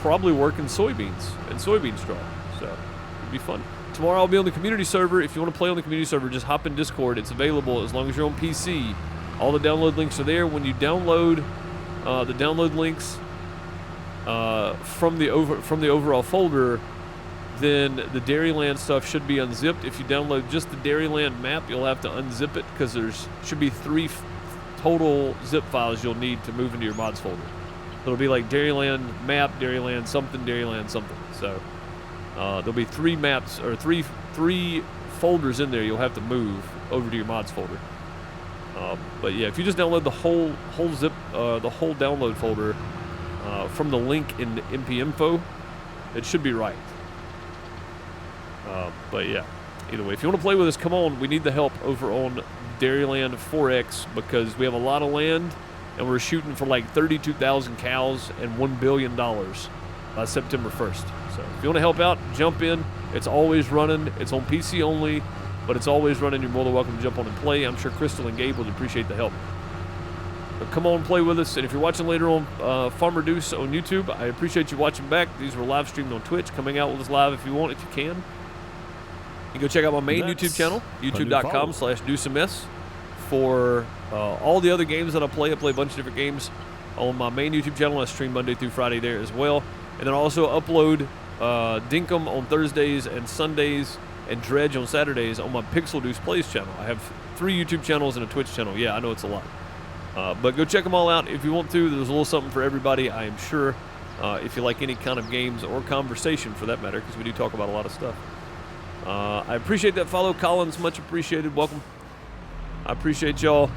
probably working soybeans and soybean straw. So it'll be fun. Tomorrow I'll be on the community server. If you want to play on the community server, just hop in Discord. It's available as long as you're on PC. All the download links are there. When you download the download links from the overall folder, then the Dairyland stuff should be unzipped. If you download just the Dairyland map, you'll have to unzip it because there's should be 3 total zip files you'll need to move into your mods folder. It'll be like Dairyland map, Dairyland something, Dairyland something. So there'll be 3 maps or three folders in there you'll have to move over to your mods folder. But yeah, if you just download the whole zip, the whole download folder from the link in the MP info, it should be right. But yeah, either way, if you want to play with us, come on. We need the help over on Dairyland 4X because we have a lot of land and we're shooting for like 32,000 cows and $1 billion by September 1st. So if you want to help out, jump in. It's always running. It's on PC only, but it's always running. You're more than welcome to jump on and play. I'm sure Crystal and Gabe would appreciate the help. But come on, play with us. And if you're watching later on Farmer Deuce on YouTube, I appreciate you watching back. These were live streamed on Twitch. Coming out with us live if you want, if you can. You can go check out my main YouTube channel, youtube.com/DeuceMS, for all the other games that I play. I play a bunch of different games on my main YouTube channel. I stream Monday through Friday there as well. And then I also upload Dinkum on Thursdays and Sundays and Dredge on Saturdays on my Pixel Deuce Plays channel. I have 3 YouTube channels and a Twitch channel. Yeah, I know it's a lot. But go check them all out if you want to. There's a little something for everybody, I am sure, if you like any kind of games or conversation for that matter, because we do talk about a lot of stuff. I appreciate that follow, Collins. Much appreciated. Welcome. I appreciate y'all.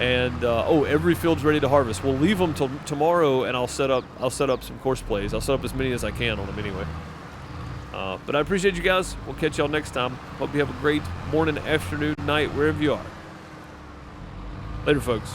And every field's ready to harvest. We'll leave them till tomorrow, and I'll set up some course plays. I'll set up as many as I can on them anyway. But I appreciate you guys. We'll catch y'all next time. Hope you have a great morning, afternoon, night, wherever you are. Later, folks.